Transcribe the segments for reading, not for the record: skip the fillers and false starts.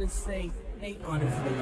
to say they unafraid.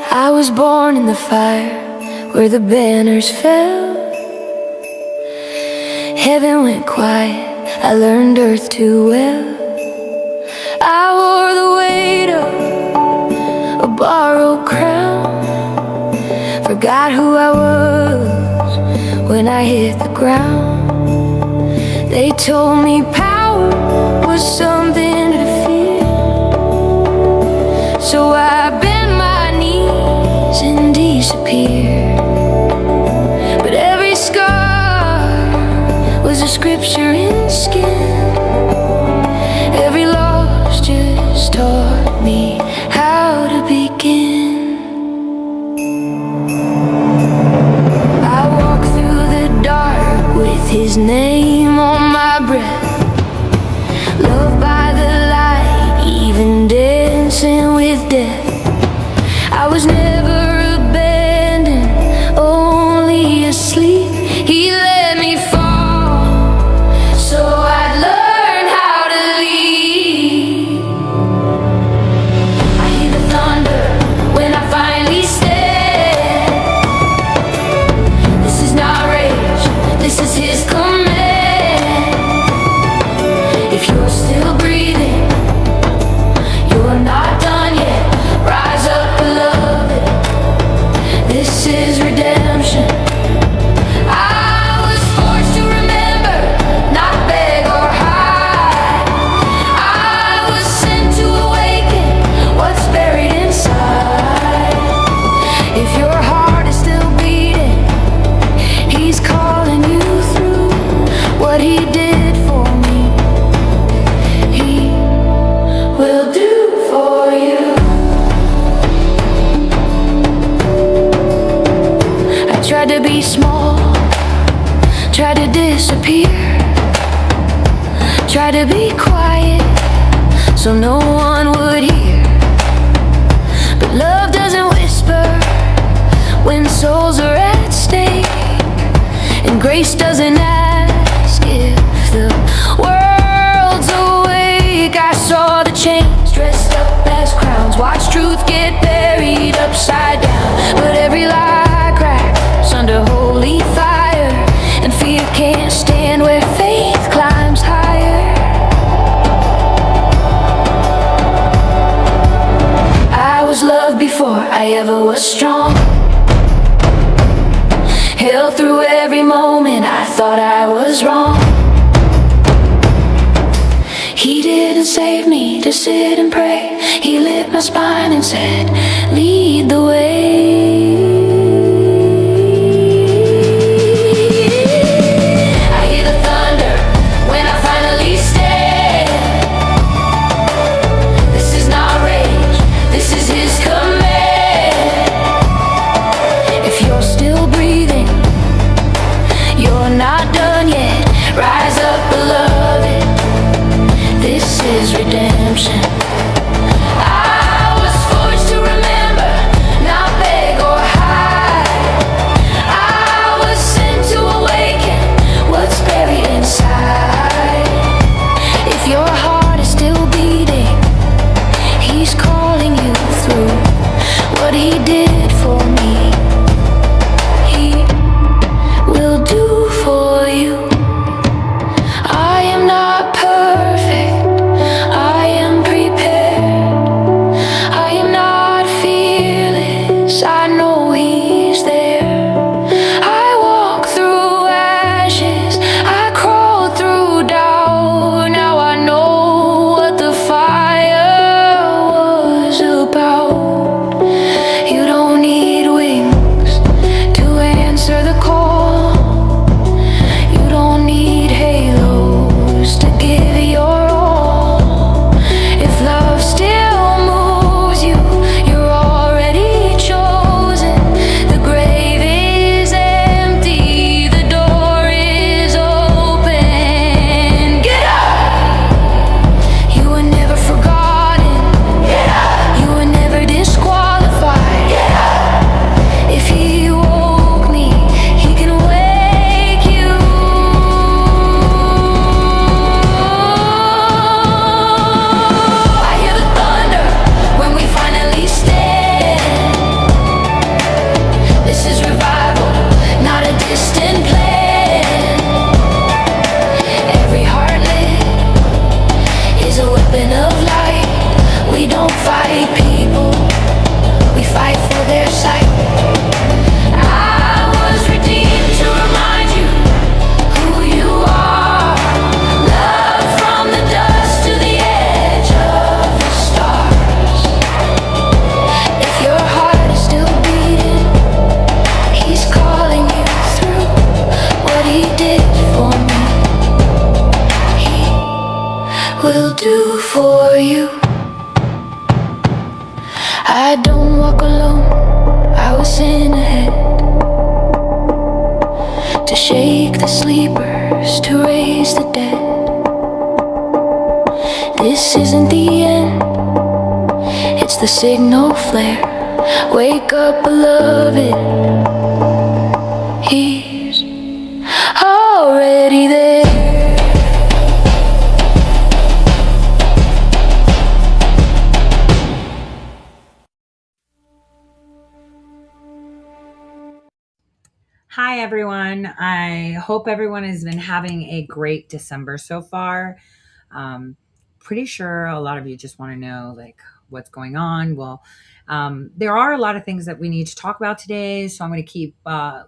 I was born in the fire where the banners fell. Heaven went quiet, I learned earth too well. I wore the weight of a borrowed crown, forgot who I was when I hit the ground. They told me power was something to fear, so I bent my knees and disappeared. But every scar was a scripture in skin. Every loss just taught me how to begin. I walk through the dark with his name on my breath, loved by the light, even dancing with death. I was never abandoned, only asleep. He let me fall so I'd learn how to lead. I hear the thunder when I finally stand. This is not rage, this is his command. If you're still breathing, you're not done yet. Rise up, beloved, this is redemption. I was forced to remember, not beg or hide. I was sent to awaken what's buried inside. If your heart is still beating, he's calling you through. What he did for me, he will do for you. I tried to be small, tried to disappear, tried to be quiet so no one would hear. But love doesn't whisper when souls are at stake, and grace doesn't ask if the world's awake. I saw the chains dressed up as crowns, watched truth get buried upside down. But every lie cracks under holy fire, and fear can't stand where faith climbs higher. I was loved before I ever was strong, held through every moment I thought I was wrong. He didn't save me to sit and pray, he lit my spine and said, lead the way. I hear the thunder when I finally stand. This is not rage, this is his command. If you're still do for you. I don't walk alone, I was sent ahead to shake the sleepers, to raise the dead. This isn't the end, it's the signal flare. Wake up, beloved, he's already there. Hi, everyone. I hope everyone has been having a great December so far. Pretty sure a lot of you just want to know like what's going on. Well, there are a lot of things that we need to talk about today, so I'm going to keep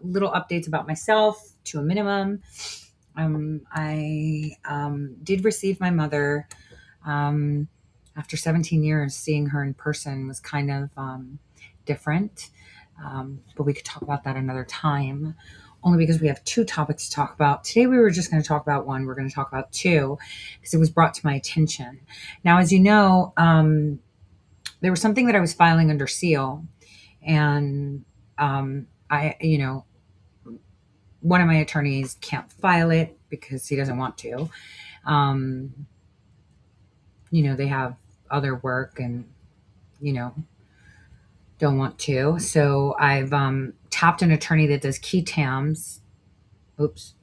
little updates about myself to a minimum. I did receive my mother after 17 years. Seeing her in person was kind of different. But we could talk about that another time, only because we have two topics to talk about. Today, we were just going to talk about one. We're going to talk about two because it was brought to my attention. Now, as you know, there was something that I was filing under seal, and one of my attorneys can't file it because he doesn't want to. They have other work and, don't want to. So I've tapped an attorney that does key tams. Oops.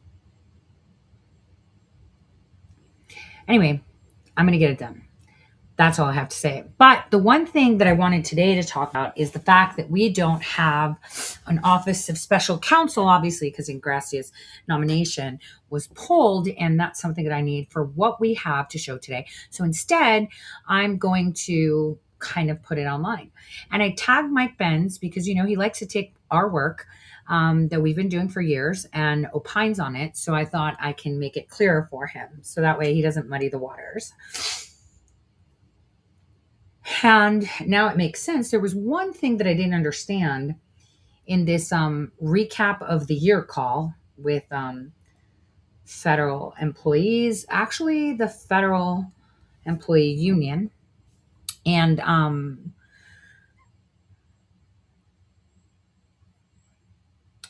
Anyway, I'm going to get it done. That's all I have to say. But the one thing that I wanted today to talk about is the fact that we don't have an office of special counsel, obviously, because Ingracia's nomination was pulled, and that's something that I need for what we have to show today. So instead, I'm going to kind of put it online. And I tagged Mike Benz because, he likes to take our work that we've been doing for years and opines on it. So I thought I can make it clearer for him. So that way he doesn't muddy the waters. And now it makes sense. There was one thing that I didn't understand in this recap of the year call with federal employees, actually the Federal Employee Union. And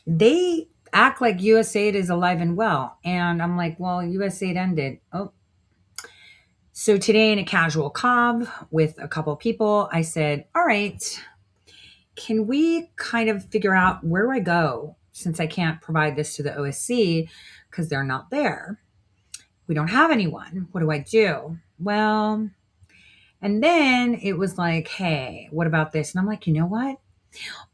they act like USAID is alive and well. And I'm like, well, USAID ended. Oh. So today in a casual cob with a couple of people, I said, all right, can we kind of figure out where do I go since I can't provide this to the OSC because they're not there? We don't have anyone. What do I do? Well, and then it was like, hey, what about this? And I'm like, you know what?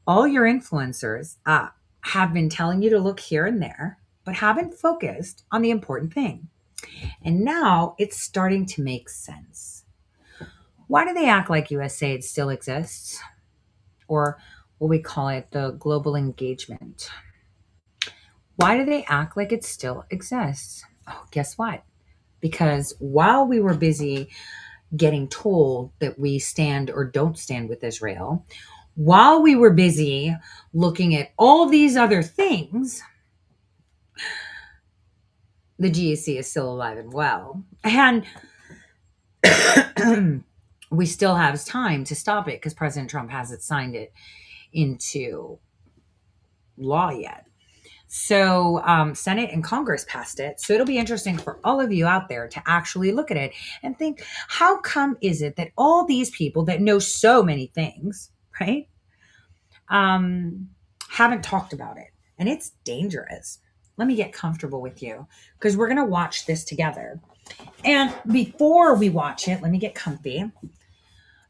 All your influencers have been telling you to look here and there, but haven't focused on the important thing. And now it's starting to make sense. Why do they act like USAID still exists? Or what we call it, the global engagement. Why do they act like it still exists? Oh, guess what? Because while we were busy getting told that we stand or don't stand with Israel, while we were busy looking at all these other things, the GEC is still alive and well. And we still have time to stop it because President Trump hasn't signed it into law yet. So Senate and Congress passed it. So it'll be interesting for all of you out there to actually look at it and think, how come is it that all these people that know so many things, right, haven't talked about it? And it's dangerous. Let me get comfortable with you because we're going to watch this together. And before we watch it, let me get comfy.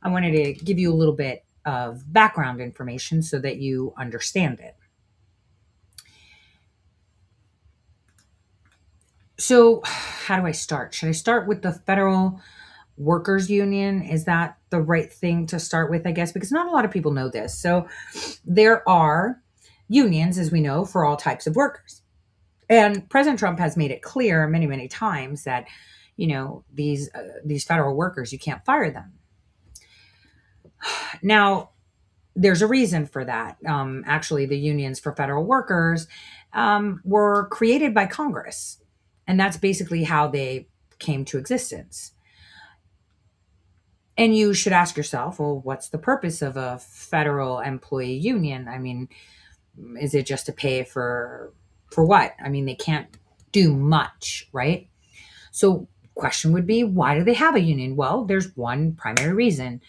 I wanted to give you a little bit of background information so that you understand it. So how do I start? Should I start with the Federal Workers Union? Is that the right thing to start with, I guess? Because not a lot of people know this. So there are unions, as we know, for all types of workers. And President Trump has made it clear many, many times that, these federal workers, you can't fire them. Now, there's a reason for that. Actually, the unions for federal workers were created by Congress. And that's basically how they came to existence. And you should ask yourself, well, what's the purpose of a federal employee union? I mean, is it just to pay for what? I mean, they can't do much, right? So question would be, why do they have a union? Well, there's one primary reason: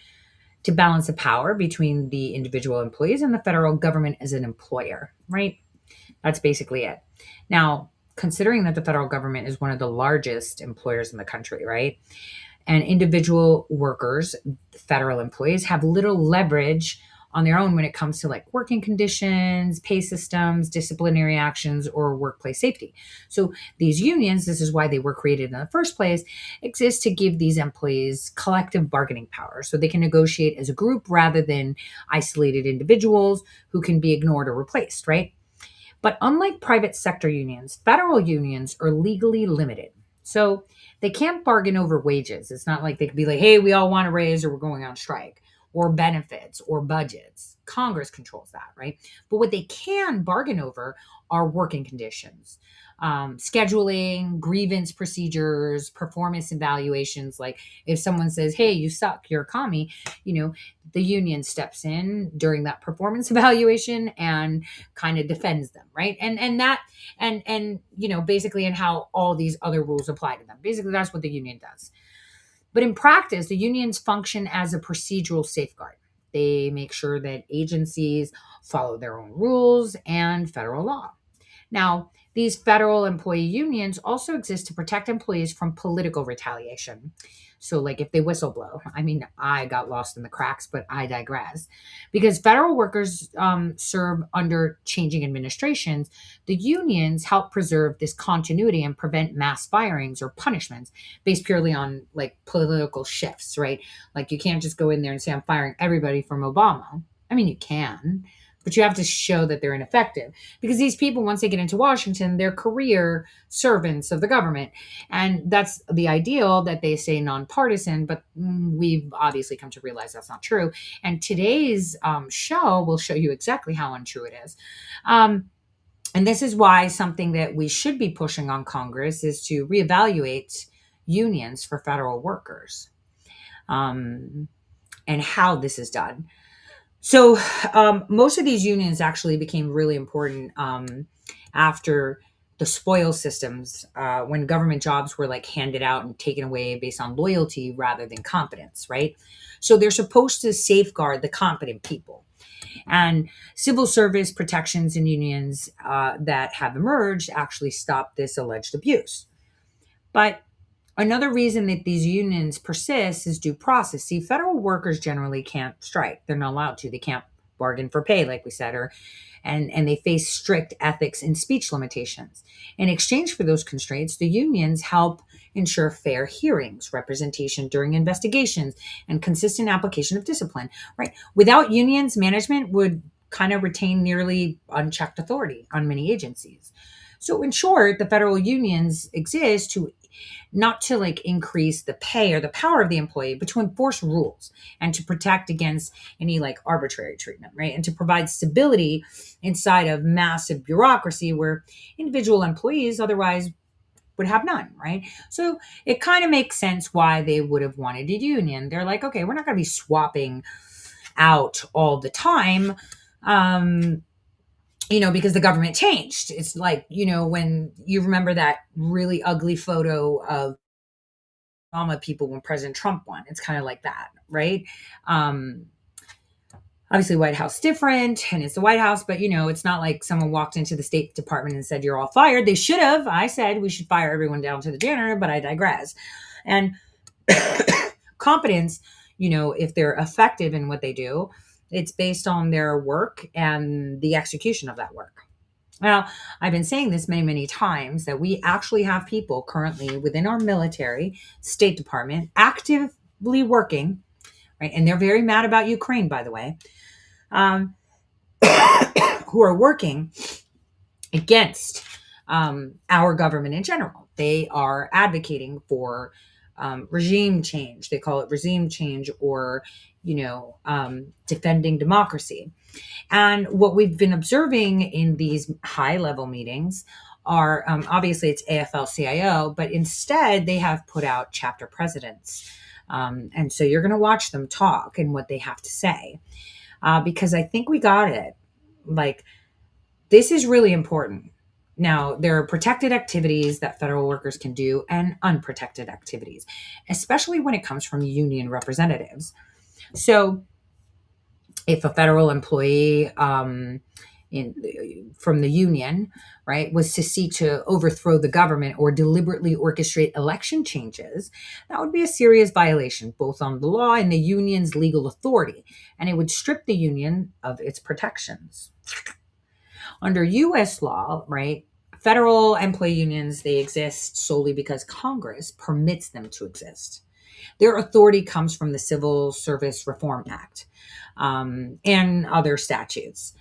to balance the power between the individual employees and the federal government as an employer, right? That's basically it. Now, considering that the federal government is one of the largest employers in the country, right? And individual workers, federal employees, have little leverage on their own when it comes to like working conditions, pay systems, disciplinary actions, or workplace safety. So these unions, this is why they were created in the first place, exist to give these employees collective bargaining power so they can negotiate as a group rather than isolated individuals who can be ignored or replaced, right? But unlike private sector unions, federal unions are legally limited. So they can't bargain over wages. It's not like they could be like, hey, we all want a raise or we're going on strike, or benefits or budgets. Congress controls that, right? But what they can bargain over are working conditions, scheduling, grievance procedures, performance evaluations. Like if someone says, hey, you suck, you're a commie, the union steps in during that performance evaluation and kind of defends them, right? And basically, and how all these other rules apply to them. Basically, that's what the union does. But in practice, the unions function as a procedural safeguard. They make sure that agencies follow their own rules and federal law. Now, these federal employee unions also exist to protect employees from political retaliation. So, like if they whistleblow, I mean, I got lost in the cracks, but I digress. Because federal workers serve under changing administrations, the unions help preserve this continuity and prevent mass firings or punishments based purely on like political shifts, right? Like you can't just go in there and say, I'm firing everybody from Obama. I mean, you can, but you have to show that they're ineffective, because these people, once they get into Washington, they're career servants of the government. And that's the ideal, that they say nonpartisan, but we've obviously come to realize that's not true. And today's show will show you exactly how untrue it is. And this is why something that we should be pushing on Congress is to reevaluate unions for federal workers, and how this is done. So most of these unions actually became really important after the spoil systems, when government jobs were like handed out and taken away based on loyalty rather than competence, right? So they're supposed to safeguard the competent people. And civil service protections in unions that have emerged actually stop this alleged abuse. But another reason that these unions persist is due process. See, federal workers generally can't strike. They're not allowed to. They can't bargain for pay, like we said, and they face strict ethics and speech limitations. In exchange for those constraints, the unions help ensure fair hearings, representation during investigations, and consistent application of discipline, right? Without unions, management would kind of retain nearly unchecked authority on many agencies. So in short, the federal unions exist to not to like increase the pay or the power of the employee, but to enforce rules and to protect against any like arbitrary treatment, right? And to provide stability inside of massive bureaucracy where individual employees otherwise would have none, right? So it kind of makes sense why they would have wanted a union. They're like, okay, we're not going to be swapping out all the time. Because the government changed. It's like, when you remember that really ugly photo of Obama people when President Trump won, it's kind of like that, right? Obviously, White House different, and it's the White House, but it's not like someone walked into the State Department and said, you're all fired. They should have. I said we should fire everyone down to the janitor, but I digress. And competence, if they're effective in what they do, it's based on their work and the execution of that work. Now, I've been saying this many, many times that we actually have people currently within our military, State Department, actively working, right? And they're very mad about Ukraine, by the way, who are working against our government in general. They are advocating for regime change. They call it regime change, or defending democracy. And what we've been observing in these high level meetings are obviously it's AFL CIO, but instead they have put out chapter presidents And so you're going to watch them talk and what they have to say, because I think we got it. Like, this is really important. Now, there are protected activities that federal workers can do and unprotected activities, especially when it comes from union representatives. So, if a federal employee from the union, right, was to seek to overthrow the government or deliberately orchestrate election changes, that would be a serious violation, both on the law and the union's legal authority, and it would strip the union of its protections. Under U.S. law, right, federal employee unions, they exist solely because Congress permits them to exist. Their authority comes from the Civil Service Reform Act, and other statutes.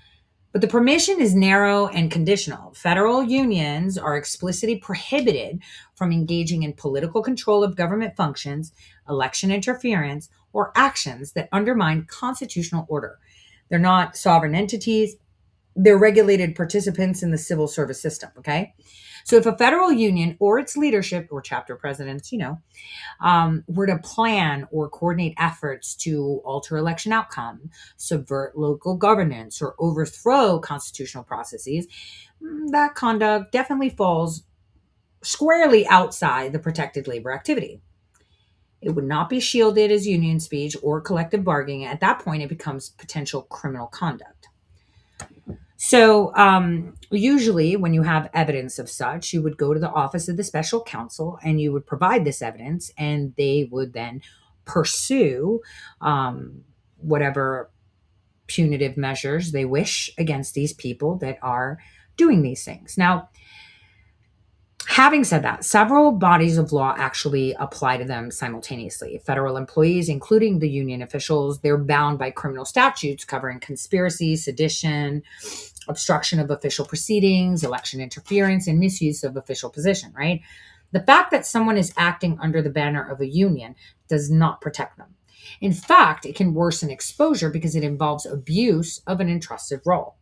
But the permission is narrow and conditional. Federal unions are explicitly prohibited from engaging in political control of government functions, election interference, or actions that undermine constitutional order. They're not sovereign entities. They're regulated participants in the civil service system, okay? So if a federal union or its leadership or chapter presidents, were to plan or coordinate efforts to alter election outcome, subvert local governance, or overthrow constitutional processes, that conduct definitely falls squarely outside the protected labor activity. It would not be shielded as union speech or collective bargaining. At that point, it becomes potential criminal conduct. So, usually, when you have evidence of such, you would go to the office of the special counsel and you would provide this evidence, and they would then pursue whatever punitive measures they wish against these people that are doing these things. Now, having said that, several bodies of law actually apply to them simultaneously. Federal employees, including the union officials, they're bound by criminal statutes covering conspiracy, sedition, obstruction of official proceedings, election interference, and misuse of official position, right? The fact that someone is acting under the banner of a union does not protect them. In fact, it can worsen exposure because it involves abuse of an entrusted role.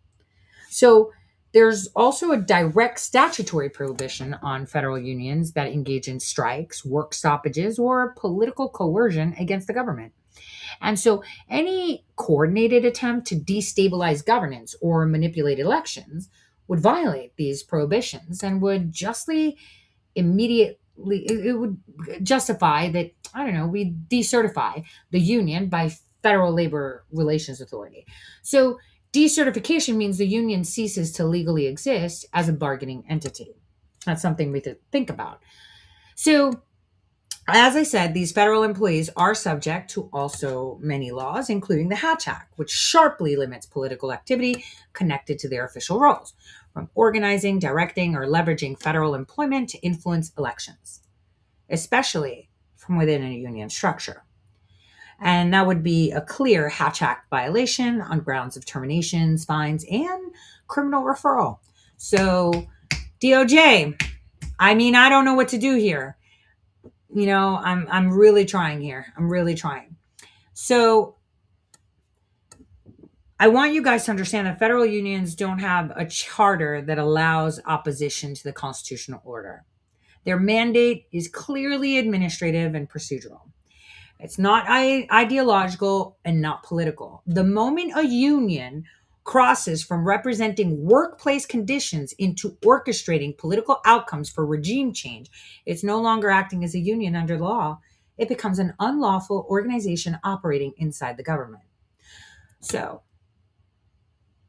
So, there's also a direct statutory prohibition on federal unions that engage in strikes, work stoppages, or political coercion against the government. And so any coordinated attempt to destabilize governance or manipulate elections would violate these prohibitions and would justly immediately, it would justify that, I don't know, we decertify the union by Federal Labor Relations Authority. So decertification means the union ceases to legally exist as a bargaining entity. That's something we could think about. So, as I said, these federal employees are subject to also many laws, including the Hatch Act, which sharply limits political activity connected to their official roles, from organizing, directing, or leveraging federal employment to influence elections, especially from within a union structure. And that would be a clear Hatch Act violation on grounds of terminations, fines, and criminal referral. So, DOJ, I mean, I don't know what to do here. I'm really trying here. I'm really trying. So, I want you guys to understand that federal unions don't have a charter that allows opposition to the constitutional order. Their mandate is clearly administrative and procedural. It's not ideological and not political. The moment a union crosses from representing workplace conditions into orchestrating political outcomes for regime change, it's no longer acting as a union under law. It becomes an unlawful organization operating inside the government. So,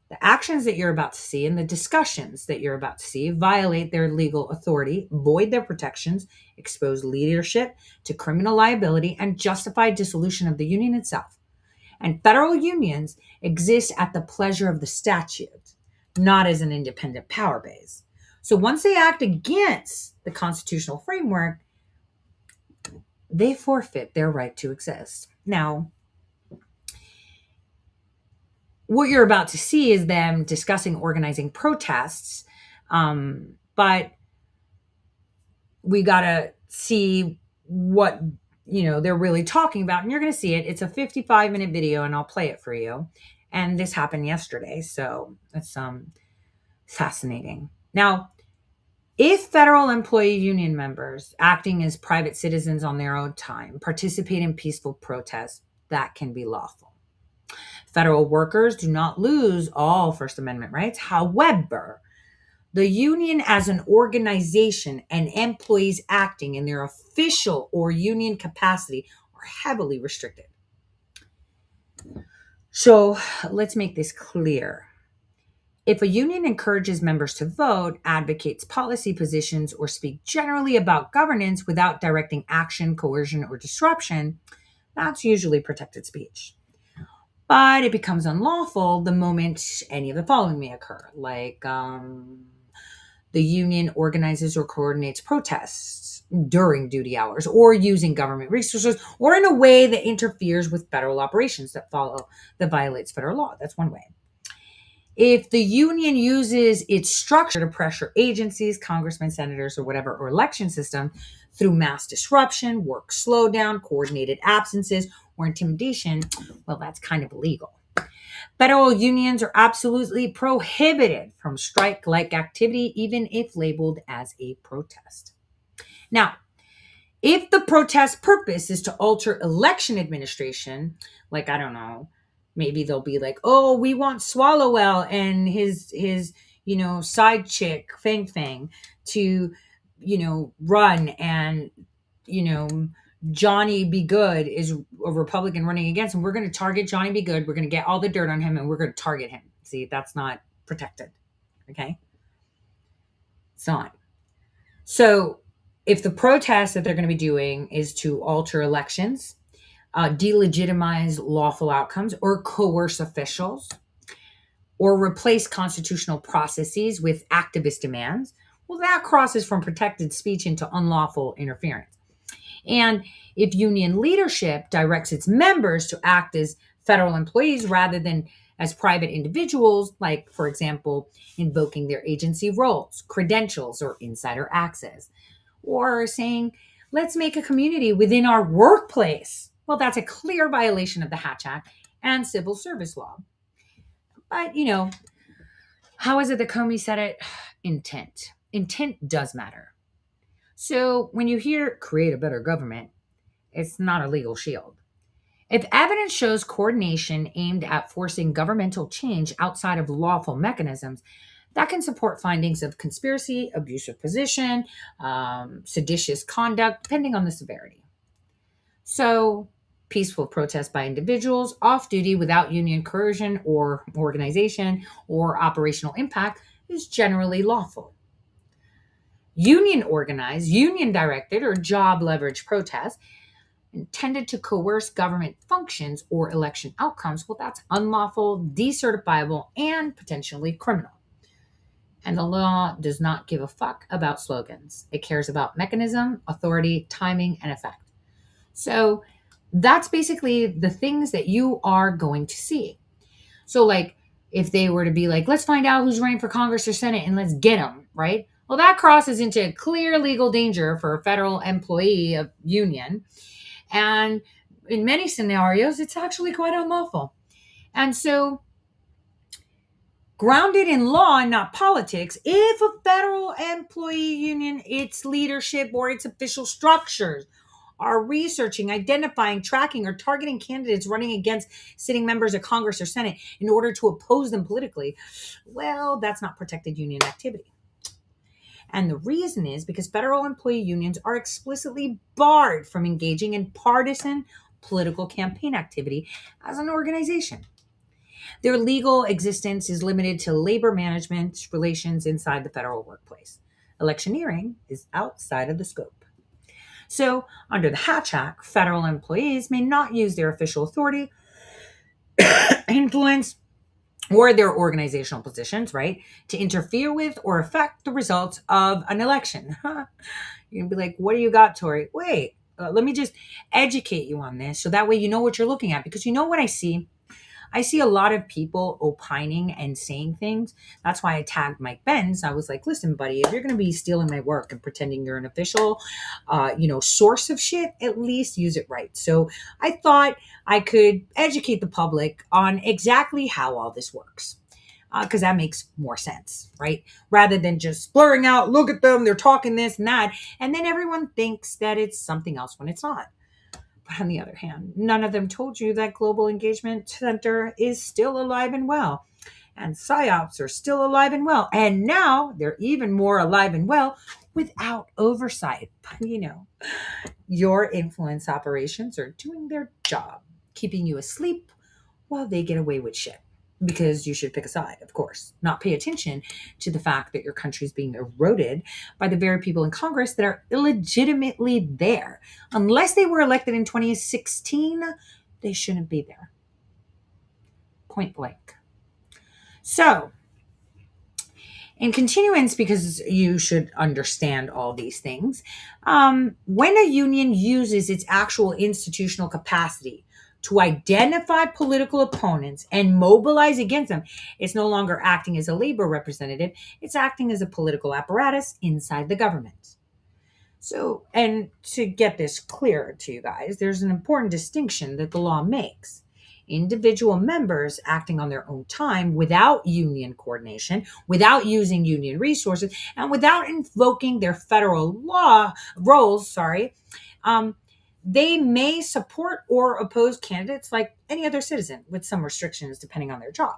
the actions that you're about to see and the discussions that you're about to see violate their legal authority, void their protections, expose leadership to criminal liability, and justify dissolution of the union itself. And federal unions exist at the pleasure of the statute, not as an independent power base. So once they act against the constitutional framework, they forfeit their right to exist. Now, what you're about to see is them discussing organizing protests, but we got to see what they're really talking about, and you're going to see it. It's a 55-minute video, and I'll play it for you. And this happened yesterday, so it's fascinating. Now, If federal employee union members acting as private citizens on their own time participate in peaceful protests, that can be lawful. Federal workers do not lose all First Amendment rights. However, the union as an organization and employees acting in their official or union capacity are heavily restricted. So let's make this clear. If a union encourages members to vote, advocates policy positions, or speak generally about governance without directing action, coercion, or disruption, that's usually protected speech. But it becomes unlawful the moment any of the following may occur, like the union organizes or coordinates protests during duty hours, or using government resources, or in a way that interferes with federal operations that violates federal law. That's one way. If the union uses its structure to pressure agencies, congressmen, senators, or whatever, or election system through mass disruption, work slowdown, coordinated absences, or intimidation, well, that's kind of illegal. Federal unions are absolutely prohibited from strike-like activity, even if labeled as a protest. Now, if the protest purpose is to alter election administration, like, I don't know, maybe they'll be like, oh, we want Swallowwell and his side chick Fang Fang to run, and Johnny Be Good is a Republican running against him. We're going to target Johnny Be Good. We're going to get all the dirt on him, and we're going to target him. See, that's not protected. Okay? It's not. So if the protest that they're going to be doing is to alter elections, delegitimize lawful outcomes, or coerce officials, or replace constitutional processes with activist demands, well, that crosses from protected speech into unlawful interference. And if union leadership directs its members to act as federal employees rather than as private individuals, like, for example, invoking their agency roles, credentials, or insider access, or saying, let's make a community within our workplace, well, that's a clear violation of the Hatch Act and civil service law. But, how is it that Comey said it? Intent. Intent does matter. So when you hear create a better government, it's not a legal shield. If evidence shows coordination aimed at forcing governmental change outside of lawful mechanisms, that can support findings of conspiracy, abuse of position, seditious conduct, depending on the severity. So peaceful protest by individuals off duty without union coercion or organization or operational impact is generally lawful. Union organized, union directed, or job leverage protests intended to coerce government functions or election outcomes, well, that's unlawful, decertifiable, and potentially criminal. And the law does not give a fuck about slogans. It cares about mechanism, authority, timing, and effect. So that's basically the things that you are going to see. So, like, if they were to be like, let's find out who's running for Congress or Senate and let's get them, right? Well, that crosses into clear legal danger for a federal employee of union. And in many scenarios, it's actually quite unlawful. And so, grounded in law and not politics, if a federal employee union, its leadership, or its official structures are researching, identifying, tracking, or targeting candidates running against sitting members of Congress or Senate in order to oppose them politically, well, that's not protected union activity. And the reason is because federal employee unions are explicitly barred from engaging in partisan political campaign activity as an organization. Their legal existence is limited to labor management relations inside the federal workplace. Electioneering is outside of the scope. So, under the Hatch Act, federal employees may not use their official authority, influence, or their organizational positions, right, to interfere with or affect the results of an election. You're going to be like, what do you got, Tori? Wait, let me just educate you on this so that way you know what you're looking at. Because you know what I see? I see a lot of people opining and saying things. That's why I tagged Mike Benz. I was like, listen, buddy, if you're going to be stealing my work and pretending you're an official, source of shit, at least use it right. So I thought I could educate the public on exactly how all this works. because that makes more sense, right? Rather than just blurring out, look at them, they're talking this and that. And then everyone thinks that it's something else when it's not. But on the other hand, none of them told you that Global Engagement Center is still alive and well. And PSYOPs are still alive and well. And now they're even more alive and well without oversight. But your influence operations are doing their job, keeping you asleep while they get away with shit. Because you should pick a side, of course, not pay attention to the fact that your country is being eroded by the very people in Congress that are illegitimately there. Unless they were elected in 2016, they shouldn't be there. Point blank. So, in continuance, because you should understand all these things, when a union uses its actual institutional capacity to identify political opponents and mobilize against them, it's no longer acting as a labor representative, it's acting as a political apparatus inside the government. So, and to get this clear to you guys, there's an important distinction that the law makes. Individual members acting on their own time without union coordination, without using union resources, and without invoking their federal law roles, they may support or oppose candidates like any other citizen with some restrictions depending on their job.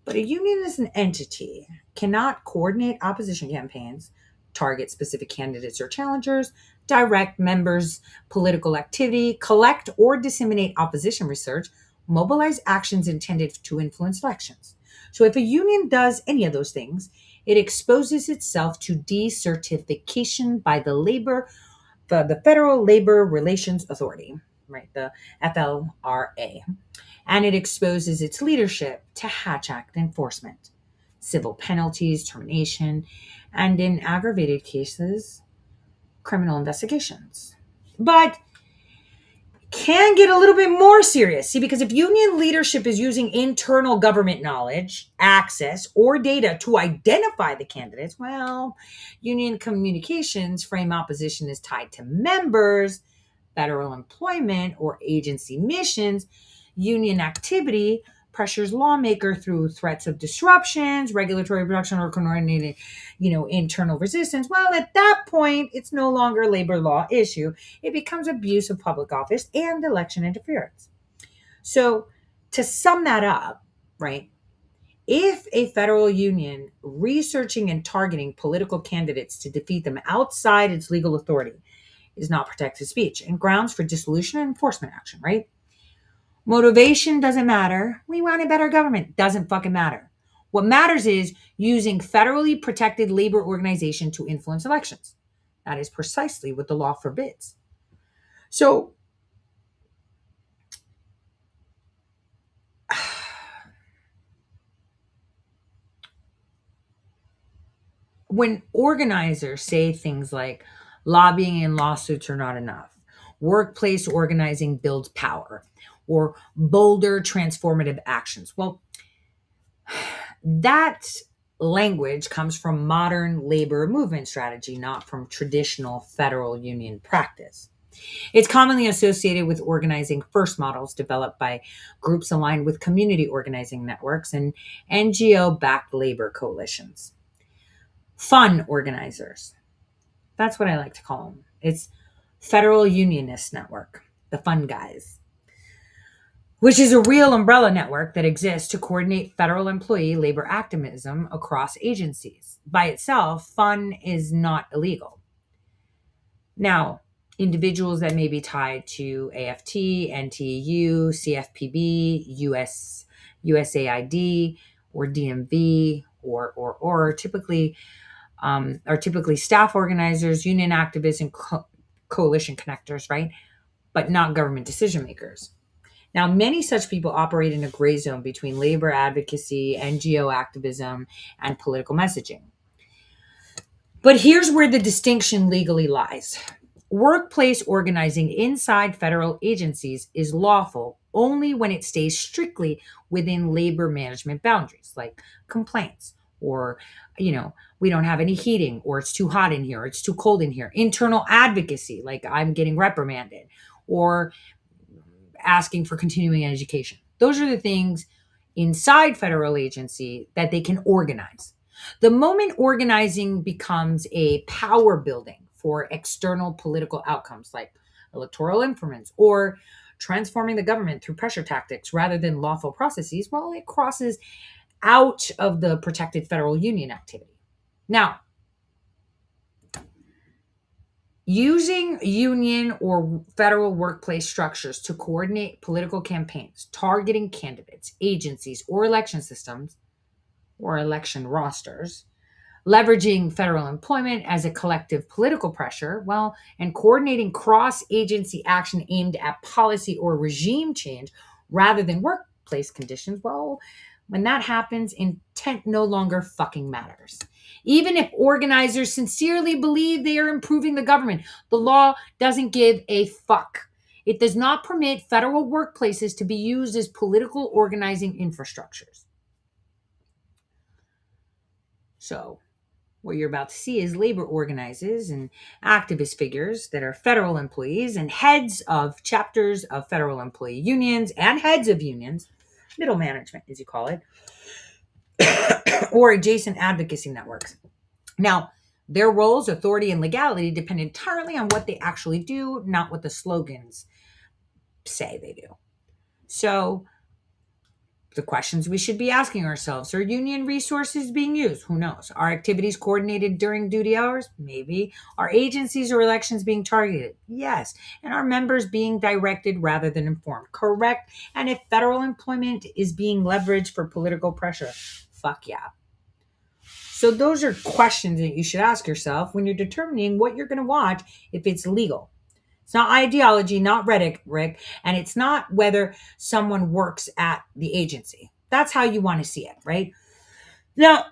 But a union as an entity cannot coordinate opposition campaigns, target specific candidates or challengers, direct members' political activity, collect or disseminate opposition research, mobilize actions intended to influence elections. So if a union does any of those things, it exposes itself to decertification by the Federal Labor Relations Authority, right, the FLRA, and it exposes its leadership to Hatch Act enforcement, civil penalties, termination, and in aggravated cases, criminal investigations. But can get a little bit more serious. See, because if union leadership is using internal government knowledge, access, or data to identify the candidates, well, union communications frame opposition as tied to members, federal employment, or agency missions. Union activity pressures lawmaker through threats of disruptions, regulatory production, or coordinated, internal resistance. Well, at that point, it's no longer a labor law issue. It becomes abuse of public office and election interference. So, to sum that up, right, if a federal union researching and targeting political candidates to defeat them outside its legal authority is not protected speech and grounds for dissolution and enforcement action, right? Motivation doesn't matter. We want a better government. Doesn't fucking matter. What matters is using federally protected labor organization to influence elections. That is precisely what the law forbids. So, when organizers say things like lobbying and lawsuits are not enough, workplace organizing builds power, or bolder transformative actions, well, that language comes from modern labor movement strategy, not from traditional federal union practice. It's commonly associated with organizing first models developed by groups aligned with community organizing networks and NGO-backed labor coalitions. Fun organizers. That's what I like to call them. It's Federal Unionist Network, the fun guys, which is a real umbrella network that exists to coordinate federal employee labor activism across agencies. By itself, fun is not illegal. Now, individuals that may be tied to AFT, NTEU, CFPB, USAID, or DMV, or typically are typically staff organizers, union activists, and coalition connectors, right? But not government decision makers. Now, many such people operate in a gray zone between labor advocacy, NGO activism, and political messaging. But here's where the distinction legally lies. Workplace organizing inside federal agencies is lawful only when it stays strictly within labor management boundaries, like complaints, or, we don't have any heating, or it's too hot in here, or it's too cold in here. Internal advocacy, like I'm getting reprimanded, or asking for continuing education. Those are the things inside federal agency that they can organize. The moment organizing becomes a power building for external political outcomes like electoral influence or transforming the government through pressure tactics rather than lawful processes, well, it crosses out of the protected federal union activity. Now, using union or federal workplace structures to coordinate political campaigns, targeting candidates, agencies, or election systems, or election rosters, leveraging federal employment as a collective political pressure, well, and coordinating cross agency action aimed at policy or regime change rather than workplace conditions, well, when that happens, intent no longer fucking matters. Even if organizers sincerely believe they are improving the government, the law doesn't give a fuck. It does not permit federal workplaces to be used as political organizing infrastructures. So, what you're about to see is labor organizers and activist figures that are federal employees and heads of chapters of federal employee unions and heads of unions, middle management, as you call it, or adjacent advocacy networks. Now, their roles, authority, and legality depend entirely on what they actually do, not what the slogans say they do. So, the questions we should be asking ourselves: are union resources being used? Who knows? Are activities coordinated during duty hours? Maybe. Are agencies or elections being targeted? Yes. And are members being directed rather than informed? Correct. And if federal employment is being leveraged for political pressure? Fuck yeah. So those are questions that you should ask yourself when you're determining what you're going to watch if it's legal. It's not ideology, not rhetoric, and it's not whether someone works at the agency. That's how you want to see it, right? Now,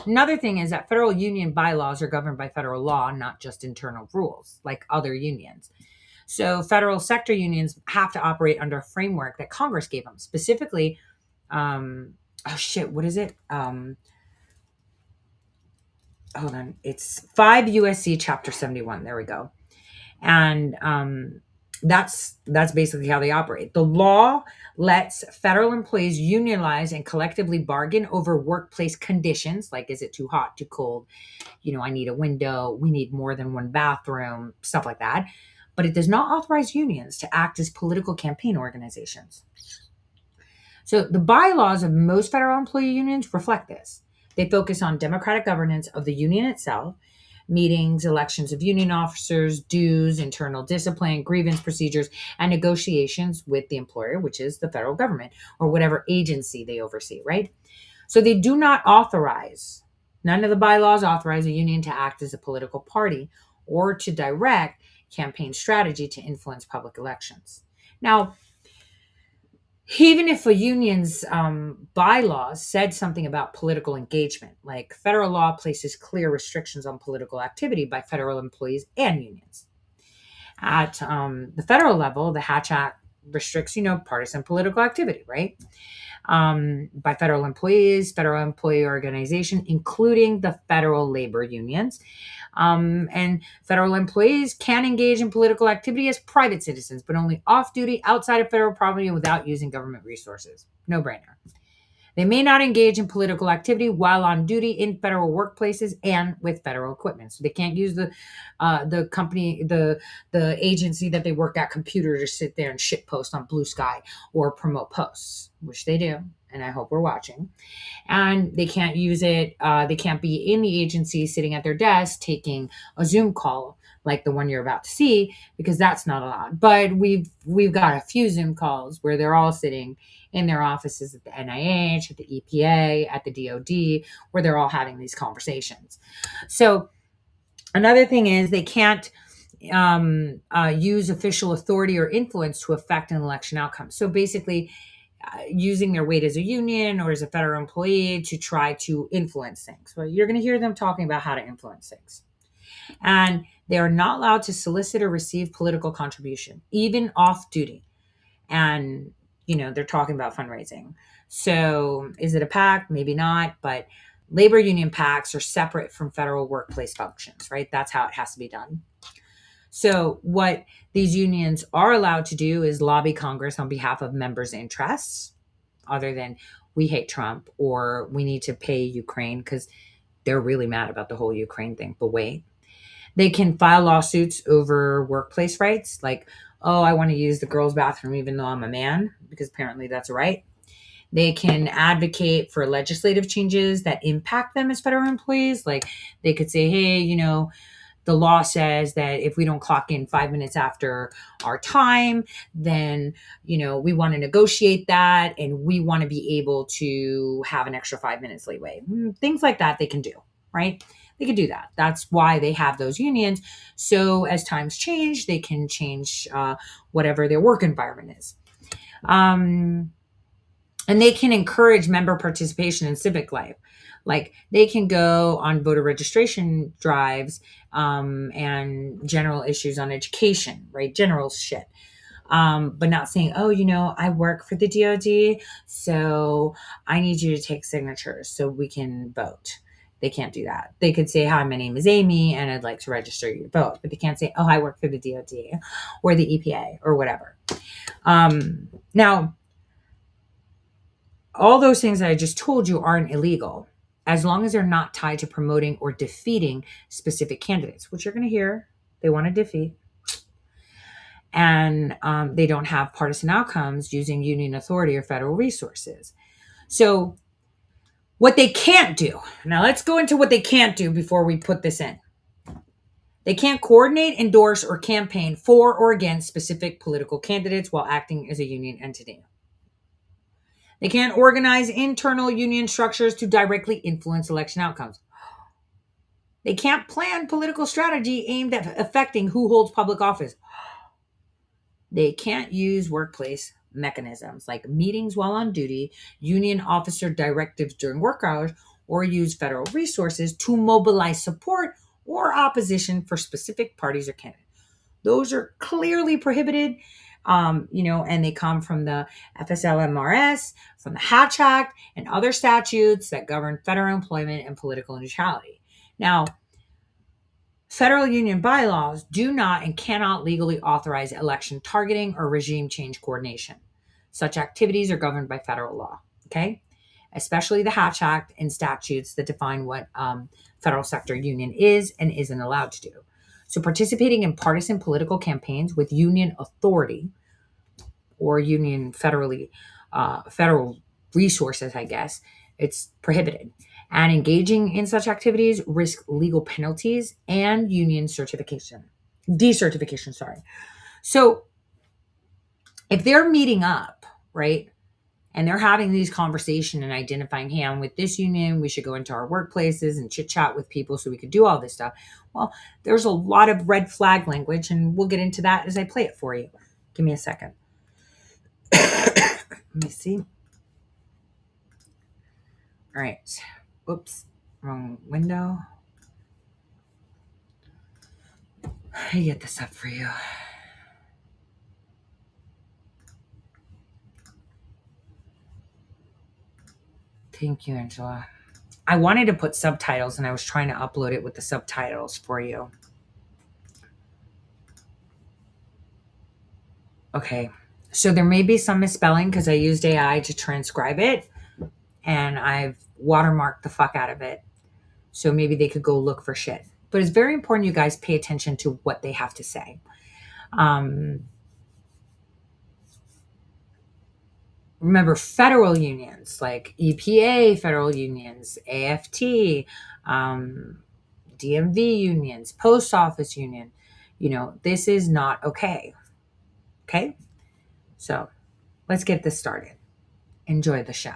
another thing is that federal union bylaws are governed by federal law, not just internal rules like other unions. So federal sector unions have to operate under a framework that Congress gave them. Specifically, what is it? Hold on. It's 5 USC chapter 71. There we go. And that's basically how they operate. The law lets federal employees unionize and collectively bargain over workplace conditions, like is it too hot, too cold, I need a window, we need more than one bathroom, stuff like that. But it does not authorize unions to act as political campaign organizations. So the bylaws of most federal employee unions reflect this. They focus on democratic governance of the union itself, meetings, elections of union officers, dues, internal discipline, grievance procedures, and negotiations with the employer, which is the federal government or whatever agency they oversee, right? So they do not authorize, none of the bylaws authorize a union to act as a political party or to direct campaign strategy to influence public elections. Now, even if a union's bylaws said something about political engagement, like federal law places clear restrictions on political activity by federal employees and unions. At the federal level, the Hatch Act restricts, partisan political activity, right? By federal employees, federal employee organization, including the federal labor unions. And federal employees can engage in political activity as private citizens, but only off duty, outside of federal property, and without using government resources. No brainer. They may not engage in political activity while on duty in federal workplaces and with federal equipment. So they can't use the company, the agency that they work at computer to sit there and shit post on Blue Sky or promote posts, which they do, and I hope we're watching. And they can't use it. They can't be in the agency sitting at their desk taking a Zoom call like the one you're about to see, because that's not allowed. But we've got a few Zoom calls where they're all sitting in their offices at the NIH, at the EPA, at the DOD, where they're all having these conversations. So another thing is they can't use official authority or influence to affect an election outcome. So basically, using their weight as a union or as a federal employee to try to influence things. Well, you're going to hear them talking about how to influence things. And they are not allowed to solicit or receive political contribution, even off duty. And, they're talking about fundraising. So is it a PAC? Maybe not, but labor union PACs are separate from federal workplace functions, right? That's how it has to be done. So, what these unions are allowed to do is lobby Congress on behalf of members' interests, other than we hate Trump or we need to pay Ukraine because they're really mad about the whole Ukraine thing. But wait, they can file lawsuits over workplace rights, like, oh, I want to use the girls' bathroom even though I'm a man, because apparently that's a right. They can advocate for legislative changes that impact them as federal employees. Like they could say, hey, the law says that if we don't clock in 5 minutes after our time, then, we want to negotiate that and we want to be able to have an extra 5 minutes leeway. Things like that they can do, right? They can do that. That's why they have those unions. So as times change, they can change whatever their work environment is. And they can encourage member participation in civic life. Like they can go on voter registration drives and general issues on education, right? General shit. But not saying, oh, I work for the DOD, so I need you to take signatures so we can vote. They can't do that. They could say, hi, my name is Amy, and I'd like to register you to vote. But they can't say, oh, I work for the DOD or the EPA or whatever. Now, all those things that I just told you aren't illegal as long as they're not tied to promoting or defeating specific candidates, which you're going to hear they want to defeat. And they don't have partisan outcomes using union authority or federal resources. So, what they can't do, now let's go into what they can't do before we put this in. They can't coordinate, endorse, or campaign for or against specific political candidates while acting as a union entity. They can't organize internal union structures to directly influence election outcomes. They can't plan political strategy aimed at affecting who holds public office. They can't use workplace mechanisms like meetings while on duty, union officer directives during work hours, or use federal resources to mobilize support or opposition for specific parties or candidates. Those are clearly prohibited, and they come from the FSLMRS, from the Hatch Act, and other statutes that govern federal employment and political neutrality. Now, federal union bylaws do not and cannot legally authorize election targeting or regime change coordination. Such activities are governed by federal law, okay? Especially the Hatch Act and statutes that define what federal sector union is and isn't allowed to do. So participating in partisan political campaigns with union authority or union federal resources, I guess, it's prohibited. And engaging in such activities risk legal penalties and union decertification, sorry. So if they're meeting up, right, and they're having these conversations and identifying, hey, I'm with this union, we should go into our workplaces and chit chat with people so we could do all this stuff. Well, there's a lot of red flag language, and we'll get into that as I play it for you. Give me a second. Let me see. All right. Oops, wrong window. I get this up for you. Thank you, Angela. I wanted to put subtitles and I was trying to upload it with the subtitles for you. Okay. So there may be some misspelling because I used AI to transcribe it and I've watermarked the fuck out of it. So maybe they could go look for shit. But it's very important you guys pay attention to what they have to say. Remember, federal unions like EPA, federal unions, AFT, DMV unions, post office union, this is not okay. Okay? So let's get this started. Enjoy the show.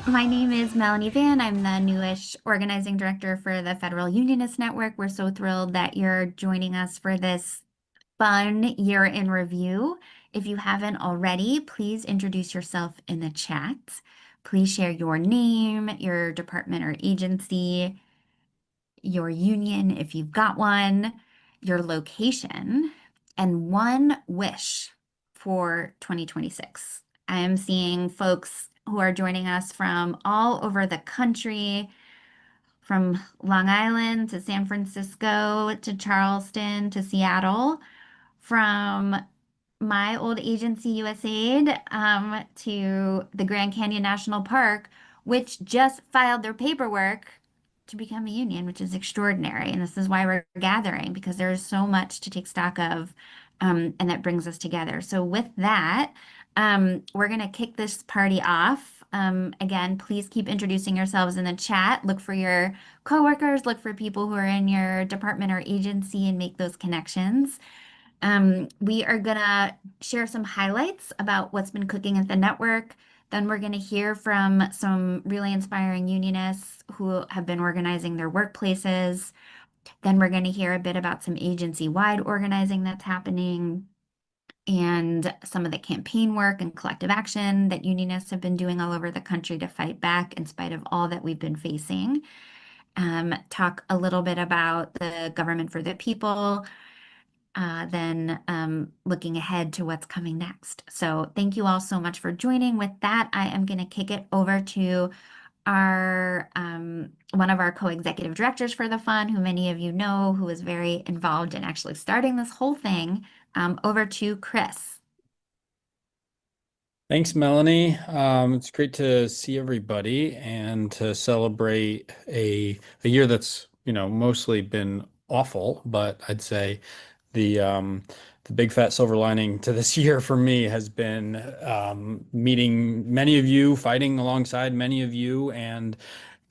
My name is Melanie Van. I'm the newish organizing director for the Federal Unionist Network. We're so thrilled that you're joining us for this fun year in review. If you haven't already, please introduce yourself in the chat. Please share your name, your department or agency, your union if you've got one, your location, and one wish for 2026. I am seeing folks who are joining us from all over the country, from Long Island to San Francisco to Charleston to Seattle, from my old agency, USAID, to the Grand Canyon National Park, which just filed their paperwork to become a union, which is extraordinary. And this is why we're gathering, because there is so much to take stock of, and that brings us together. So with that, we're going to kick this party off. Again, please keep introducing yourselves in the chat. Look for your coworkers, look for people who are in your department or agency and make those connections. We are gonna share some highlights about what's been cooking at the network. Then we're gonna hear from some really inspiring unionists who have been organizing their workplaces. Then we're gonna hear a bit about some agency-wide organizing that's happening and some of the campaign work and collective action that unionists have been doing all over the country to fight back in spite of all that we've been facing. Talk a little bit about the government for the people, then looking ahead to what's coming next. So thank you all so much for joining. With that, I am going to kick it over to our one of our co-executive directors for the fund, who many of you know, who was very involved in actually starting this whole thing. Over to Chris. Thanks, Melanie. It's great to see everybody and to celebrate a year that's, mostly been awful, but I'd say the big fat silver lining to this year for me has been meeting many of you, fighting alongside many of you, and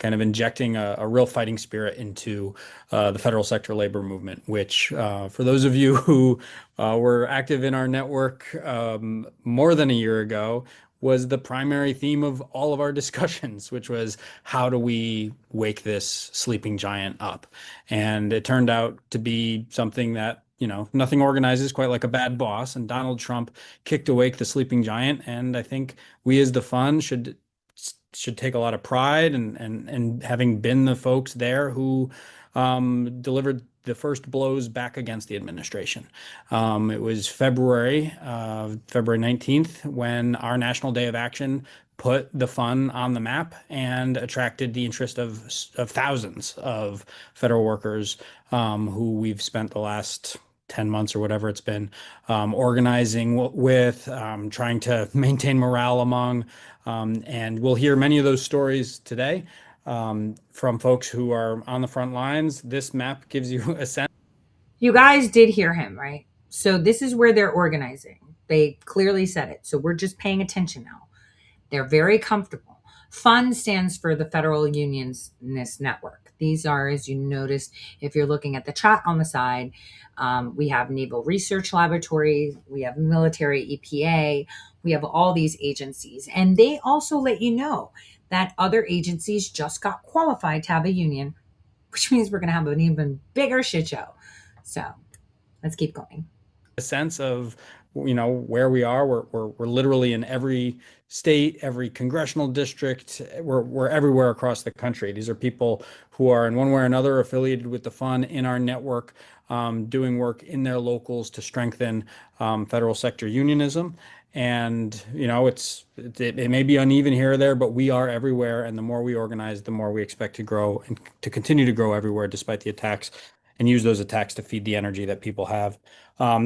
kind of injecting a real fighting spirit into the federal sector labor movement, which for those of you who were active in our network more than a year ago, was the primary theme of all of our discussions, which was how do we wake this sleeping giant up? And it turned out to be something that, nothing organizes quite like a bad boss. And Donald Trump kicked awake the sleeping giant. And I think we as the fund should take a lot of pride and having been the folks there who delivered the first blows back against the administration. It was February 19th, when our National Day of Action put the fund on the map and attracted the interest of thousands of federal workers who we've spent the last 10 months or whatever it's been organizing with, trying to maintain morale among. And we'll hear many of those stories today from folks who are on the front lines. This map gives you a sense. You guys did hear him, right? So this is where they're organizing. They clearly said it. So we're just paying attention now. They're very comfortable. FUN stands for the Federal Unionist Network. These are, as you notice, if you're looking at the chart on the side, we have Naval Research Laboratory, we have military EPA, we have all these agencies. And they also let you know that other agencies just got qualified to have a union, which means we're going to have an even bigger shit show. So let's keep going. A sense of where we are. We're literally in every state, every congressional district. We're everywhere across the country. These are people who are in one way or another affiliated with the fund in our network, doing work in their locals to strengthen federal sector unionism. And it may be uneven here or there, but we are everywhere. And the more we organize, the more we expect to grow and to continue to grow everywhere, despite the attacks, and use those attacks to feed the energy that people have.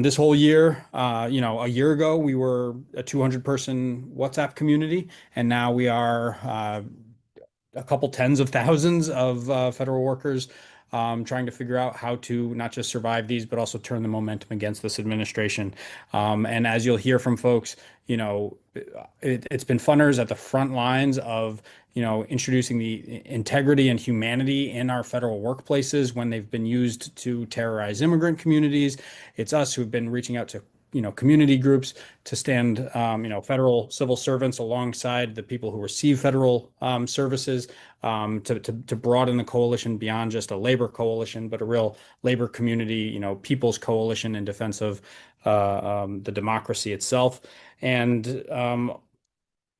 This whole year, a year ago, we were a 200-person WhatsApp community, and now we are a couple tens of thousands of federal workers trying to figure out how to not just survive these, but also turn the momentum against this administration. And as you'll hear from folks, it's been funners at the front lines of introducing the integrity and humanity in our federal workplaces when they've been used to terrorize immigrant communities. It's us who've been reaching out to community groups to stand, federal civil servants alongside the people who receive federal services, to broaden the coalition beyond just a labor coalition, but a real labor community, people's coalition in defense of the democracy itself. And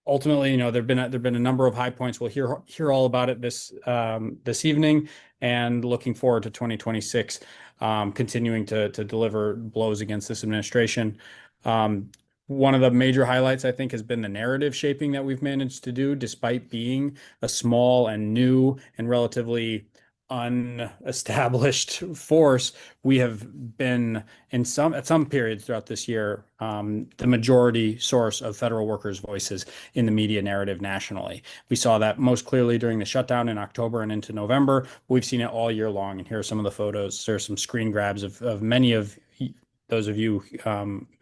ultimately, there've been a number of high points. We'll hear all about it this evening, and looking forward to 2026, continuing to deliver blows against this administration. Um, One of the major highlights, I think, has been the narrative shaping that we've managed to do, despite being a small and new and relatively unestablished force. We have been at some periods throughout this year, the majority source of federal workers' voices in the media narrative nationally. We saw that most clearly during the shutdown in October and into November. We've seen it all year long. And here are some of the photos. There's some screen grabs of many of those of you,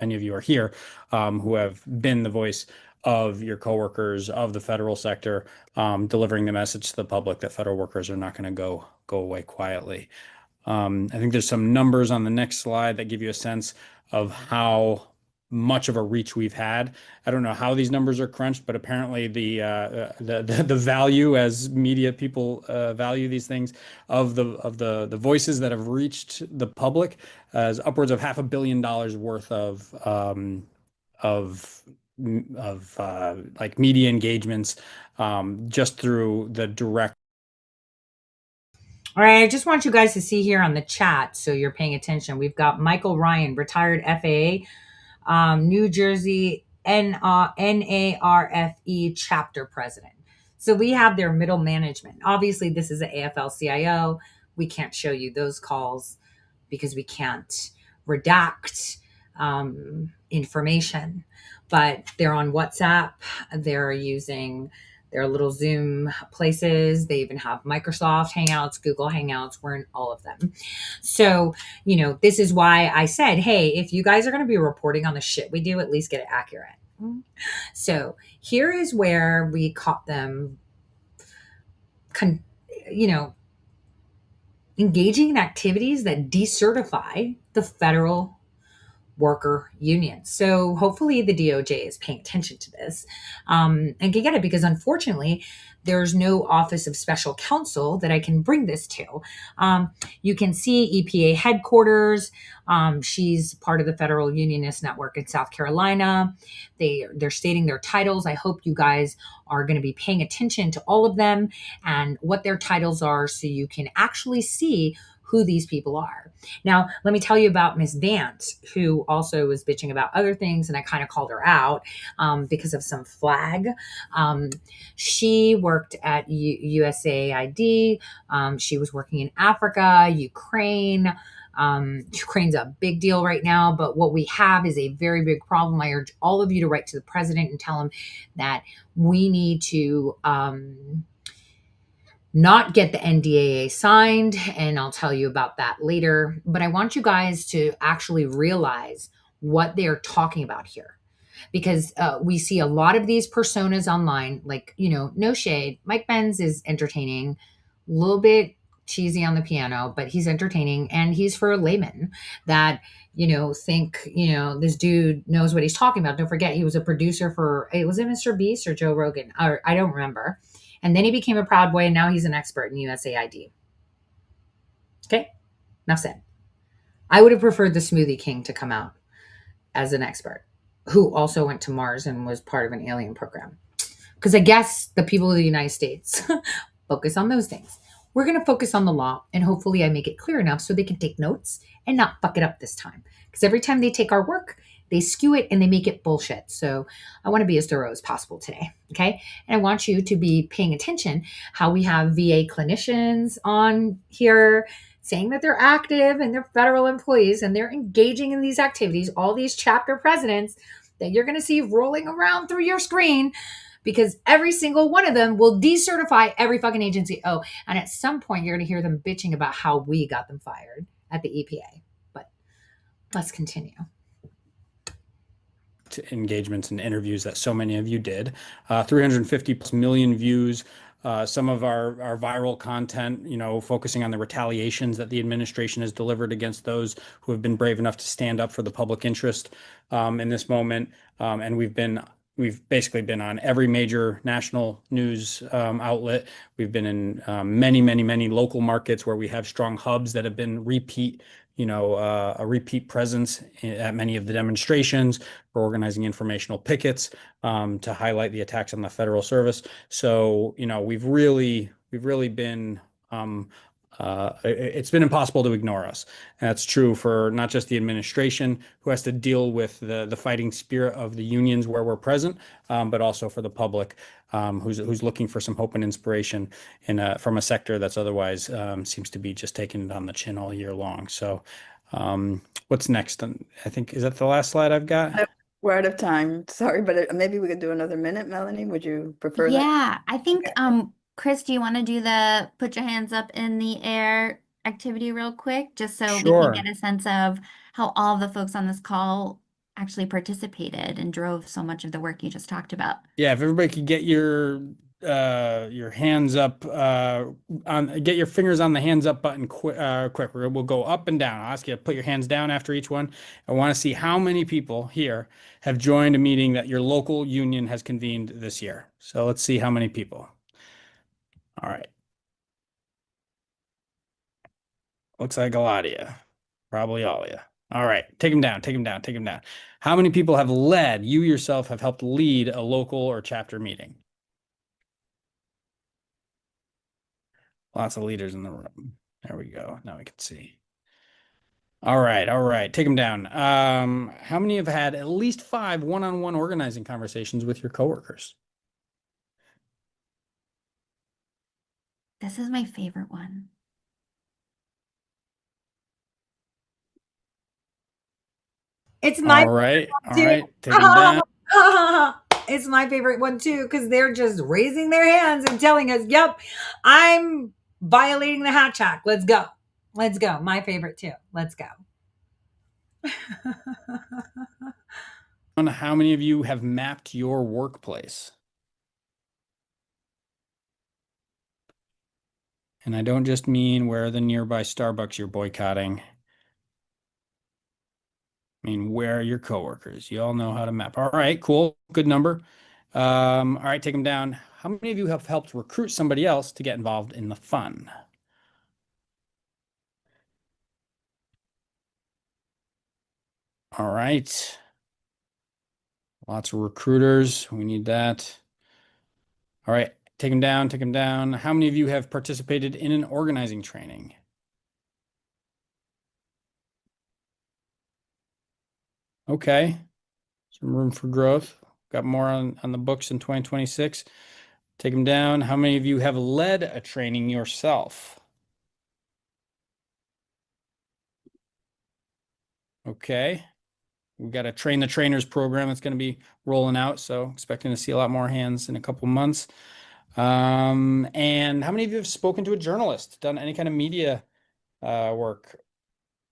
many of you are here, who have been the voice of your coworkers, of the federal sector, delivering the message to the public that federal workers are not going to go away quietly. I think there's some numbers on the next slide that give you a sense of how much of a reach we've had. I don't know how these numbers are crunched, but apparently the value, as media people value these things, of the voices that have reached the public, is upwards of $500 million worth of like media engagements, just through the direct. All right, I just want you guys to see here on the chat so you're paying attention. We've got Michael Ryan, retired FAA, New Jersey NARFE chapter president. So we have their middle management. Obviously, this is an AFL-CIO. We can't show you those calls because we can't redact information, but they're on WhatsApp. They're using their little Zoom places. They even have Microsoft Hangouts, Google Hangouts. We're in all of them. So, this is why I said, hey, if you guys are going to be reporting on the shit we do, at least get it accurate. So here is where we caught them, engaging in activities that decertify the federal worker unions. So hopefully the DOJ is paying attention to this, and can get it, because unfortunately there's no Office of Special Counsel that I can bring this to. You can see EPA headquarters. She's part of the Federal Unionist Network in South Carolina. They're stating their titles. I hope you guys are going to be paying attention to all of them and what their titles are, so you can actually see who these people are. Now, let me tell you about Miss Vance, who also was bitching about other things, and I kind of called her out because of some flag. She worked at USAID. She was working in Africa, Ukraine. Ukraine's a big deal right now, but what we have is a very big problem. I urge all of you to write to the president and tell him that we need to not get the NDAA signed, and I'll tell you about that later. But I want you guys to actually realize what they're talking about here, because we see a lot of these personas online, like, no shade. Mike Benz is entertaining, a little bit cheesy on the piano, but he's entertaining, and he's for a layman that, think, this dude knows what he's talking about. Don't forget, he was a producer for, was it Mr. Beast or Joe Rogan? Or I don't remember. And then he became a Proud Boy, and now he's an expert in USAID. Okay, enough said. I would have preferred the Smoothie King to come out as an expert, who also went to Mars and was part of an alien program. Because I guess the people of the United States focus on those things. We're going to focus on the law, and hopefully I make it clear enough so they can take notes and not fuck it up this time. Because every time they take our work, they skew it and they make it bullshit. So I want to be as thorough as possible today. Okay. And I want you to be paying attention how we have VA clinicians on here saying that they're active and they're federal employees and they're engaging in these activities, all these chapter presidents that you're going to see rolling around through your screen, because every single one of them will decertify every fucking agency. Oh, and at some point you're going to hear them bitching about how we got them fired at the EPA. But let's continue. Engagements and interviews that so many of you did, 350 plus million views. Some of our viral content, focusing on the retaliations that the administration has delivered against those who have been brave enough to stand up for the public interest in this moment. And we've basically been on every major national news outlet. We've been in many, many, many local markets where we have strong hubs that have been repeat a repeat presence at many of the demonstrations. We're organizing informational pickets to highlight the attacks on the federal service. So, we've really been it's been impossible to ignore us. And that's true for not just the administration, who has to deal with the fighting spirit of the unions where we're present, but also for the public, who's looking for some hope and inspiration from a sector that's otherwise seems to be just taking it on the chin all year long. So, what's next? I think, is that the last slide I've got? We're out of time. Sorry, but maybe we could do another minute, Melanie. Would you prefer that? Yeah, I think, Okay. Chris, do you want to do the put your hands up in the air activity real quick, just so we can get Sure. a sense of how all the folks on this call actually participated and drove so much of the work you just talked about? Yeah, if everybody could get your hands up get your fingers on the hands up button quick. We'll go up and down. I'll ask you to put your hands down after each one. I want to see how many people here have joined a meeting that your local union has convened this year. So let's see how many people. All right. Looks like a lot of you. Probably all of you. All right. Take them down. Take them down. Take them down. How many people have led, you yourself have helped lead a local or chapter meeting? Lots of leaders in the room. There we go. Now we can see. All right, all right. Take them down. How many have had at least 5 one-on-one organizing conversations with your coworkers? This is my favorite one. It's my All right, all too. right. Take them down. It's my favorite one too, because they're just raising their hands and telling us, yep, I'm violating the Hatch Act. Let's go. Let's go. My favorite too. Let's go. How many of you have mapped your workplace? And I don't just mean where the nearby Starbucks you're boycotting. I mean, where are your coworkers? You all know how to map. All right, cool. Good number. All right, take them down. How many of you have helped recruit somebody else to get involved in the fun? All right. Lots of recruiters. We need that. All right, take them down, take them down. How many of you have participated in an organizing training? Okay, some room for growth. Got more on the books in 2026. Take them down. How many of you have led a training yourself? Okay, we've got a train the trainers program that's going to be rolling out, so expecting to see a lot more hands in a couple months. And how many of you have spoken to a journalist, done any kind of media work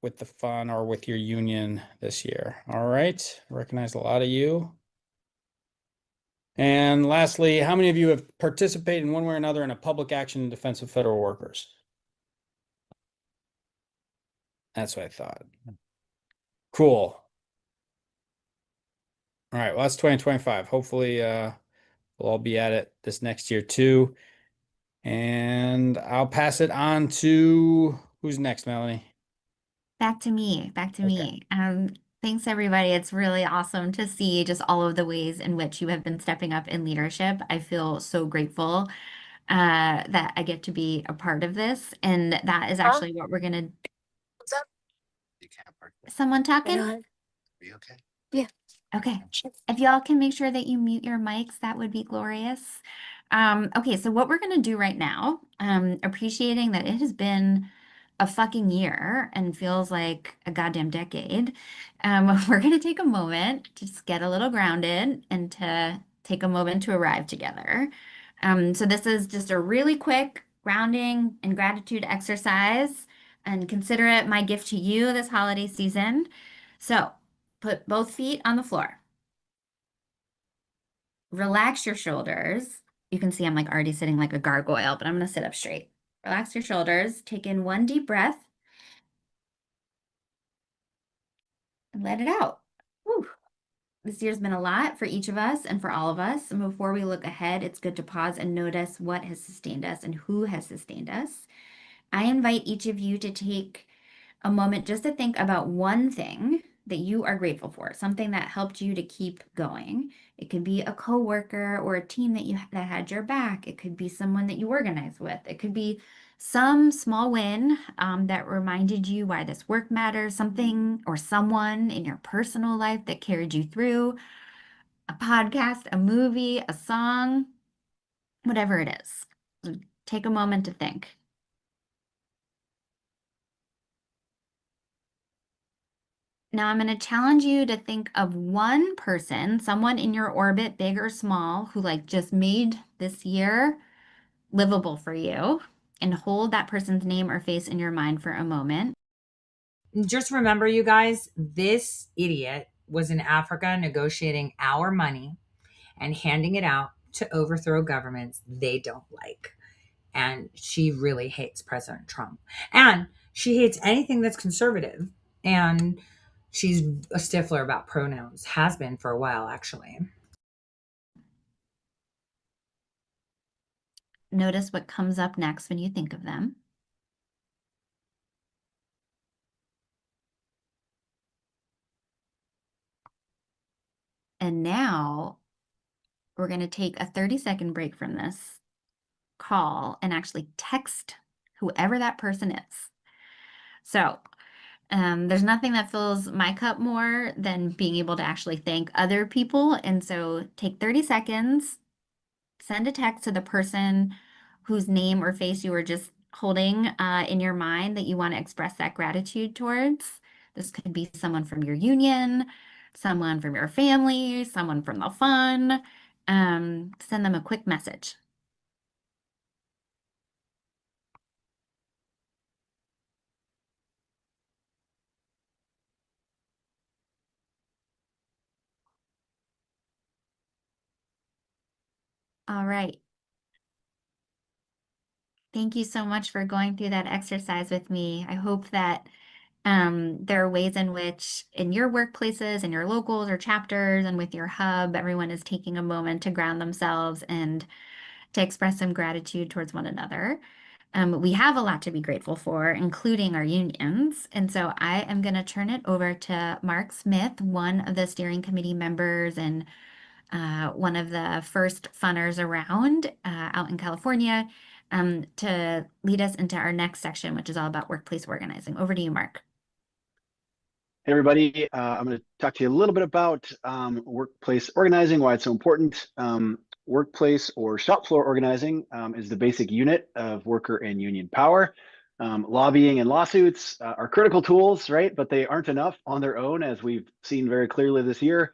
with the fun or with your union this year? All right, I recognize a lot of you. And lastly, how many of you have participated in one way or another in a public action in defense of federal workers? That's what I thought. Cool. All right, well, that's 2025. Hopefully, we'll all be at it this next year too. And I'll pass it on to who's next, Melanie? Back to me, back to Okay. me. Thanks everybody. It's really awesome to see just all of the ways in which you have been stepping up in leadership. I feel so grateful that I get to be a part of this, and that is actually what we're gonna. What's up? Someone talking? Are you okay? Yeah. Okay. If y'all can make sure that you mute your mics, that would be glorious. Okay, so what we're gonna do right now, appreciating that it has been a fucking year and feels like a goddamn decade, we're gonna take a moment to just get a little grounded and to take a moment to arrive together. So this is just a really quick grounding and gratitude exercise, and consider it my gift to you this holiday season. So put both feet on the floor. Relax your shoulders. You can see I'm like already sitting like a gargoyle, but I'm gonna sit up straight. Relax your shoulders. Take in one deep breath and let it out. Whew. This year's been a lot for each of us and for all of us. And before we look ahead, it's good to pause and notice what has sustained us and who has sustained us. I invite each of you to take a moment just to think about one thing that you are grateful for, something that helped you to keep going. It could be a coworker or a team that had your back. It could be someone that you organize with. It could be some small win that reminded you why this work matters, something or someone in your personal life that carried you through, a podcast, a movie, a song, whatever it is. So take a moment to think. Now I'm going to challenge you to think of one person, someone in your orbit, big or small, who like just made this year livable for you, and hold that person's name or face in your mind for a moment. Just remember, you guys, this idiot was in Africa negotiating our money and handing it out to overthrow governments they don't like. And she really hates President Trump. And she hates anything that's conservative. And she's a stickler about pronouns, has been for a while, actually. Notice what comes up next when you think of them. And now we're going to take a 30-second break from this call and actually text whoever that person is. So there's nothing that fills my cup more than being able to actually thank other people. And so take 30 seconds, send a text to the person whose name or face you were just holding in your mind that you want to express that gratitude towards. This could be someone from your union, someone from your family, someone from the fund. Send them a quick message. All right. Thank you so much for going through that exercise with me. I hope that there are ways in which in your workplaces, in your locals or chapters, and with your hub, everyone is taking a moment to ground themselves and to express some gratitude towards one another. We have a lot to be grateful for, including our unions. And so I am going to turn it over to Mark Smith, one of the steering committee members and one of the first funners around out in California, to lead us into our next section, which is all about workplace organizing. Over to you, Mark. Hey everybody, I'm going to talk to you a little bit about workplace organizing, why it's so important. Workplace or shop floor organizing is the basic unit of worker and union power. Lobbying and lawsuits are critical tools, right? But they aren't enough on their own, as we've seen very clearly this year.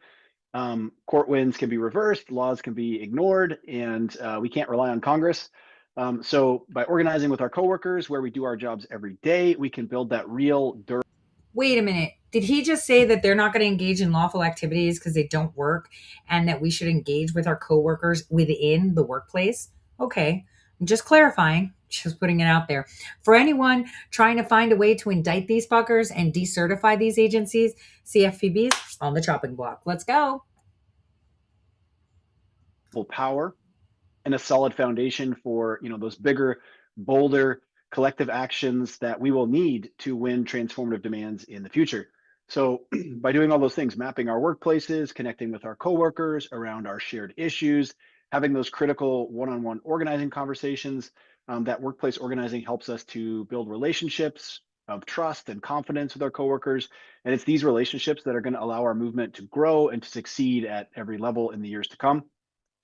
Court wins can be reversed, laws can be ignored, and we can't rely on Congress. So by organizing with our coworkers where we do our jobs every day, we can build that real durable. Wait a minute. Did he just say that they're not going to engage in lawful activities because they don't work, and that we should engage with our coworkers within the workplace? Okay. I'm just clarifying, just putting it out there. For anyone trying to find a way to indict these fuckers and decertify these agencies, CFPBs on the chopping block. Let's go. Power and a solid foundation for those bigger, bolder collective actions that we will need to win transformative demands in the future. So by doing all those things, mapping our workplaces, connecting with our coworkers around our shared issues, having those critical one-on-one organizing conversations, that workplace organizing helps us to build relationships of trust and confidence with our coworkers. And it's these relationships that are going to allow our movement to grow and to succeed at every level in the years to come.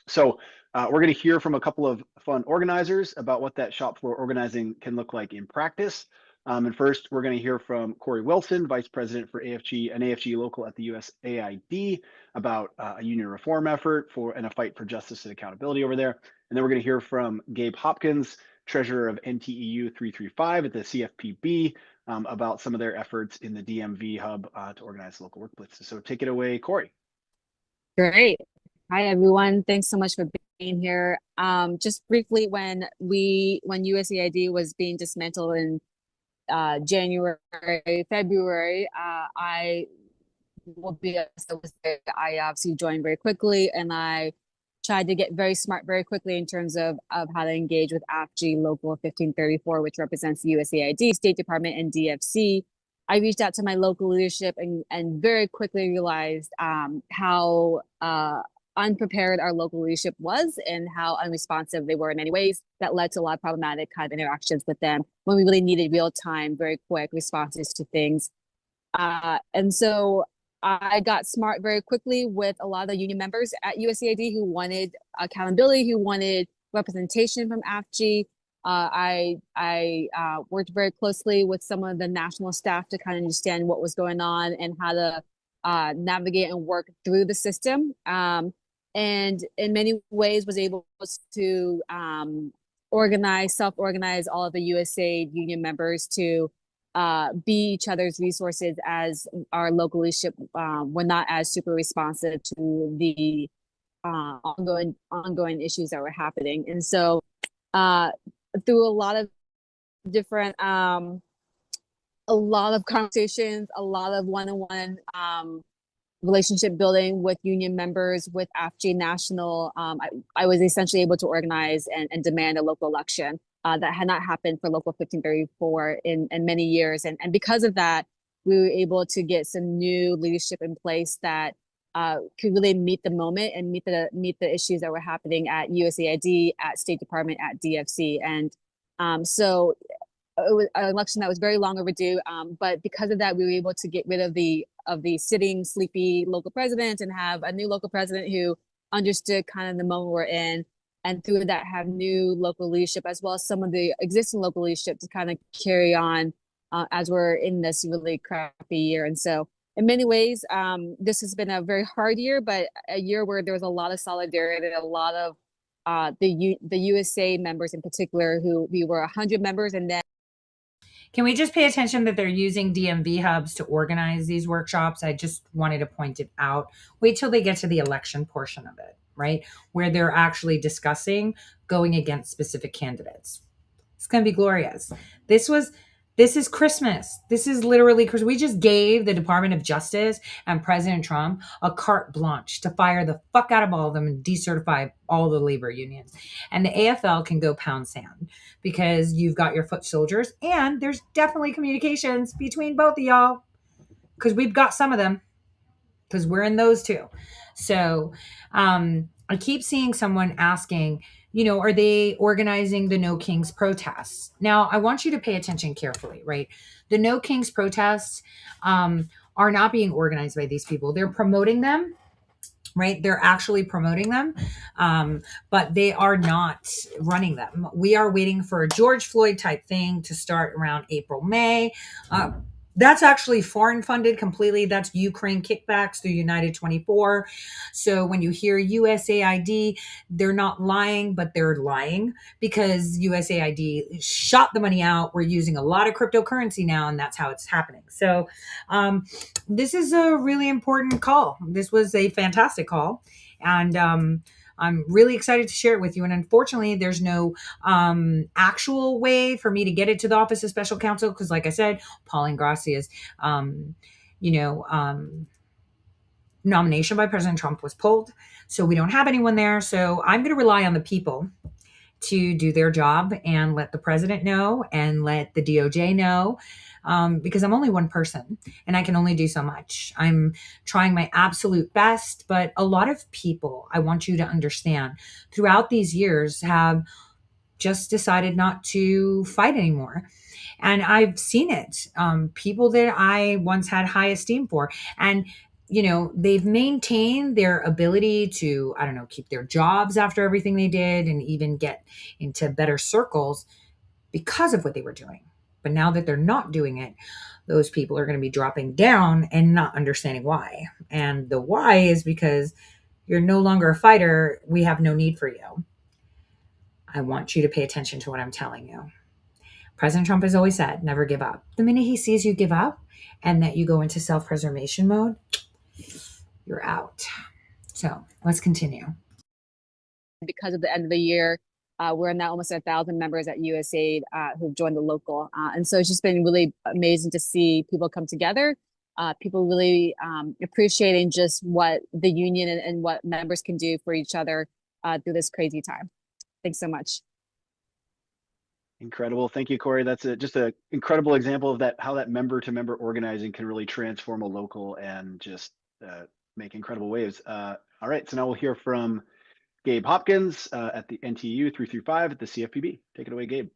So we're going to hear from a couple of fun organizers about what that shop floor organizing can look like in practice. And first, we're going to hear from Corey Wilson, Vice President for AFG, an AFG local at the USAID, about a union reform effort and a fight for justice and accountability over there. And then we're going to hear from Gabe Hopkins, Treasurer of NTEU 335 at the CFPB, about some of their efforts in the DMV hub to organize local workplaces. So take it away, Corey. Great. Hi, everyone. Thanks so much for being here. Just briefly, when USAID was being dismantled in January, February, I obviously joined very quickly, and I tried to get very smart very quickly in terms of how to engage with AFG Local 1534, which represents the USAID, State Department, and DFC, I reached out to my local leadership and very quickly realized how unprepared our local leadership was and how unresponsive they were in many ways. That led to a lot of problematic kind of interactions with them when we really needed real time, very quick responses to things. And so I got smart very quickly with a lot of the union members at USAID who wanted accountability, who wanted representation from AFG. I worked very closely with some of the national staff to kind of understand what was going on and how to navigate and work through the system. And in many ways was able to self-organize all of the USAID union members to be each other's resources as our local leadership were not as super responsive to the ongoing issues that were happening. And so through a lot of different a lot of conversations, a lot of one-on-one relationship building with union members, with AFG National, I was essentially able to organize and demand a local election that had not happened for Local 1534 in many years. And because of that, we were able to get some new leadership in place that could really meet the moment and meet the issues that were happening at USAID, at State Department, at DFC. And so it was an election that was very long overdue. But because of that, we were able to get rid of the sitting, sleepy local president and have a new local president who understood kind of the moment we're in. And through that, have new local leadership as well as some of the existing local leadership to kind of carry on as we're in this really crappy year. And so in many ways, this has been a very hard year, but a year where there was a lot of solidarity, a lot of the USA members in particular, who we were 100 members, and then Can we just pay attention that they're using DMV hubs to organize these workshops? I just wanted to point it out. Wait till they get to the election portion of it, right? Where they're actually discussing going against specific candidates. It's going to be glorious. This is Christmas. This is literally because we just gave the Department of Justice and President Trump a carte blanche to fire the fuck out of all of them and decertify all the labor unions. And the AFL can go pound sand because you've got your foot soldiers, and there's definitely communications between both of y'all because we've got some of them because we're in those too. So I keep seeing someone asking, are they organizing the No Kings protests? Now, I want you to pay attention carefully, right? The No Kings protests are not being organized by these people. They're promoting them, right? They're actually promoting them, but they are not running them. We are waiting for a George Floyd type thing to start around April, May. That's actually foreign funded completely. That's Ukraine kickbacks through United 24. So when you hear USAID, they're not lying, but they're lying because USAID shot the money out. We're using a lot of cryptocurrency now, and that's how it's happening. So this is a really important call. This was a fantastic call. And I'm really excited to share it with you. And unfortunately, there's no actual way for me to get it to the Office of Special Counsel because, like I said, Pauline Gracia's, nomination by President Trump was pulled. So we don't have anyone there. So I'm going to rely on the people to do their job and let the president know and let the DOJ know. Because I'm only one person and I can only do so much. I'm trying my absolute best, but a lot of people, I want you to understand, throughout these years have just decided not to fight anymore. And I've seen it. People that I once had high esteem for. And they've maintained their ability to, keep their jobs after everything they did and even get into better circles because of what they were doing. But now that they're not doing it, those people are going to be dropping down and not understanding why. And the why is because you're no longer a fighter. We have no need for you. I want you to pay attention to what I'm telling you. President Trump has always said, never give up. The minute he sees you give up and that you go into self-preservation mode, you're out. So let's continue. Because of the end of the year, we're now almost 1,000 members at USAID who've joined the local. And so it's just been really amazing to see people come together, people really appreciating just what the union and what members can do for each other through this crazy time. Thanks so much. Incredible. Thank you, Corey. That's just an incredible example of that, how that member to member organizing can really transform a local and just make incredible waves. All right, so now we'll hear from Gabe Hopkins at the NTU 3-5 at the CFPB. Take it away, Gabe.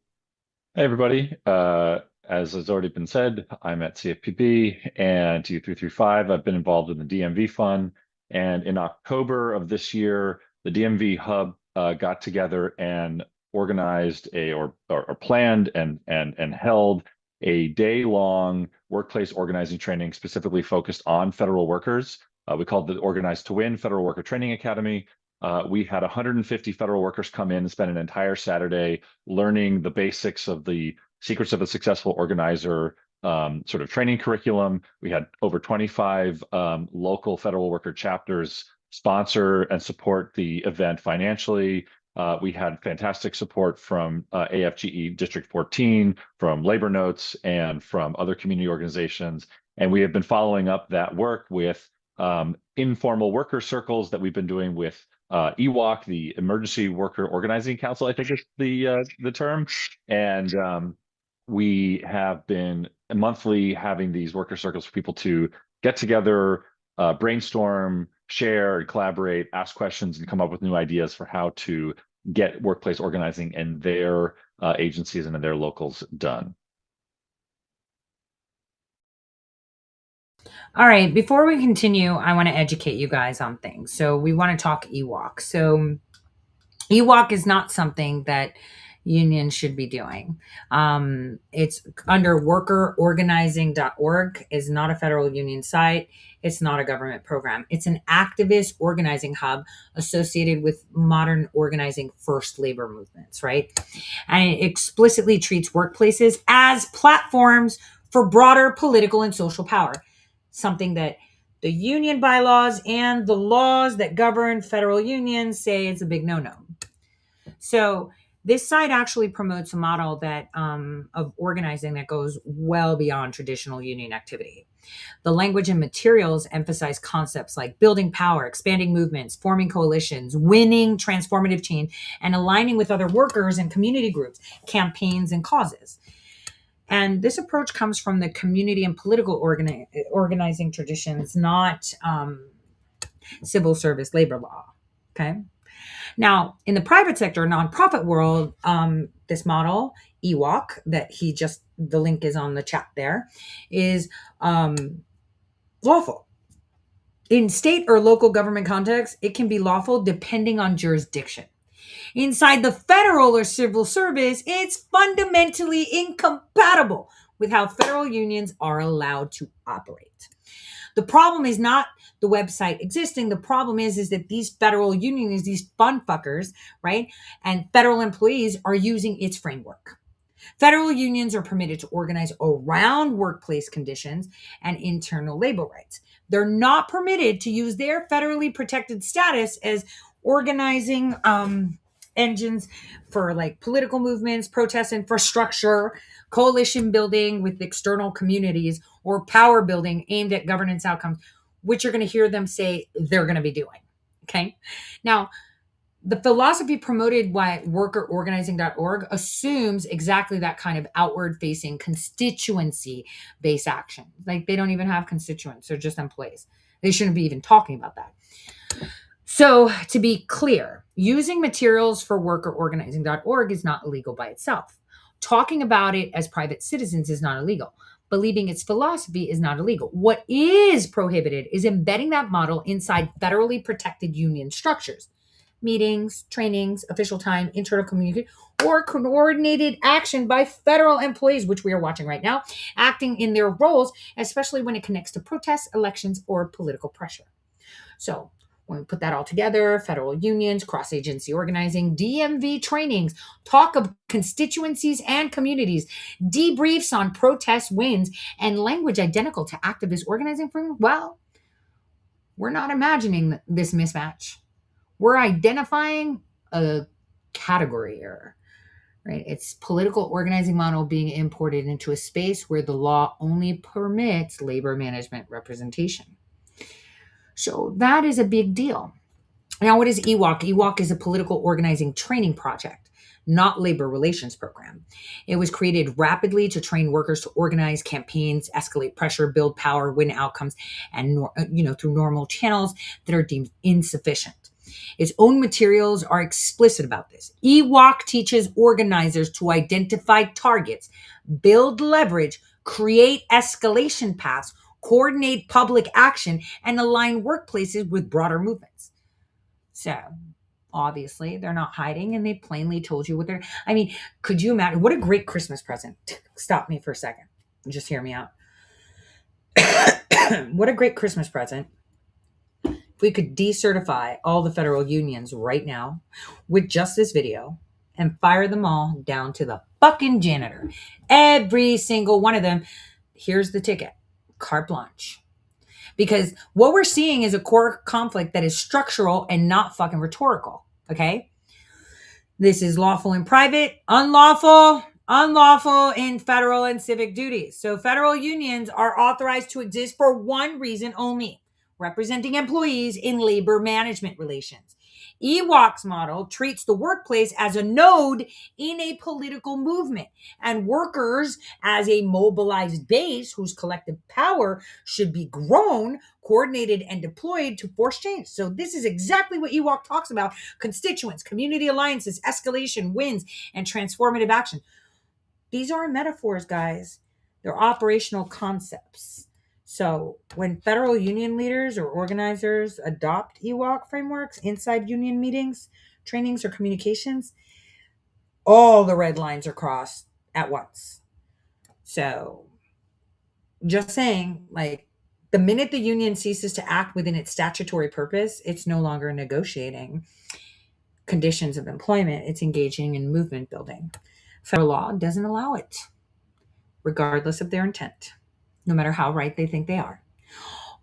Hey everybody. As has already been said, I'm at CFPB and U335. I've been involved in the DMV Fund, and in October of this year, the DMV Hub got together and organized or planned and held a day-long workplace organizing training specifically focused on federal workers. We called it Organize to Win Federal Worker Training Academy. We had 150 federal workers come in and spend an entire Saturday learning the basics of the secrets of a successful organizer sort of training curriculum. We had over 25 local federal worker chapters sponsor and support the event financially. We had fantastic support from AFGE District 14, from Labor Notes, and from other community organizations. And we have been following up that work with informal worker circles that we've been doing with EWOC, the Emergency Worker Organizing Council, I think is the term. And we have been monthly having these worker circles for people to get together, brainstorm, share, and collaborate, ask questions, and come up with new ideas for how to get workplace organizing in their agencies and in their locals done. All right, before we continue, I want to educate you guys on things. So we want to talk EWOC. So EWOC is not something that unions should be doing. It's under workerorganizing.org, is not a federal union site. It's not a government program. It's an activist organizing hub associated with modern organizing first labor movements, right? And it explicitly treats workplaces as platforms for broader political and social power, something that the union bylaws and the laws that govern federal unions say it's a big no-no. So this site actually promotes a model that of organizing that goes well beyond traditional union activity. The language and materials emphasize concepts like building power, expanding movements, forming coalitions, winning transformative change, and aligning with other workers and community groups, campaigns, and causes. And this approach comes from the community and political organizing traditions, not civil service labor law. Okay. Now, in the private sector, nonprofit world, this model, EWOC, the link is on the chat there, is lawful. In state or local government context, it can be lawful depending on jurisdiction. Inside the federal or civil service, it's fundamentally incompatible with how federal unions are allowed to operate. The problem is not the website existing. The problem is that these federal unions, these fun fuckers, right, and federal employees are using its framework. Federal unions are permitted to organize around workplace conditions and internal labor rights. They're not permitted to use their federally protected status as organizing engines for like political movements, protest infrastructure, coalition building with external communities, or power building aimed at governance outcomes, which you're going to hear them say they're going to be doing. Okay. Now, the philosophy promoted by workerorganizing.org assumes exactly that kind of outward facing constituency based action. Like they don't even have constituents, they're just employees. They shouldn't be even talking about that. So to be clear, using materials for workerorganizing.org is not illegal by itself. Talking about it as private citizens is not illegal. Believing its philosophy is not illegal. What is prohibited is embedding that model inside federally protected union structures. Meetings, trainings, official time, internal communication, or coordinated action by federal employees, which we are watching right now, acting in their roles, especially when it connects to protests, elections, or political pressure. So when we put that all together, federal unions, cross-agency organizing, DMV trainings, talk of constituencies and communities, debriefs on protest wins, and language identical to activist organizing framework, well, we're not imagining this mismatch. We're identifying a category error, right? It's political organizing model being imported into a space where the law only permits labor management representation. So that is a big deal. Now, what is EWOC? EWOC is a political organizing training project, not labor relations program. It was created rapidly to train workers to organize campaigns, escalate pressure, build power, win outcomes, and through normal channels that are deemed insufficient. Its own materials are explicit about this. EWOC teaches organizers to identify targets, build leverage, create escalation paths, coordinate public action, and align workplaces with broader movements. So obviously they're not hiding, and they plainly told you what they're, I mean, could you imagine what a great Christmas present? Stop me for a second. Just hear me out. What a great Christmas present if we could decertify all the federal unions right now with just this video and fire them all down to the fucking janitor. Every single one of them. Here's the ticket. Carte blanche. Because what we're seeing is a core conflict that is structural and not fucking rhetorical. Okay? This is lawful in private, unlawful in federal and civic duties. So federal unions are authorized to exist for one reason only: representing employees in labor management relations. EWOC's model treats the workplace as a node in a political movement and workers as a mobilized base whose collective power should be grown, coordinated, and deployed to force change. So this is exactly what EWOC talks about: constituents, community alliances, escalation, wins, and transformative action. These aren't metaphors, guys. They're operational concepts. So when federal union leaders or organizers adopt EWOC frameworks inside union meetings, trainings, or communications, all the red lines are crossed at once. So just saying, like, the minute the union ceases to act within its statutory purpose, it's no longer negotiating conditions of employment. It's engaging in movement building. Federal law doesn't allow it, regardless of their intent, no matter how right they think they are.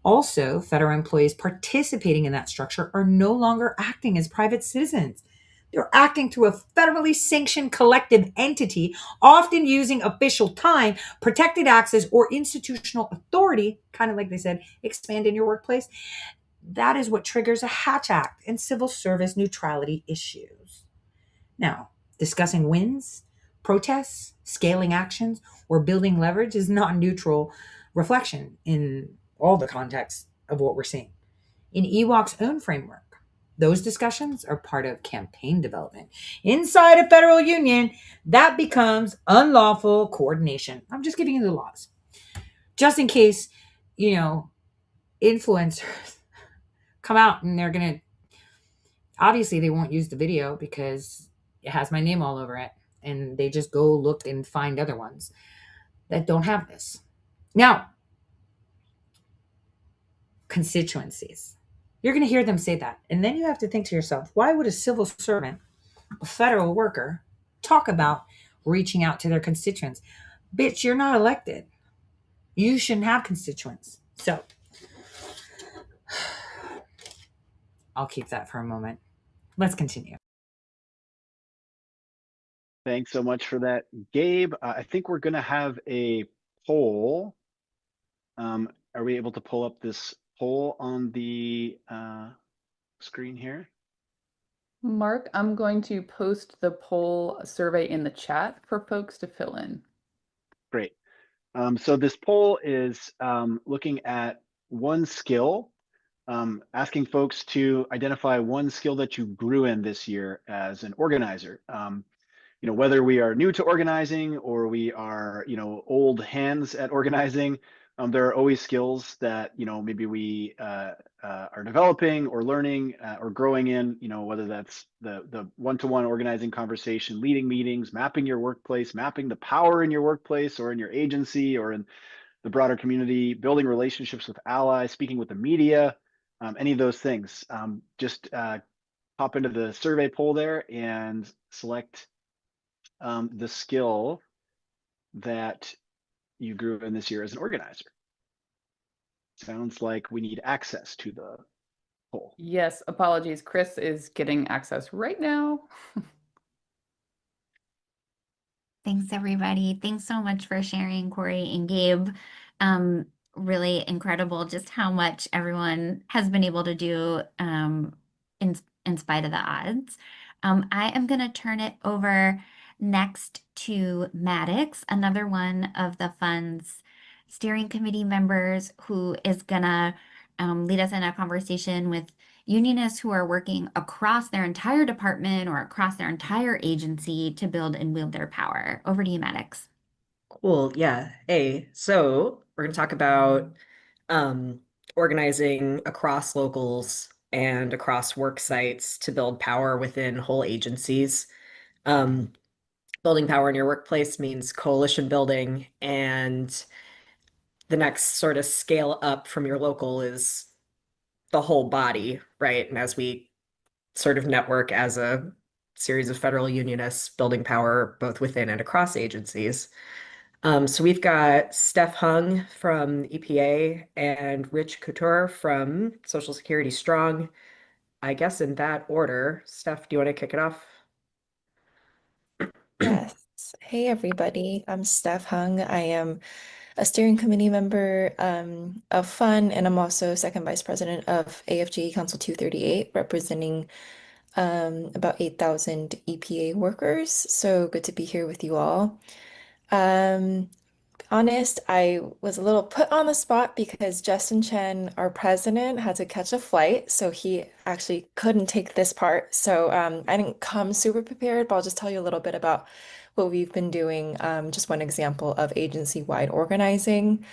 Also, federal employees participating in that structure are no longer acting as private citizens. They're acting through a federally sanctioned collective entity, often using official time, protected access, or institutional authority, kind of like they said, expand in your workplace. That is what triggers a Hatch Act and civil service neutrality issues. Now, discussing wins, protests, scaling actions, or building leverage is not neutral reflection in all the context of what we're seeing. In EWOC's own framework, those discussions are part of campaign development. Inside a federal union, that becomes unlawful coordination. I'm just giving you the laws. Just in case, influencers come out and they're going to, obviously they won't use the video because it has my name all over it. And they just go look and find other ones that don't have this. Now, constituencies. You're going to hear them say that. And then you have to think to yourself, why would a civil servant, a federal worker, talk about reaching out to their constituents? Bitch, you're not elected. You shouldn't have constituents. So I'll keep that for a moment. Let's continue. Thanks so much for that, Gabe. I think we're going to have a poll. Are we able to pull up this poll on the screen here? Mark, I'm going to post the poll survey in the chat for folks to fill in. Great. So this poll is looking at one skill, asking folks to identify one skill that you grew in this year as an organizer. Whether we are new to organizing or we are, old hands at organizing, there are always skills that, maybe we are developing or learning or growing in, whether that's the one-to-one organizing conversation, leading meetings, mapping your workplace, mapping the power in your workplace or in your agency or in the broader community, building relationships with allies, speaking with the media, any of those things. Just pop into the survey poll there and select the skill that you grew in this year as an organizer. Sounds like we need access to the poll. Yes, apologies. Chris is getting access right now. Thanks, everybody. Thanks so much for sharing, Corey and Gabe. Really incredible just how much everyone has been able to do in in spite of the odds. I am going to turn it over next to Maddox, another one of the fund's steering committee members, who is going to lead us in a conversation with unionists who are working across their entire department or across their entire agency to build and wield their power. Over to you, Maddox. Cool. Yeah. Hey, so we're going to talk about um, organizing across locals and across work sites to build power within whole agencies. Um, Building power in your workplace means coalition building, and the next sort of scale up from your local is the whole body, right? And as we sort of network as a series of federal unionists building power both within and across agencies. So we've got Steph Hung from EPA and Rich Couture from Social Security Strong. I guess in that order. Steph, do you want to kick it off? Yes. Hey, everybody. I'm Steph Hung. I am a steering committee member of FUN, and I'm also second vice president of AFG Council 238, representing about 8,000 EPA workers. So good to be here with you all. Um, Honest, I was a little put on the spot because Justin Chen, our president, had to catch a flight, so he actually couldn't take this part. So I didn't come super prepared, but I'll just tell you a little bit about what we've been doing. Just one example of agency-wide organizing.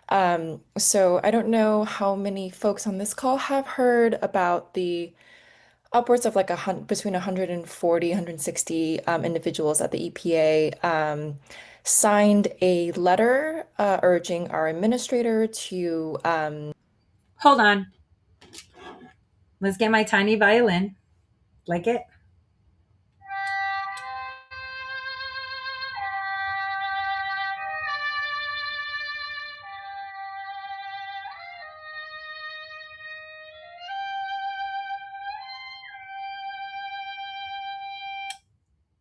So I don't know how many folks on this call have heard about the upwards of like between 140, 160 individuals at the EPA signed a letter urging our administrator to Hold on. Let's get my tiny violin. Like it?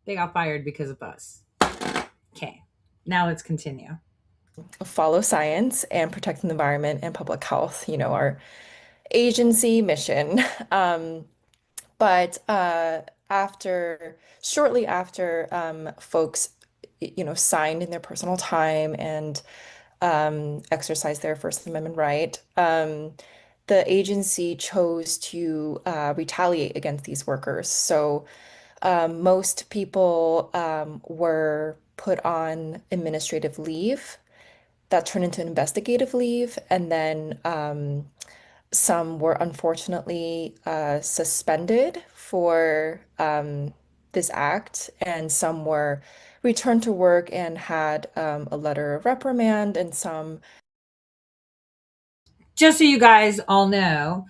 They got fired because of us. Okay. Now let's continue. follow science and protect the environment and public health, our agency mission. But shortly after folks, signed in their personal time and exercised their First Amendment right, the agency chose to retaliate against these workers. So most people were put on administrative leave that turned into investigative leave, and then some were unfortunately suspended for this act, and some were returned to work and had a letter of reprimand, and some. Just so you guys all know,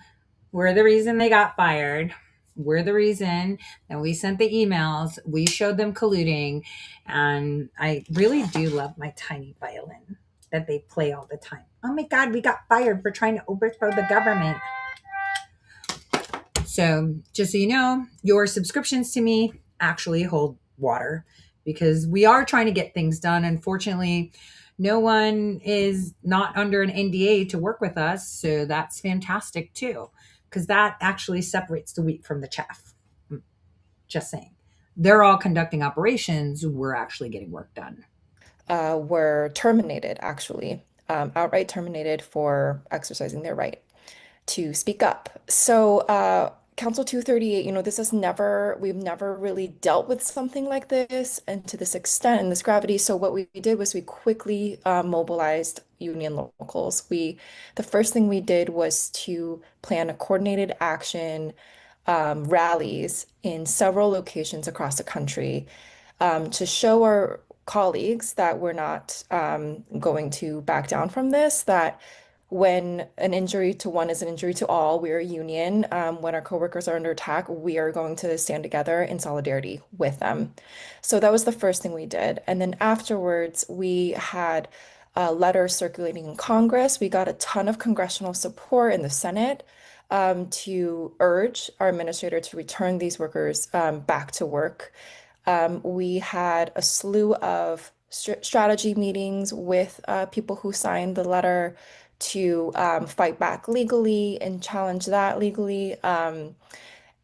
we're the reason they got fired. We're the reason that we sent the emails. We showed them colluding. And I really do love my tiny violin that they play all the time. Oh my God, we got fired for trying to overthrow the government. So just so you know, your subscriptions to me actually hold water because we are trying to get things done. Unfortunately, no one is not under an NDA to work with us. So that's fantastic too, because that actually separates the wheat from the chaff. Just saying. They're all conducting operations. We're actually getting work done. Were terminated, actually, outright terminated for exercising their right to speak up. So, Council 238, we've never really dealt with something like this and to this extent and this gravity. So what we did was we quickly mobilized union locals. The first thing we did was to plan a coordinated action rallies in several locations across the country to show our colleagues that we're not going to back down from this, that when an injury to one is an injury to all, we're a union. When our coworkers are under attack, we are going to stand together in solidarity with them. So that was the first thing we did. And then afterwards, we had letters circulating in Congress. We got a ton of congressional support in the Senate to urge our administrator to return these workers back to work. We had a slew of strategy meetings with people who signed the letter to fight back legally and challenge that legally.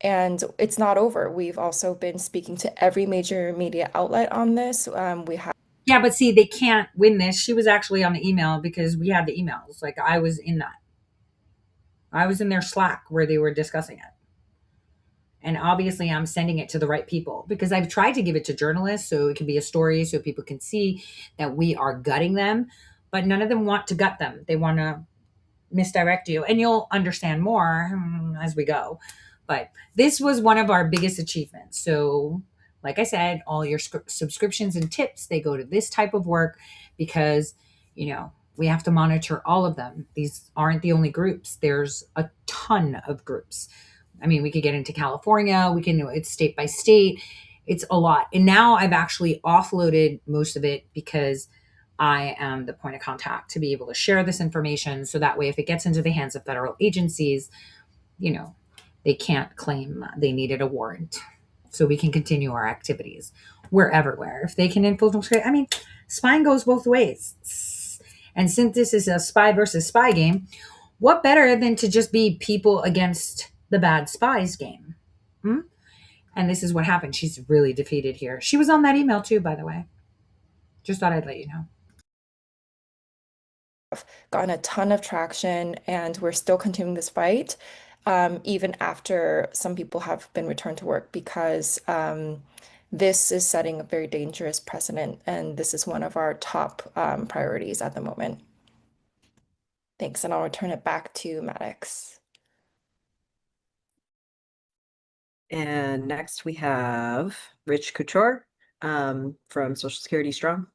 And it's not over. We've also been speaking to every major media outlet on this. We have Yeah, but see, they can't win this. She was actually on the email because we had the emails. Like I was in that. I was in their Slack where they were discussing it. And obviously, I'm sending it to the right people because I've tried to give it to journalists so it can be a story so people can see that we are gutting them. But none of them want to gut them. They want to misdirect you. And you'll understand more as we go. But this was one of our biggest achievements. So, like I said, all your subscriptions and tips, they go to this type of work because, we have to monitor all of them. These aren't the only groups. There's a ton of groups. I mean, we could get into California, it's state by state. It's a lot. And now I've actually offloaded most of it because I am the point of contact to be able to share this information. So that way, if it gets into the hands of federal agencies, they can't claim they needed a warrant. So we can continue our activities. We're everywhere. If they can influence, I mean, spying goes both ways. And since this is a spy versus spy game, what better than to just be people against the bad spies game? Hmm? And this is what happened. She's really defeated here. She was on that email too, by the way. Just thought I'd let you know. gotten a ton of traction, and we're still continuing this fight, even after some people have been returned to work, because this is setting a very dangerous precedent, and this is one of our top priorities at the moment. Thanks, and I'll return it back to Maddox. And next we have Rich Couture from Social Security Strong.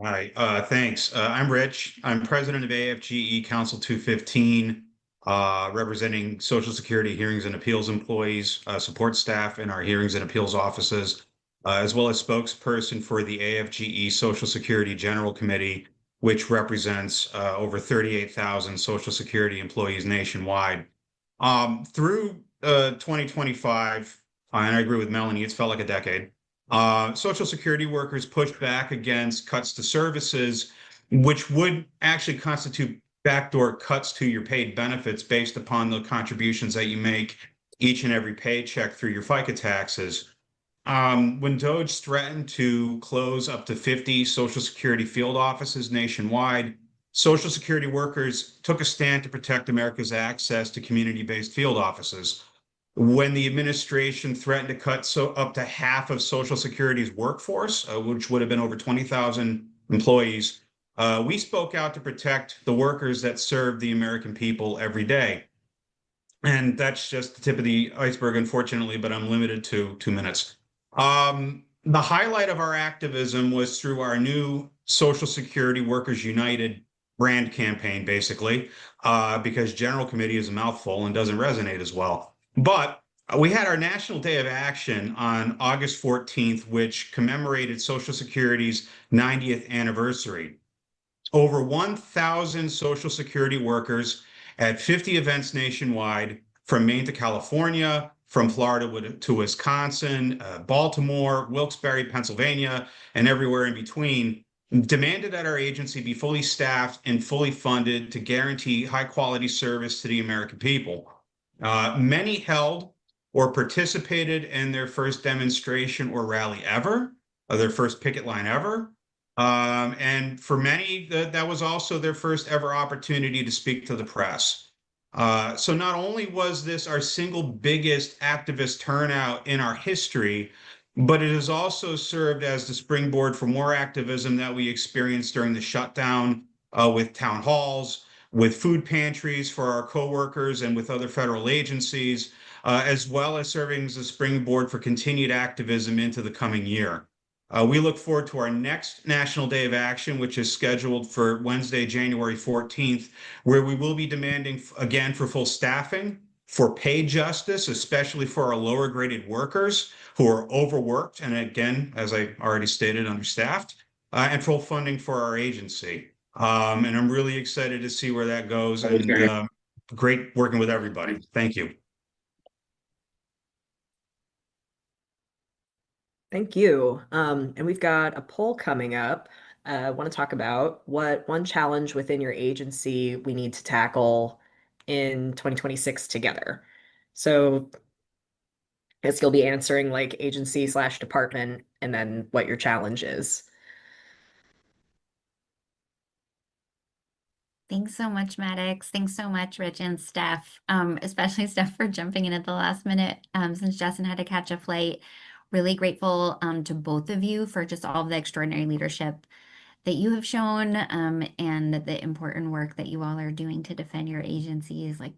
Hi, thanks. I'm Rich. I'm president of AFGE Council 215, representing Social Security hearings and appeals employees, support staff in our hearings and appeals offices, as well as spokesperson for the AFGE Social Security General Committee, which represents over 38,000 Social Security employees nationwide. Through 2025, and I agree with Melanie, it's felt like a decade. Social Security workers pushed back against cuts to services, which would actually constitute backdoor cuts to your paid benefits based upon the contributions that you make each and every paycheck through your FICA taxes. When DOGE threatened to close up to 50 Social Security field offices nationwide, Social Security workers took a stand to protect America's access to community-based field offices. When the administration threatened to cut up to half of Social Security's workforce, which would have been over 20,000 employees, we spoke out to protect the workers that serve the American people every day. And that's just the tip of the iceberg, unfortunately, but I'm limited to 2 minutes. The highlight of our activism was through our new Social Security Workers United brand campaign, basically, because General Committee is a mouthful and doesn't resonate as well. But we had our National Day of Action on August 14th, which commemorated Social Security's 90th anniversary. Over 1,000 Social Security workers at 50 events nationwide, from Maine to California, from Florida to Wisconsin, Baltimore, Wilkes-Barre, Pennsylvania, and everywhere in between, demanded that our agency be fully staffed and fully funded to guarantee high quality service to the American people. Many held or participated in their first demonstration or rally ever, or their first picket line ever. And for many, that was also their first ever opportunity to speak to the press. So not only was this our single biggest activist turnout in our history, but it has also served as the springboard for more activism that we experienced during the shutdown, with town halls, with food pantries for our coworkers, and with other federal agencies, as well as serving as a springboard for continued activism into the coming year. We look forward to our next National Day of Action, which is scheduled for Wednesday, January 14th, where we will be demanding again for full staffing, for pay justice, especially for our lower graded workers who are overworked and, again, as I already stated, understaffed, and full funding for our agency. And I'm really excited to see where that goes, and great working with everybody. Thank you. Thank you. And we've got a poll coming up. I want to talk about what one challenge within your agency we need to tackle in 2026 together. So I guess you'll be answering like agency/department and then what your challenge is. Thanks so much, Maddox. Thanks so much, Rich and Steph, especially Steph for jumping in at the last minute since Justin had to catch a flight. Really grateful to both of you for just all of the extraordinary leadership that you have shown and the important work that you all are doing to defend your agency's like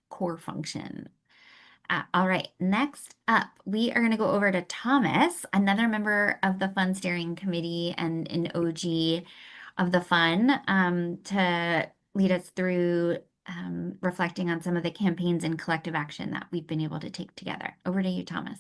core function. All right, next up, we are going to go over to Thomas, another member of the Fund Steering Committee and an OG of the fund, to lead us through reflecting on some of the campaigns and collective action that we've been able to take together. Over to you, Thomas.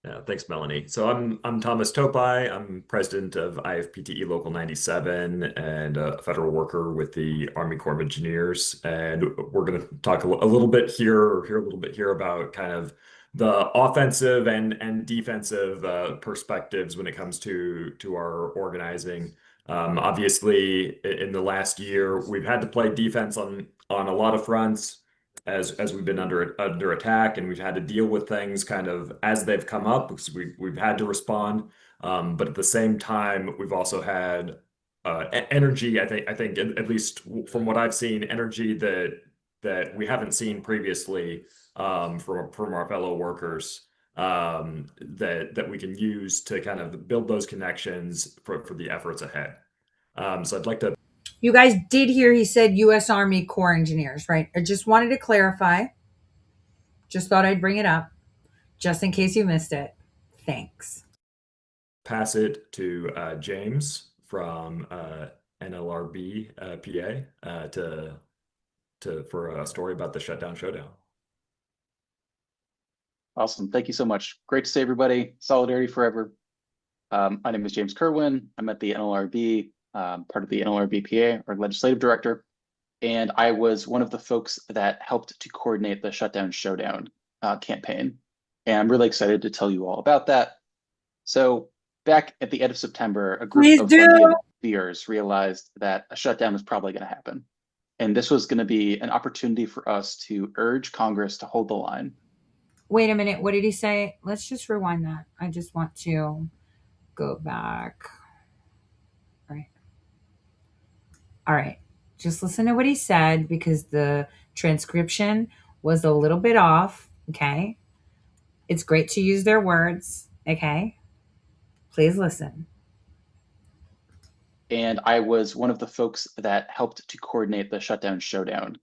Yeah, thanks, Melanie. So I'm Thomas Topai. I'm president of IFPTE Local 97 and a federal worker with the Army Corps of Engineers. And we're going to talk a little bit here, or hear a little bit here about kind of the offensive and defensive perspectives when it comes to our organizing. Obviously, in the last year, we've had to play defense on a lot of fronts as we've been under attack, and we've had to deal with things kind of as they've come up because we've had to respond. But at the same time, we've also had energy. I think at least from what I've seen, energy that we haven't seen previously from our fellow workers that we can use to kind of build those connections for the efforts ahead. So I'd like to. You guys did hear he said U.S. Army Corps Engineers, right? I just wanted to clarify. Just thought I'd bring it up, just in case you missed it. Thanks. Pass it to James from NLRB PA for a story about the shutdown showdown. Awesome. Thank you so much. Great to see everybody. Solidarity forever. My name is James Kerwin. I'm at the NLRB, part of the NLRB PA, or legislative director. And I was one of the folks that helped to coordinate the Shutdown Showdown campaign. And I'm really excited to tell you all about that. So back at the end of September, a group of Fundy viewers realized that a shutdown was probably going to happen. And this was going to be an opportunity for us to urge Congress to hold the line. Wait a minute. What did he say? Let's just rewind that. I just want to go back. All right. Just listen to what he said because the transcription was a little bit off. Okay. It's great to use their words. Okay. Please listen. And I was one of the folks that helped to coordinate the Shutdown Showdown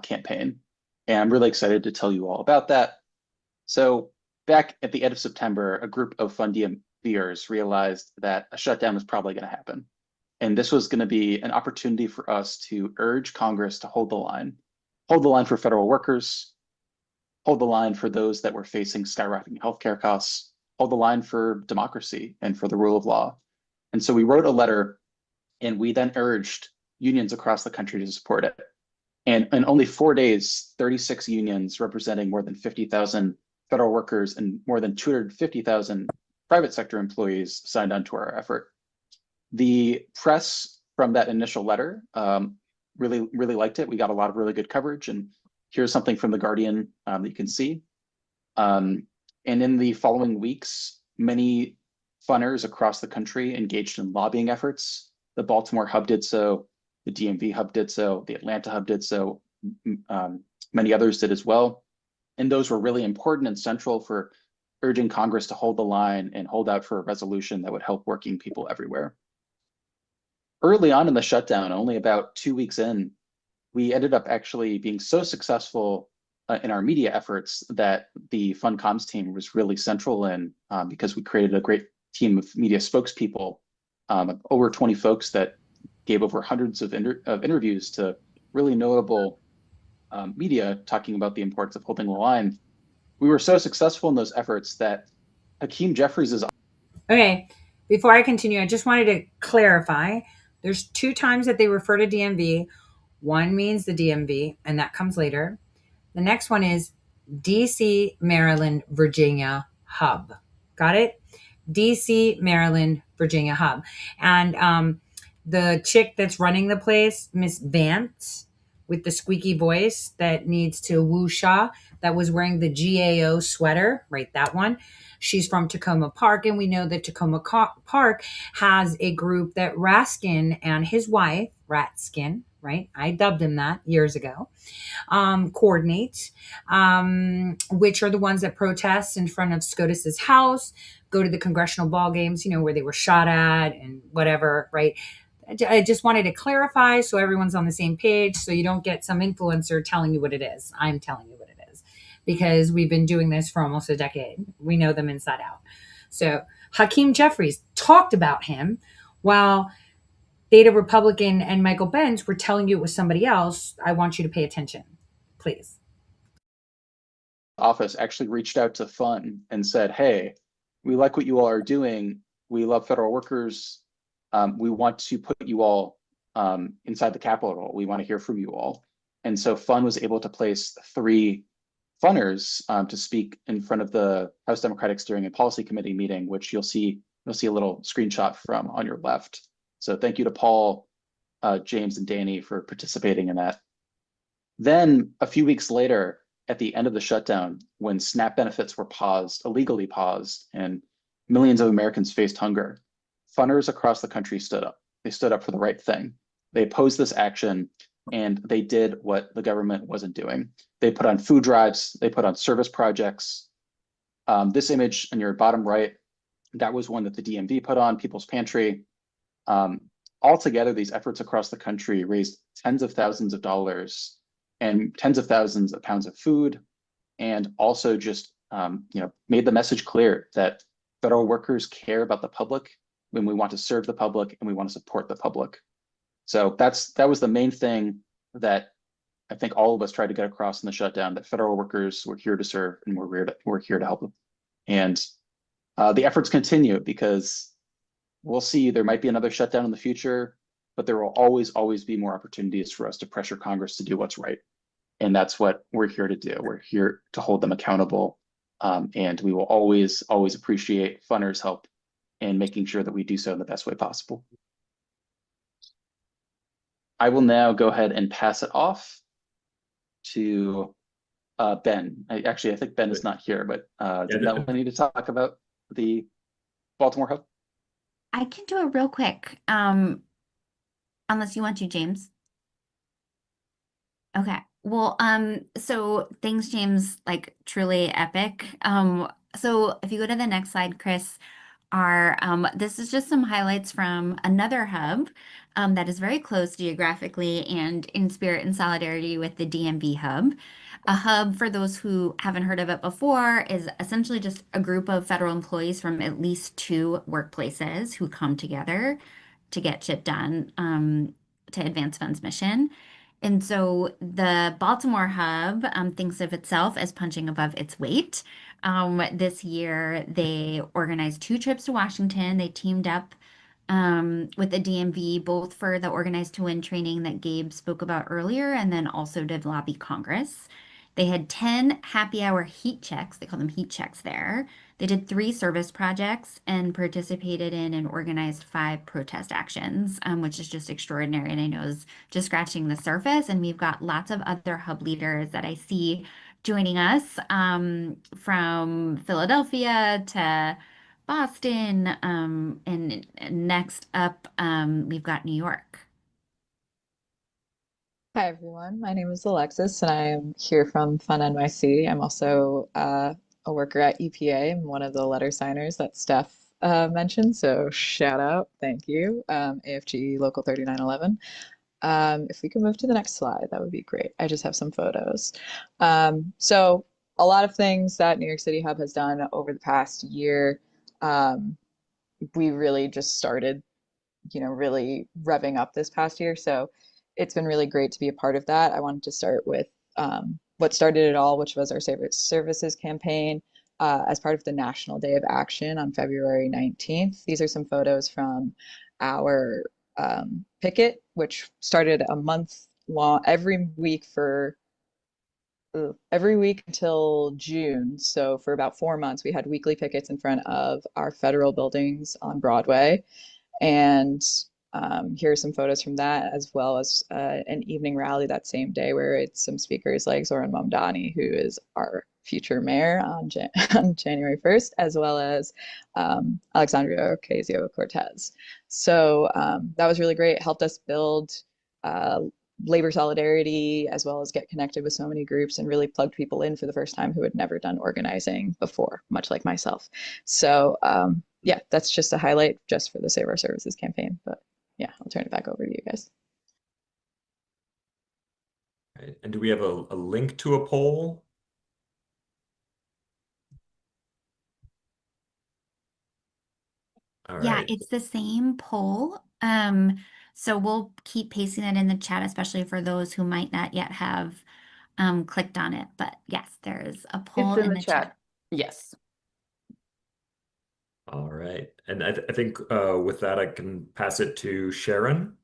campaign. And I'm really excited to tell you all about that. So back at the end of September, a group of Fundy viewers realized that a shutdown was probably going to happen. And this was going to be an opportunity for us to urge Congress to hold the line for federal workers, hold the line for those that were facing skyrocketing healthcare costs, hold the line for democracy and for the rule of law. And so we wrote a letter and we then urged unions across the country to support it. And in only 4 days, 36 unions representing more than 50,000 federal workers and more than 250,000 private sector employees signed on to our effort. The press from that initial letter really liked it. We got a lot of really good coverage. And here's something from The Guardian that you can see. And in the following weeks, many funners across the country engaged in lobbying efforts. The Baltimore hub did so, the DMV hub did so, the Atlanta hub did so, many others did as well. And those were really important and central for urging Congress to hold the line and hold out for a resolution that would help working people everywhere. Early on in the shutdown, only about 2 weeks in, we ended up actually being so successful in our media efforts that the Fund Comms team was really central in because we created a great team of media spokespeople, over 20 folks that gave over hundreds of interviews to really notable media talking about the importance of holding the line. We were so successful in those efforts that Hakeem Jeffries is. Okay, before I continue, I just wanted to clarify. There's 2 times that they refer to DMV. One means the DMV, and that comes later. The next one is DC, Maryland, Virginia hub. Got it? DC, Maryland, Virginia hub. And the chick that's running the place, Miss Vance, with the squeaky voice that needs to woosha, that was wearing the GAO sweater, right? That one. She's from Tacoma Park, and we know that Park has a group that Raskin and his wife, Ratskin, right? I dubbed him that years ago, coordinate, which are the ones that protest in front of SCOTUS's house, go to the congressional ball games, where they were shot at and whatever, right? I just wanted to clarify so everyone's on the same page, so you don't get some influencer telling you what it is. I'm telling you what it is because we've been doing this for almost a decade. We know them inside out. So Hakeem Jeffries talked about him while Data Republican and Michael Benz were telling you it was somebody else. I want you to pay attention, please. Office actually reached out to FUN and said, hey, we like what you all are doing. We love federal workers. We want to put you all inside the Capitol. We want to hear from you all. And so FUN was able to place 3 funners to speak in front of the House Democratic Steering and Policy Committee meeting, which you'll see a little screenshot from on your left. So thank you to Paul, James, and Danny for participating in that. Then a few weeks later, at the end of the shutdown, when SNAP benefits were illegally paused, and millions of Americans faced hunger, funners across the country stood up. They stood up for the right thing. They opposed this action, and they did what the government wasn't doing. They put on food drives, they put on service projects. This image on your bottom right, that was one that the DMV put on, People's Pantry. Altogether, these efforts across the country raised tens of thousands of dollars and tens of thousands of pounds of food, and also just made the message clear that federal workers care about the public when we want to serve the public and we want to support the public. So that was the main thing that I think all of us tried to get across in the shutdown, that federal workers were here to serve and we're here to help them. And the efforts continue because we'll see, there might be another shutdown in the future, but there will always be more opportunities for us to pressure Congress to do what's right. And that's what we're here to do. We're here to hold them accountable. And we will always appreciate funners' help in making sure that we do so in the best way possible. I will now go ahead and pass it off to Ben. I think Ben is not here, but did Melanie need to talk about the Baltimore Hub? I can do it real quick, unless you want to, James. Okay. Well, so thanks, James, like truly epic. So if you go to the next slide, Chris, this is just some highlights from another hub that is very close geographically and in spirit and solidarity with the DMV hub. A hub, for those who haven't heard of it before, is essentially just a group of federal employees from at least 2 workplaces who come together to get shit done to advance Fund's mission. And so the Baltimore hub thinks of itself as punching above its weight. This year, they organized 2 trips to Washington. They teamed up with the DMV, both for the Organized to Win training that Gabe spoke about earlier, and then also to lobby Congress. They had 10 happy hour heat checks. They call them heat checks there. They did 3 service projects and participated in and organized 5 protest actions, which is just extraordinary. And I know is just scratching the surface. And we've got lots of other hub leaders that I see joining us from Philadelphia to Boston. And next up, we've got New York. Hi everyone, my name is Alexis and I am here from Fun NYC. I'm also a worker at EPA. I'm one of the letter signers that Steph mentioned, so shout out, thank you, AFGE Local 3911. If we can move to the next slide, that would be great. I just have some photos. So a lot of things that New York City Hub has done over the past year. We really just started, really revving up this past year. So it's been really great to be a part of that. I wanted to start with what started it all, which was our services campaign as part of the National Day of Action on February 19th. These are some photos from our picket, which started a month long, every week until June. So for about 4 months, we had weekly pickets in front of our federal buildings on Broadway. And here are some photos from that, as well as an evening rally that same day where it's some speakers like Zoran Mamdani, who is our future mayor on, on January 1st, as well as Alexandria Ocasio-Cortez. So that was really great. It helped us build labor solidarity, as well as get connected with so many groups, and really plugged people in for the first time who had never done organizing before, much like myself. So yeah, that's just a highlight just for the Save Our Services campaign. But yeah, I'll turn it back over to you guys. Right. And do we have a link to a poll? All Yeah, right. it's the same poll. So we'll keep pasting it in the chat, especially for those who might not yet have clicked on it. But yes, there's a poll It's in in the the chat. chat. Yes. All right. And I think with that, I can pass it to Sharon.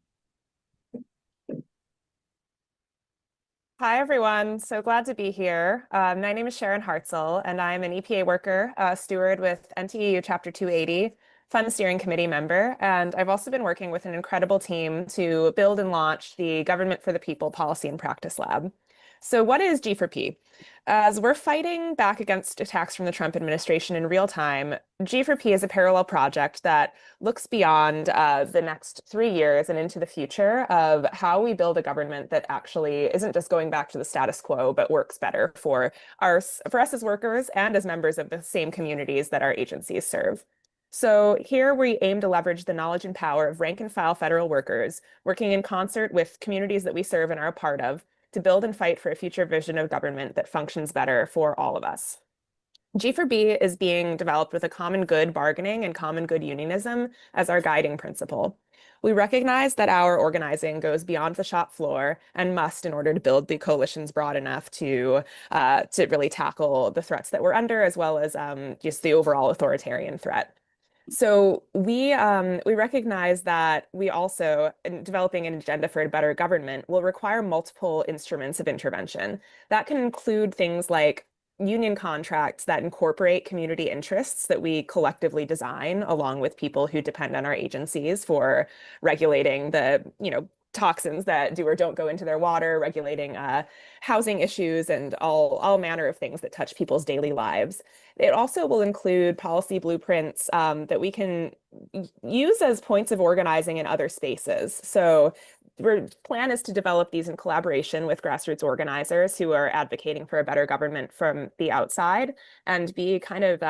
Hi, everyone. So glad to be here. My name is Sharon Hartzell, and I'm an EPA worker, steward with NTEU Chapter 280, Fund Steering Committee member. And I've also been working with an incredible team to build and launch the Government for the People Policy and Practice Lab. So what is G4P? As we're fighting back against attacks from the Trump administration in real time, G4P is a parallel project that looks beyond the next 3 years and into the future of how we build a government that actually isn't just going back to the status quo, but works better for us as workers and as members of the same communities that our agencies serve. So here we aim to leverage the knowledge and power of rank and file federal workers, working in concert with communities that we serve and are a part of, to build and fight for a future vision of government that functions better for all of us. G4B is being developed with a common good bargaining and common good unionism as our guiding principle. We recognize that our organizing goes beyond the shop floor and must in order to build the coalitions broad enough to really tackle the threats that we're under, as well as just the overall authoritarian threat. So we recognize that we also, in developing an agenda for a better government, will require multiple instruments of intervention. That can include things like union contracts that incorporate community interests that we collectively design along with people who depend on our agencies for regulating the, toxins that do or don't go into their water, regulating housing issues, and all manner of things that touch people's daily lives. It also will include policy blueprints that we can use as points of organizing in other spaces. So our plan is to develop these in collaboration with grassroots organizers who are advocating for a better government from the outside, and be kind of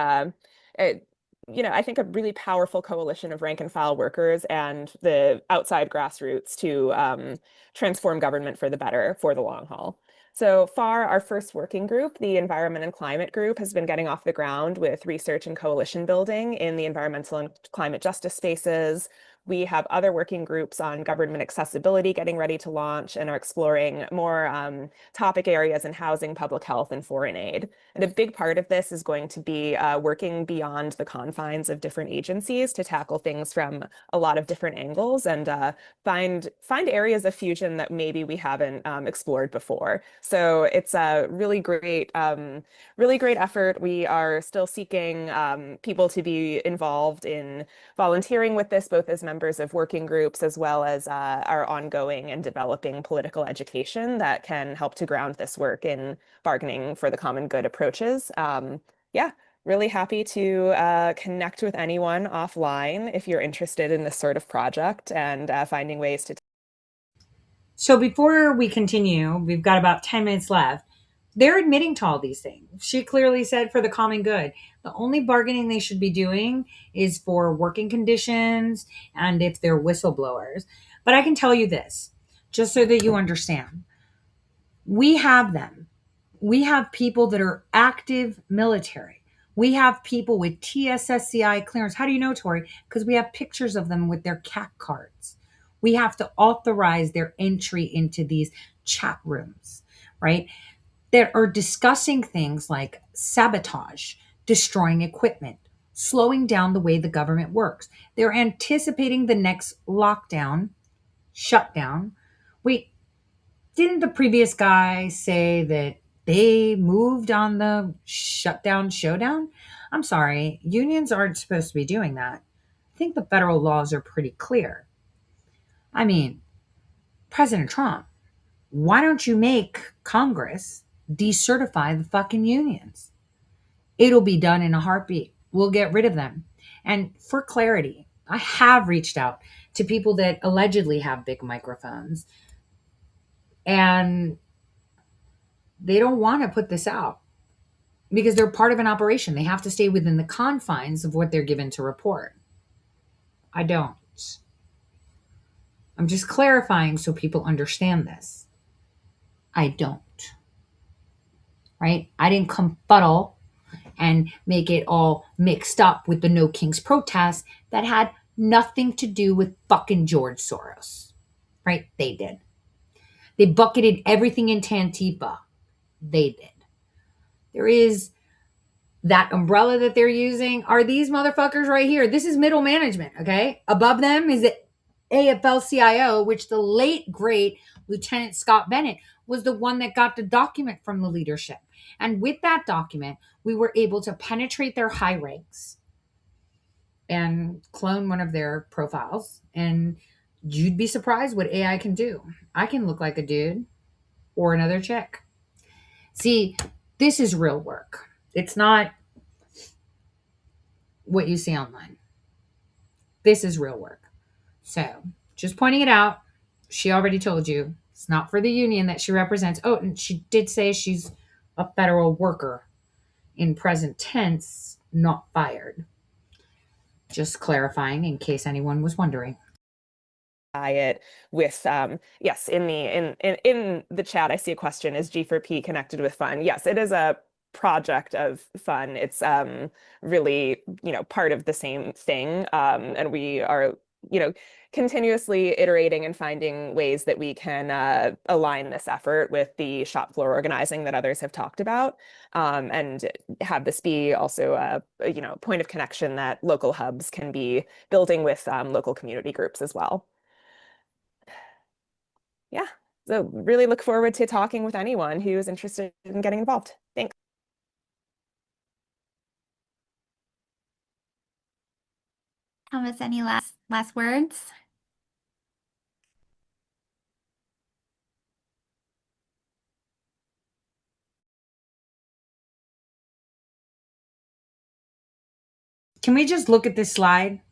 I think a really powerful coalition of rank and file workers and the outside grassroots to transform government for the better for the long haul. So far, our first working group, the Environment and Climate Group, has been getting off the ground with research and coalition building in the environmental and climate justice spaces. We have other working groups on government accessibility getting ready to launch and are exploring more topic areas in housing, public health, and foreign aid. And a big part of this is going to be working beyond the confines of different agencies to tackle things from a lot of different angles and find areas of fusion that maybe we haven't explored before. So it's a really great effort. We are still seeking people to be involved in volunteering with this, both as members of working groups as well as our ongoing and developing political education that can help to ground this work in bargaining for the common good approaches. Yeah, really happy to connect with anyone offline if you're interested in this sort of project and finding ways to. So before we continue, we've got about 10 minutes left. They're admitting to all these things. She clearly said for the common good. The only bargaining they should be doing is for working conditions and if they're whistleblowers. But I can tell you this, just so that you understand. We have them. We have people that are active military. We have people with TSSCI clearance. How do you know, Tori? Because we have pictures of them with their CAC cards. We have to authorize their entry into these chat rooms, right? That are discussing things like sabotage, destroying equipment, slowing down the way the government works. They're anticipating the next lockdown, shutdown. Wait, didn't the previous guy say that they moved on the shutdown showdown? I'm sorry, unions aren't supposed to be doing that. I think the federal laws are pretty clear. I mean, President Trump, why don't you make Congress decertify the fucking unions? It'll be done in a heartbeat. We'll get rid of them. And for clarity, I have reached out to people that allegedly have big microphones, and they don't want to put this out because they're part of an operation. They have to stay within the confines of what they're given to report. I don't. I'm just clarifying so people understand this. I don't. Right? I didn't confuddle and make it all mixed up with the No Kings protest that had nothing to do with fucking George Soros. Right? They did. They bucketed everything into Antifa. They did. There is that umbrella that they're using are these motherfuckers right here. This is middle management, okay? Above them is the AFL-CIO, which the late, great Lieutenant Scott Bennett was the one that got the document from the leadership. And with that document, we were able to penetrate their high ranks and clone one of their profiles. And you'd be surprised what AI can do. I can look like a dude or another chick. See, this is real work. It's not what you see online. This is real work. So, just pointing it out. She already told you it's not for the union that she represents. Oh, and she did say she's a federal worker in present tense, not fired. Just clarifying in case anyone was wondering. It with yes, in the chat I see a question, is G4P connected with fun? Yes, it is a project of fun. It's really, part of the same thing, and we are, continuously iterating and finding ways that we can align this effort with the shop floor organizing that others have talked about, and have this be also a point of connection that local hubs can be building with local community groups as well. Yeah, so really look forward to talking with anyone who is interested in getting involved. Thanks. Thomas, any last words? Can we just look at this slide?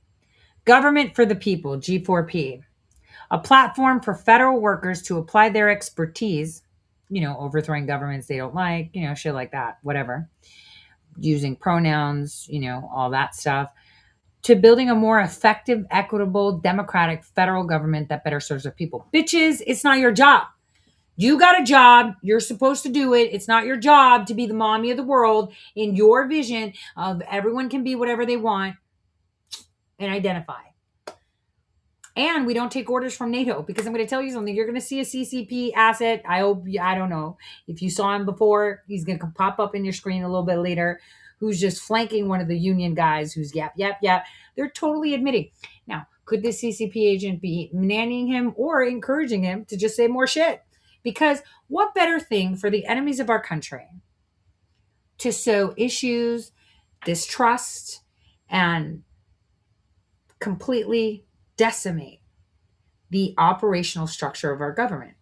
Government for the People, G4P, a platform for federal workers to apply their expertise, overthrowing governments they don't like, shit like that, whatever, using pronouns, all that stuff, to building a more effective, equitable, democratic federal government that better serves the people. Bitches, it's not your job. You got a job. You're supposed to do it. It's not your job to be the mommy of the world in your vision of everyone can be whatever they want and identify. And we don't take orders from NATO, because I'm going to tell you something. You're going to see a CCP asset. I don't know. If you saw him before, he's going to pop up in your screen a little bit later, who's just flanking one of the union guys who's yap. They're totally admitting. Now, could this CCP agent be nannying him or encouraging him to just say more shit? Because what better thing for the enemies of our country to sow issues, distrust, and completely decimate the operational structure of our government.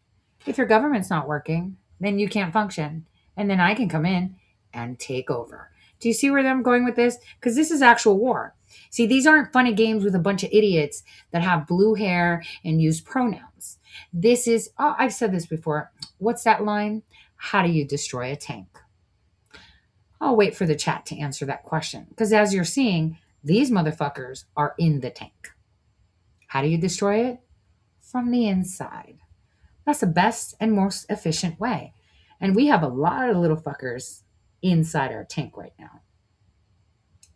If your government's not working, then you can't function. And then I can come in and take over. Do you see where I'm going with this? Because this is actual war. See, these aren't funny games with a bunch of idiots that have blue hair and use pronouns. This is, I've said this before. What's that line? How do you destroy a tank? I'll wait for the chat to answer that question. Because as you're seeing, these motherfuckers are in the tank. How do you destroy it? From the inside. That's the best and most efficient way. And we have a lot of little fuckers inside our tank right now.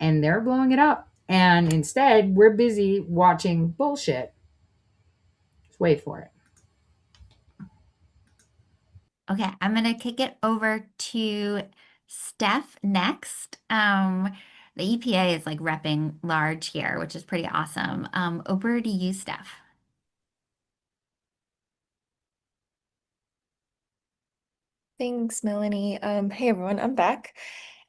And they're blowing it up. And instead, we're busy watching bullshit. Just wait for it. Okay, I'm gonna kick it over to Steph next. The EPA is like repping large here, which is pretty awesome. Over to you, Steph. Thanks, Melanie. Hey everyone, I'm back.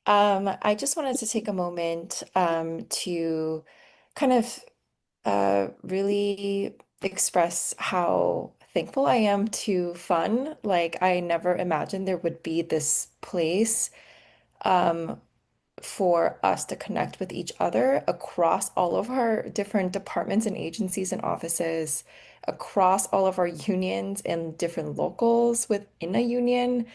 I just wanted to take a moment to kind of really express how thankful I am to Fun. Like, I never imagined there would be this place um, for us to connect with each other across all of our different departments and agencies and offices, across all of our unions and different locals within a union.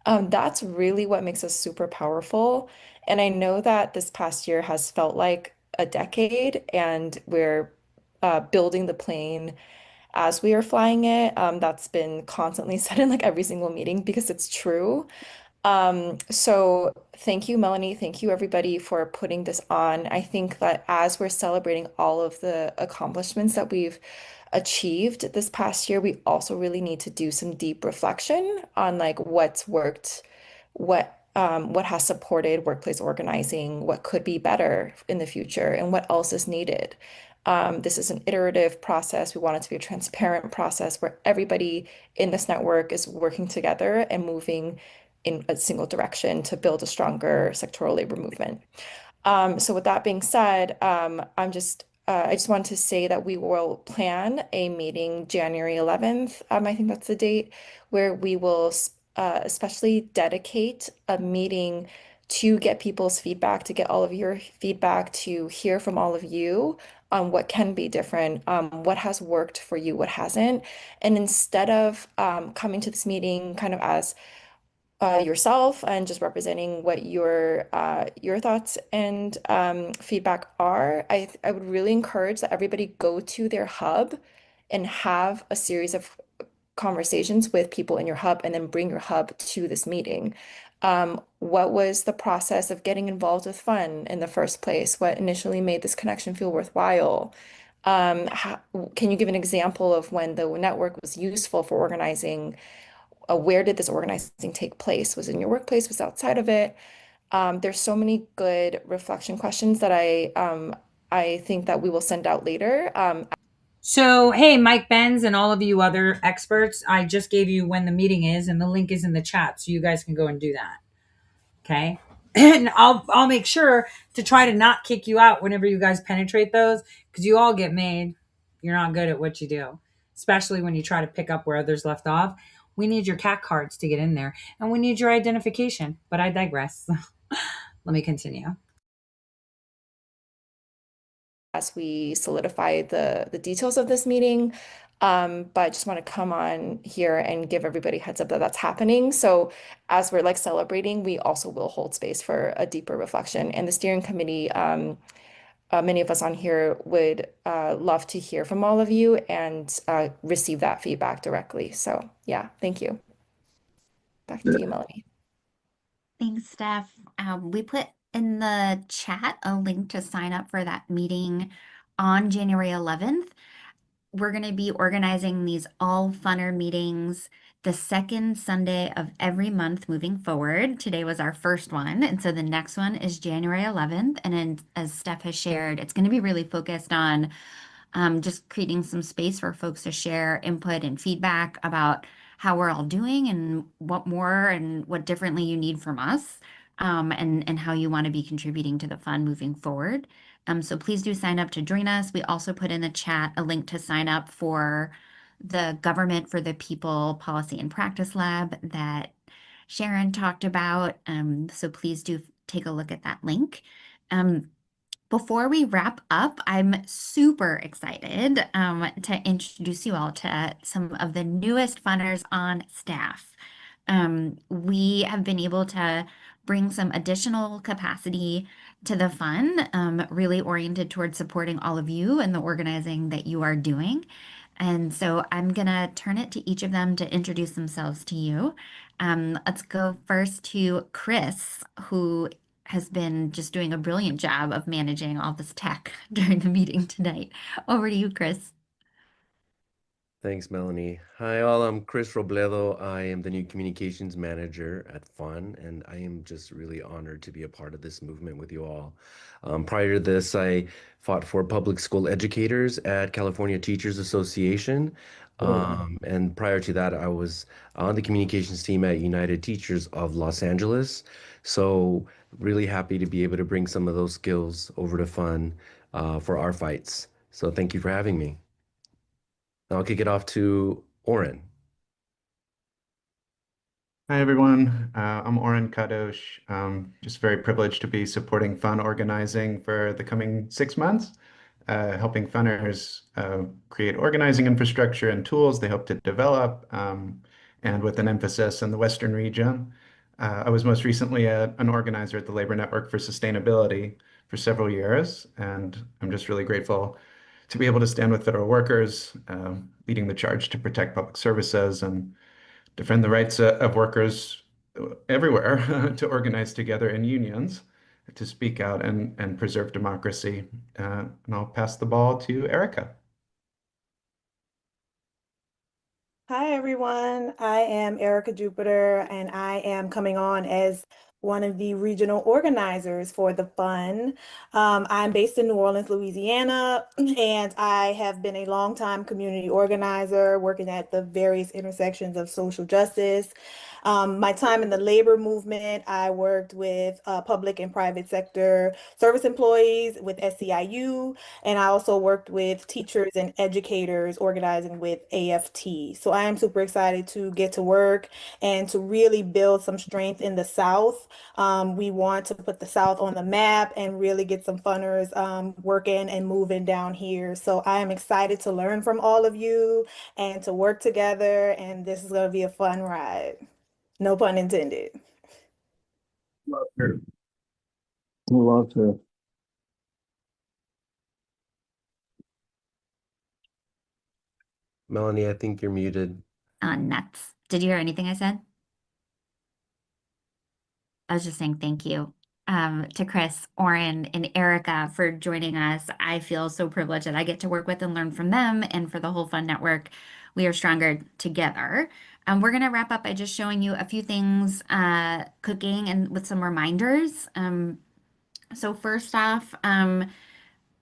That's really what makes us super powerful. And I know that this past year has felt like a decade, and we're building the plane as we are flying it. That's been constantly said in like every single meeting because it's true. So thank you, Melanie. Thank you, everybody, for putting this on. I think that as we're celebrating all of the accomplishments that we've achieved this past year, we also really need to do some deep reflection on like what's worked, what has supported workplace organizing, what could be better in the future, and what else is needed. This is an iterative process. We want it to be a transparent process where everybody in this network is working together and moving in a single direction to build a stronger sectoral labor movement. So with that being said, I just want to say that we will plan a meeting January 11th. I think that's the date where we will especially dedicate a meeting to get people's feedback, to get all of your feedback, to hear from all of you on what can be different, what has worked for you, what hasn't. And instead of coming to this meeting kind of as yourself and just representing what your thoughts and feedback are, I would really encourage that everybody go to their hub and have a series of conversations with people in your hub and then bring your hub to this meeting. What was the process of getting involved with Fun in the first place? What initially made this connection feel worthwhile? How, can you give an example of when the network was useful for organizing? Where did this organizing take place? Was it in your workplace? Was it outside of it? There's so many good reflection questions that I think that we will send out later. So, hey, Mike Benz and all of you other experts, I just gave you when the meeting is, and the link is in the chat, so you guys can go and do that. Okay. And I'll make sure to try to not kick you out whenever you guys penetrate those, because you all get made. You're not good at what you do, especially when you try to pick up where others left off. We need your cat cards to get in there, and we need your identification. But I digress. Let me continue. As we solidify the details of this meeting. But I just want to come on here and give everybody heads up that that's happening. So as we're like celebrating, we also will hold space for a deeper reflection. And the steering committee, many of us on here would love to hear from all of you and receive that feedback directly. So yeah, thank you. Back to you, Melanie. Thanks, Steph. We put in the chat a link to sign up for that meeting on January 11th. We're going to be organizing these all funner meetings the second Sunday of every month moving forward. Today was our first one, and so the next one is January 11th. And then, as Steph has shared, it's going to be really focused on just creating some space for folks to share input and feedback about how we're all doing and what more and what differently you need from us, and how you want to be contributing to the fund moving forward. So please do sign up to join us. We also put in the chat a link to sign up for the Government for the People Policy and Practice Lab that Sharon talked about. So please do take a look at that link. Before we wrap up, I'm super excited to introduce you all to some of the newest funners on staff. We have been able to bring some additional capacity to the fund, really oriented towards supporting all of you and the organizing that you are doing. And so I'm going to turn it to each of them to introduce themselves to you. Let's go first to Chris, who has been just doing a brilliant job of managing all this tech during the meeting tonight. Over to you, Chris. Thanks, Melanie. Hi, all. I'm Chris Robledo. I am the new communications manager at FUN, and I am just really honored to be a part of this movement with you all. Prior to this, I fought for public school educators at California Teachers Association. And prior to that, I was on the communications team at United Teachers of Los Angeles. So, really happy to be able to bring some of those skills over to FUN for our fights. So, thank you for having me. I'll kick it off to Oren. Hi, everyone. I'm Oren Kadosh. Just very privileged to be supporting fun organizing for the coming 6 months, helping funners create organizing infrastructure and tools they hope to develop, and with an emphasis in the Western region. I was most recently an organizer at the Labor Network for Sustainability for several years, and I'm just really grateful to be able to stand with federal workers, leading the charge to protect public services and defend the rights of workers everywhere to organize together in unions, to speak out and preserve democracy. And I'll pass the ball to Erica. Hi, everyone. I am Erica Jupiter, and I am coming on as one of the regional organizers for the fund. I'm based in New Orleans, Louisiana, and I have been a longtime community organizer working at the various intersections of social justice. My time in the labor movement, I worked with public and private sector service employees with SCIU, and I also worked with teachers and educators organizing with AFT. So I am super excited to get to work and to really build some strength in the South. We want to put the South on the map and really get some funners working and moving down here. So I am excited to learn from all of you and to work together. And this is going to be a fun ride. No pun intended. Love her. Love her. Melanie, I think you're muted. Nuts. Did you hear anything I said? I was just saying thank you to Chris, Oren, and Erica for joining us. I feel so privileged that I get to work with and learn from them, and for the whole Fund Network. We are stronger together. We're going to wrap up by just showing you a few things cooking and with some reminders. So first off,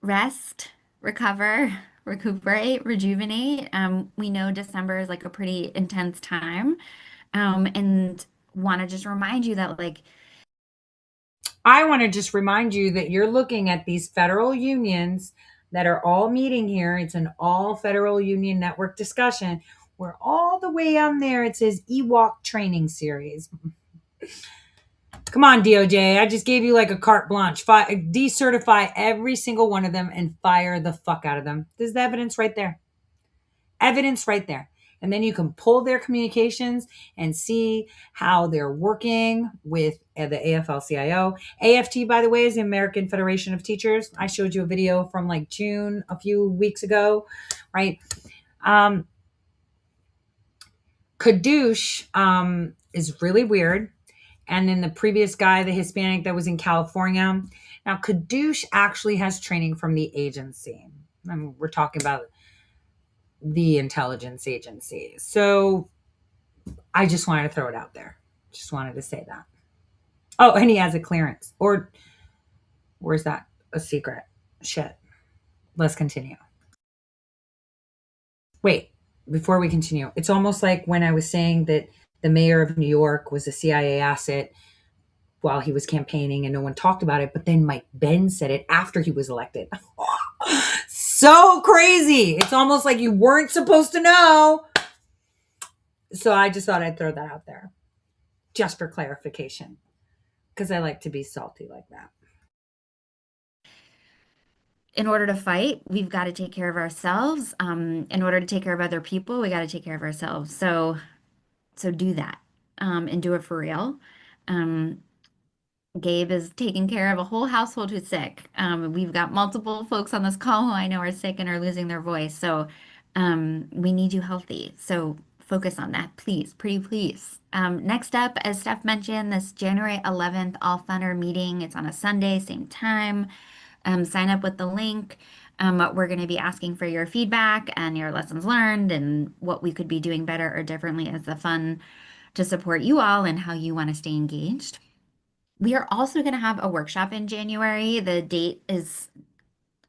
rest, recover, recuperate, rejuvenate. We know December is like a pretty intense time, and want to just remind you that I want to just remind you that you're looking at these federal unions that are all meeting here. It's an all federal union network discussion. We're all the way on there. It says Ewok training series. Come on, DOJ. I just gave you like a carte blanche. Decertify every single one of them and fire the fuck out of them. There's the evidence right there. Evidence right there. And then you can pull their communications and see how they're working with the AFL-CIO. AFT, by the way, is the American Federation of Teachers. I showed you a video from like June a few weeks ago, right? Kadoosh is really weird. And then the previous guy, the Hispanic that was in California. Now, Kadoosh actually has training from the agency. We're talking about the intelligence agency. So I just wanted to throw it out there. Just wanted to say that. Oh, and he has a clearance. Or is that a secret? Shit. Let's continue. Wait, before we continue, it's almost like when I was saying that the mayor of New York was a CIA asset while he was campaigning and no one talked about it, but then Mike Ben said it after he was elected. So crazy. It's almost like you weren't supposed to know. So I just thought I'd throw that out there just for clarification, because I like to be salty like that. in order to fight, we've got to take care of ourselves. In order to take care of other people, we got to take care of ourselves. So do that, and do it for real. Gabe is taking care of a whole household who's sick. We've got multiple folks on this call who I know are sick and are losing their voice. So we need you healthy. So focus on that, please, pretty please. Next up, as Steph mentioned, this January 11th All Funner meeting. It's on a Sunday, same time. Sign up with the link. We're going to be asking for your feedback and your lessons learned and what we could be doing better or differently as a fund to support you all and how you want to stay engaged. We are also going to have a workshop in January. The date is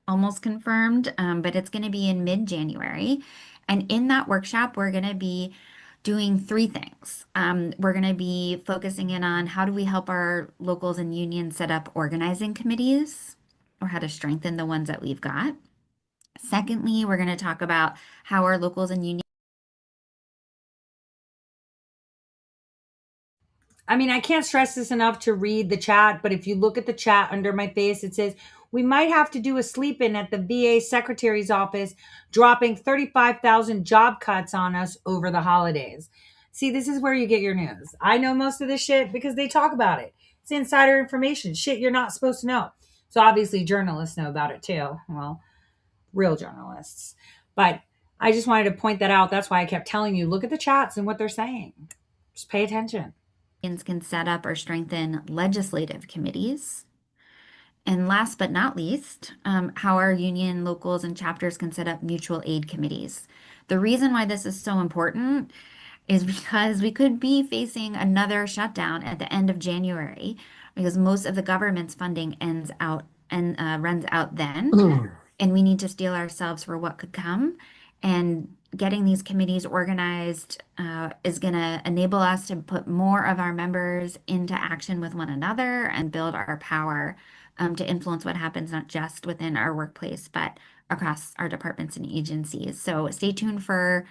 almost confirmed, but it's going to be in mid-January. And in that workshop, we're going to be doing three things. We're going to be focusing in on how do we help our locals and unions set up organizing committees, or how to strengthen the ones that we've got. Secondly, we're going to talk about how our locals and unions. I mean, I can't stress this enough to read the chat, but if you look at the chat under my face, it says, we might have to do a sleep in at the VA secretary's office, dropping 35,000 job cuts on us over the holidays. See, this is where you get your news. I know most of this shit because they talk about it. It's insider information, shit you're not supposed to know. So obviously journalists know about it too. Well, real journalists. But I just wanted to point that out. That's why I kept telling you, look at the chats and what they're saying. Just pay attention. Can set up or strengthen legislative committees. And last but not least, how our union, locals, and chapters can set up mutual aid committees. The reason why this is so important is because we could be facing another shutdown at the end of January because most of the government's funding ends out and runs out then. And we need to steel ourselves for what could come. And getting these committees organized is going to enable us to put more of our members into action with one another and build our power to influence what happens not just within our workplace, but across our departments and agencies. So stay tuned for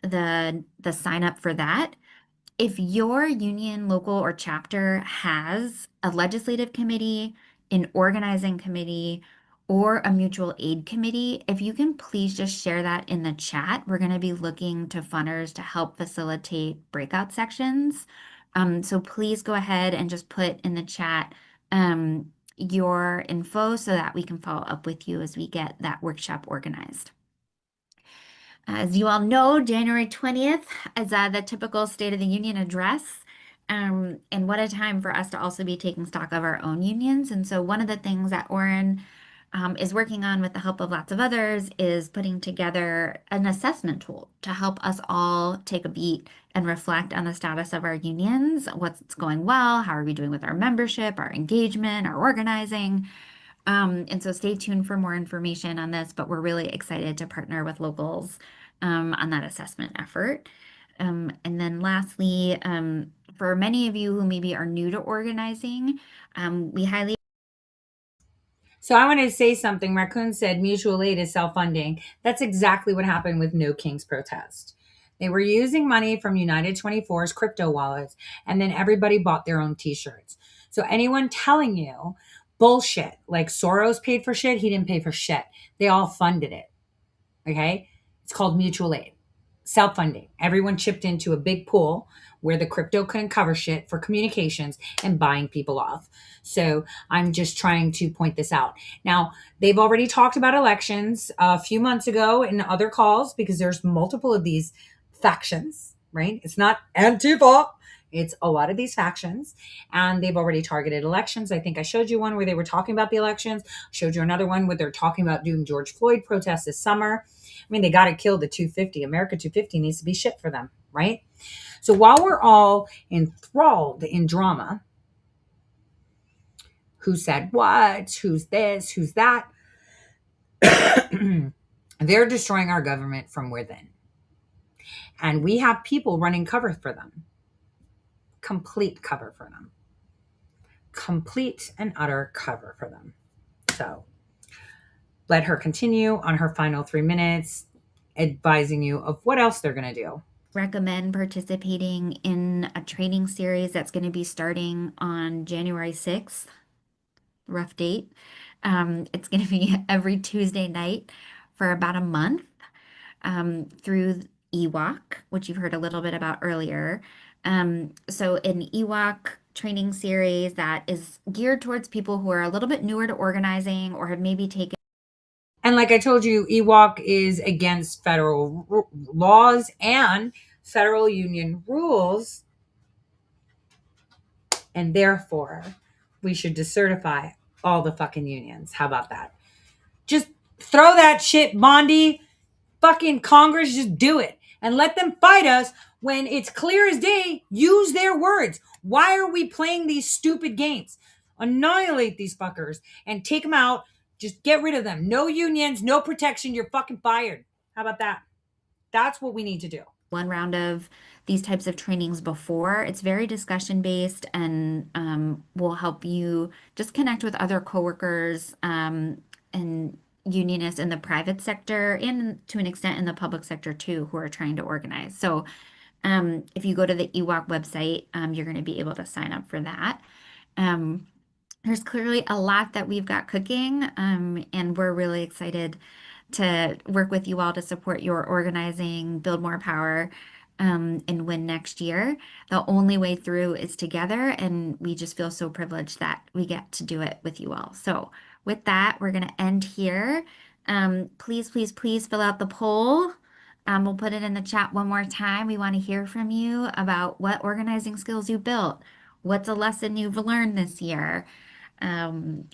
the sign up for that. If your union, local, or chapter has a legislative committee, an organizing committee, or a mutual aid committee, if you can please just share that in the chat. We're going to be looking to funders to help facilitate breakout sections. So please go ahead and just put in the chat your info so that we can follow up with you as we get that workshop organized. As you all know, January 20th is the typical State of the Union address. And what a time for us to also be taking stock of our own unions. And so one of the things that Oren is working on with the help of lots of others is putting together an assessment tool to help us all take a beat and reflect on the status of our unions, what's going well, how are we doing with our membership, our engagement, our organizing. And so stay tuned for more information on this, but we're really excited to partner with locals on that assessment effort. And then lastly, for many of you who maybe are new to organizing, we highly. So I wanted to say something. Raccoon said mutual aid is self-funding. That's exactly what happened with No Kings protest. They were using money from United 24's crypto wallets, and then everybody bought their own t-shirts. So anyone telling you bullshit, like Soros paid for shit, he didn't pay for shit. They all funded it. Okay? It's called mutual aid. Self-funding. Everyone chipped into a big pool where the crypto couldn't cover shit for communications and buying people off. So I'm just trying to point this out. Now, they've already talked about elections a few months ago in other calls because there's multiple of these factions, right? It's not Antifa. It's a lot of these factions, and they've already targeted elections. I think I showed you one where they were talking about the elections. I showed you another one where they're talking about doing George Floyd protests this summer. I mean, they got to kill the 250. America 250 needs to be shit for them, right? So while we're all enthralled in drama, who said what, who's this, who's that, they're destroying our government from within. And we have people running cover for them. Complete cover for them. Complete and utter cover for them. So let her continue on her final 3 minutes, advising you of what else they're going to do. Recommend participating in a training series that's going to be starting on January 6th. Rough date. It's going to be every Tuesday night for about a month through EWOC, which you've heard a little bit about earlier. So an EWOC training series that is geared towards people who are a little bit newer to organizing or have maybe taken. And like I told you, EWOC is against federal laws and federal union rules. And therefore, we should decertify all the fucking unions. How about that? Just throw that shit, Bondi. Fucking Congress, just do it. And let them fight us when it's clear as day. Use their words. Why are we playing these stupid games? Annihilate these fuckers and take them out. Just get rid of them. No unions, no protection. You're fucking fired. How about that? That's what we need to do. One round of these types of trainings before. It's very discussion based and will help you just connect with other coworkers and unionists in the private sector and to an extent in the public sector too who are trying to organize. So if you go to the EWOC website, you're going to be able to sign up for that. There's clearly a lot that we've got cooking, and we're really excited to work with you all to support your organizing, build more power, and win next year. The only way through is together, and we just feel so privileged that we get to do it with you all. So with that, we're going to end here. Please, please, please fill out the poll. We'll put it in the chat one more time. We want to hear from you about what organizing skills you built. What's a lesson you've learned this year?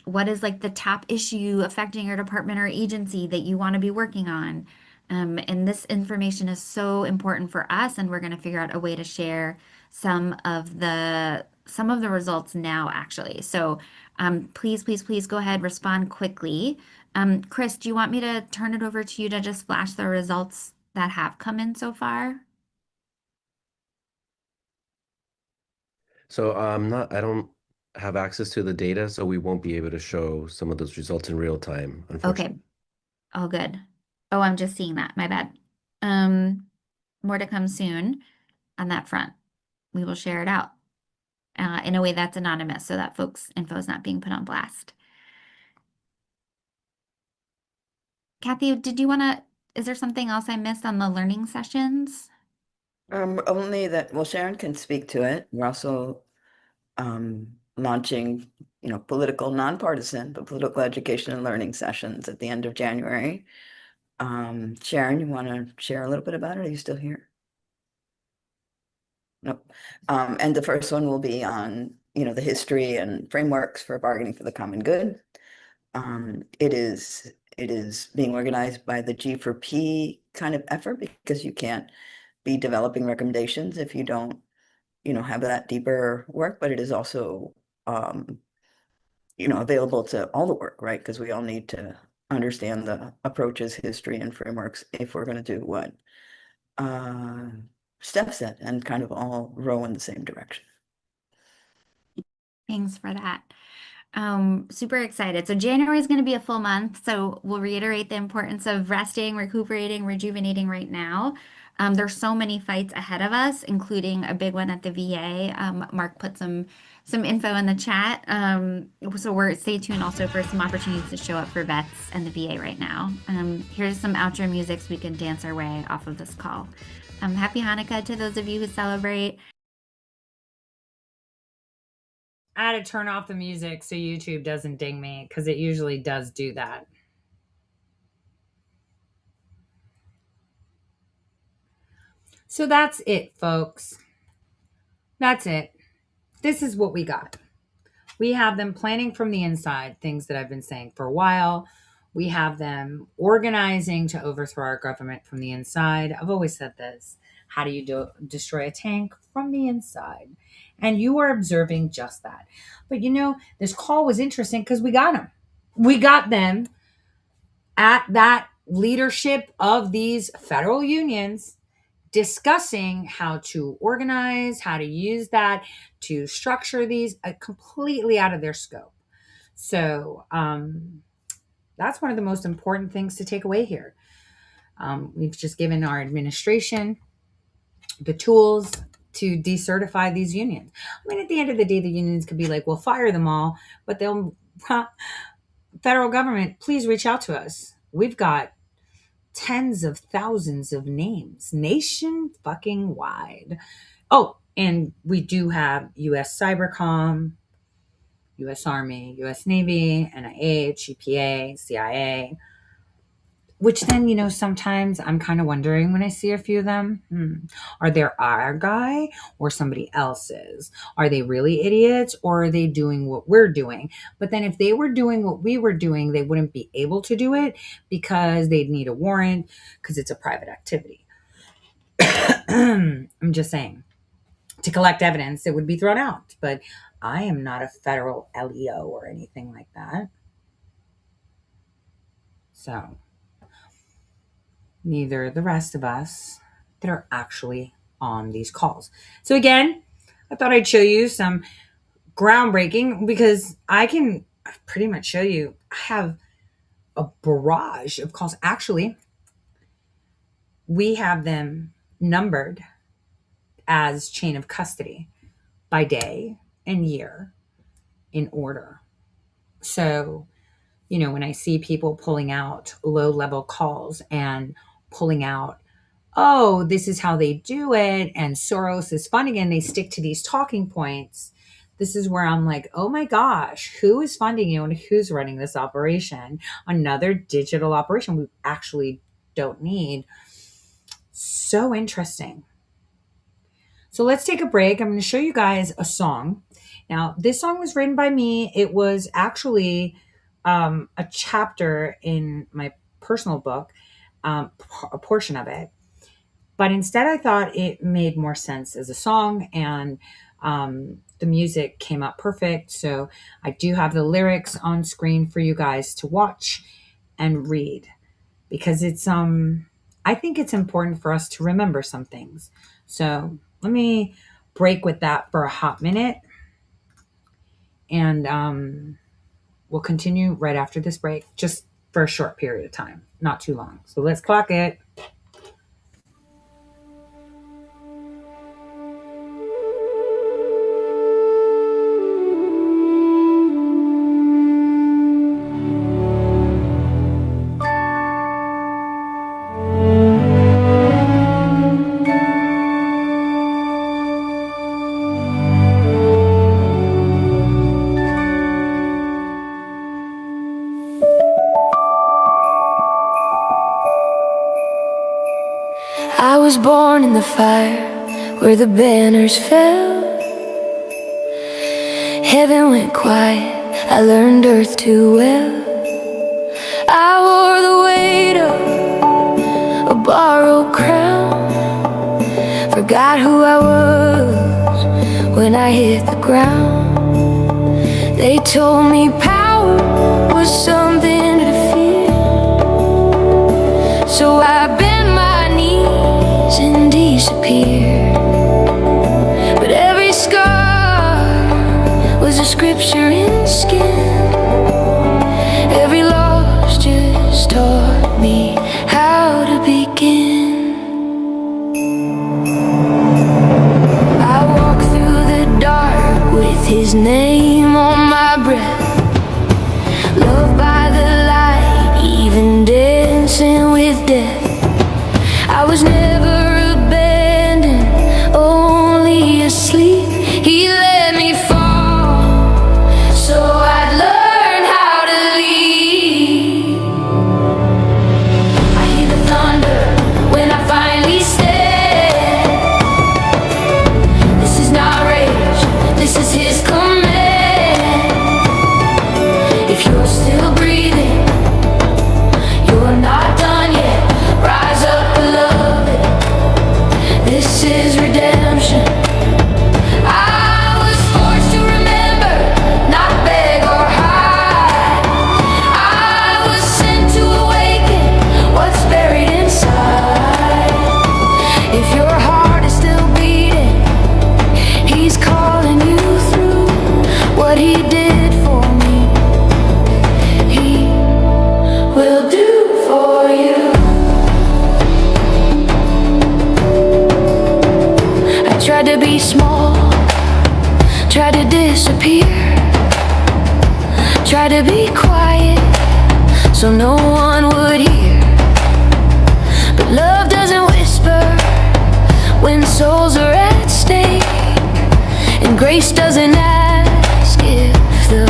What is like the top issue affecting your department or agency that you want to be working on? And this information is so important for us, and we're going to figure out a way to share some of the results now, actually. So please, please, please go ahead, respond quickly. Chris, do you want me to turn it over to you to just flash the results that have come in so far? So I don't have access to the data, so we won't be able to show some of those results in real time, unfortunately. Okay, all good. Oh, I'm just seeing that. My bad. More to come soon on that front. We will share it out in a way that's anonymous so that folks' info is not being put on blast. Kathy, is there something else I missed on the learning sessions? Only that, well, Sharon can speak to it. We're also launching, political, nonpartisan, but political education and learning sessions at the end of January. Sharon, you want to share a little bit about it? Are you still here? Nope. And the first one will be on, the history and frameworks for bargaining for the common good. It is being organized by the G4P kind of effort, because you can't be developing recommendations if you don't, have that deeper work, but it is also, available to all the work, right? Because we all need to understand the approaches, history, and frameworks if we're going to do what Steph said and kind of all row in the same direction. Thanks for that. Super excited. So January is going to be a full month. So we'll reiterate the importance of resting, recuperating, rejuvenating right now. There's so many fights ahead of us, including a big one at the VA. Mark put some info in the chat. So stay tuned also for some opportunities to show up for vets and the VA right now. Here's some outro music so we can dance our way off of this call. Happy Hanukkah to those of you who celebrate. I had to turn off the music so YouTube doesn't ding me, because it usually does do that. So that's it, folks. That's it. This is what we got. We have them planning from the inside, things that I've been saying for a while. We have them organizing to overthrow our government from the inside. I've always said this. How do you destroy a tank? From the inside. And you are observing just that. But this call was interesting because we got them. We got them at that leadership of these federal unions discussing how to organize, how to use that to structure these, completely out of their scope. So that's one of the most important things to take away here. We've just given our administration the tools to decertify these unions. I mean, at the end of the day, the unions could be like, well, fire them all, but federal government, please reach out to us. We've got tens of thousands of names nation fucking wide. Oh, and we do have US Cybercom, US Army, US Navy, NIH, EPA, CIA, which then, sometimes I'm kind of wondering when I see a few of them, are they our guy or somebody else's? Are they really idiots, or are they doing what we're doing? But then if they were doing what we were doing, they wouldn't be able to do it because they'd need a warrant because it's a private activity. I'm just saying, to collect evidence, it would be thrown out. But I am not a federal LEO or anything like that. So neither the rest of us that are actually on these calls. So again, I thought I'd show you some groundbreaking, because I can pretty much show you. I have a barrage of calls. Actually, we have them numbered as chain of custody by day and year in order. So, when I see people pulling out low level calls and pulling out, oh, this is how they do it, and Soros is funding, and they stick to these talking points. This is where I'm like, oh my gosh, who is funding you and who's running this operation? Another digital operation we actually don't need. So interesting. So let's take a break. I'm going to show you guys a song. Now, this song was written by me. It was actually a chapter in my personal book, a portion of it. But instead, I thought it made more sense as a song, and the music came out perfect. So I do have the lyrics on screen for you guys to watch and read, because it's I think it's important for us to remember some things. So let me break with that for a hot minute, and we'll continue right after this break, just for a short period of time, not too long. So let's clock it. I was born in the fire where the banners fell. Heaven went quiet, I learned earth too well. I wore the weight of a borrowed crown, forgot who I was when I hit the ground. They told me power was something to fear, so I bent my knees and disappeared. But every scar was a scripture in skin. Every loss just taught me how to begin. I walk through the dark with his name on my breath, loved by the light, even dancing with death. I was never abandoned, only asleep. He let me fall, so I'd learn how to lead. I hear the thunder when I finally stand. This is not rage, this is his command. If you're still breathing, you're not done yet. Rise up, beloved, this is redemption. I was forced to remember, not beg or hide. I was sent to awaken what's buried inside. If your heart is still beating, he's calling you through. What he did for me, he will do for you. I tried to be small, tried to disappear, tried to be quiet so no one would hear. But love doesn't whisper when souls are at stake, and grace doesn't ask if the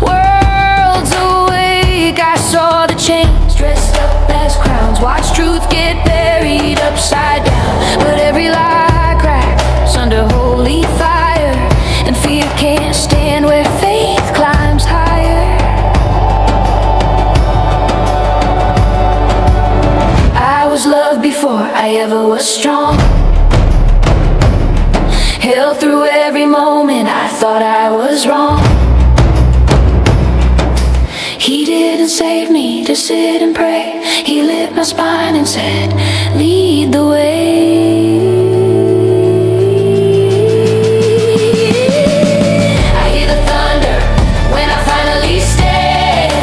world's awake. I saw the chains dressed up as crowns, watched truth get buried upside down. But every lie cracks under holy fire, and fear can't stand where faith climbs higher. I was loved before I ever was strong, held through every moment I thought I was wrong. He didn't save me to sit and pray, he lit my spine and said, lead the way. I hear the thunder when I finally stand.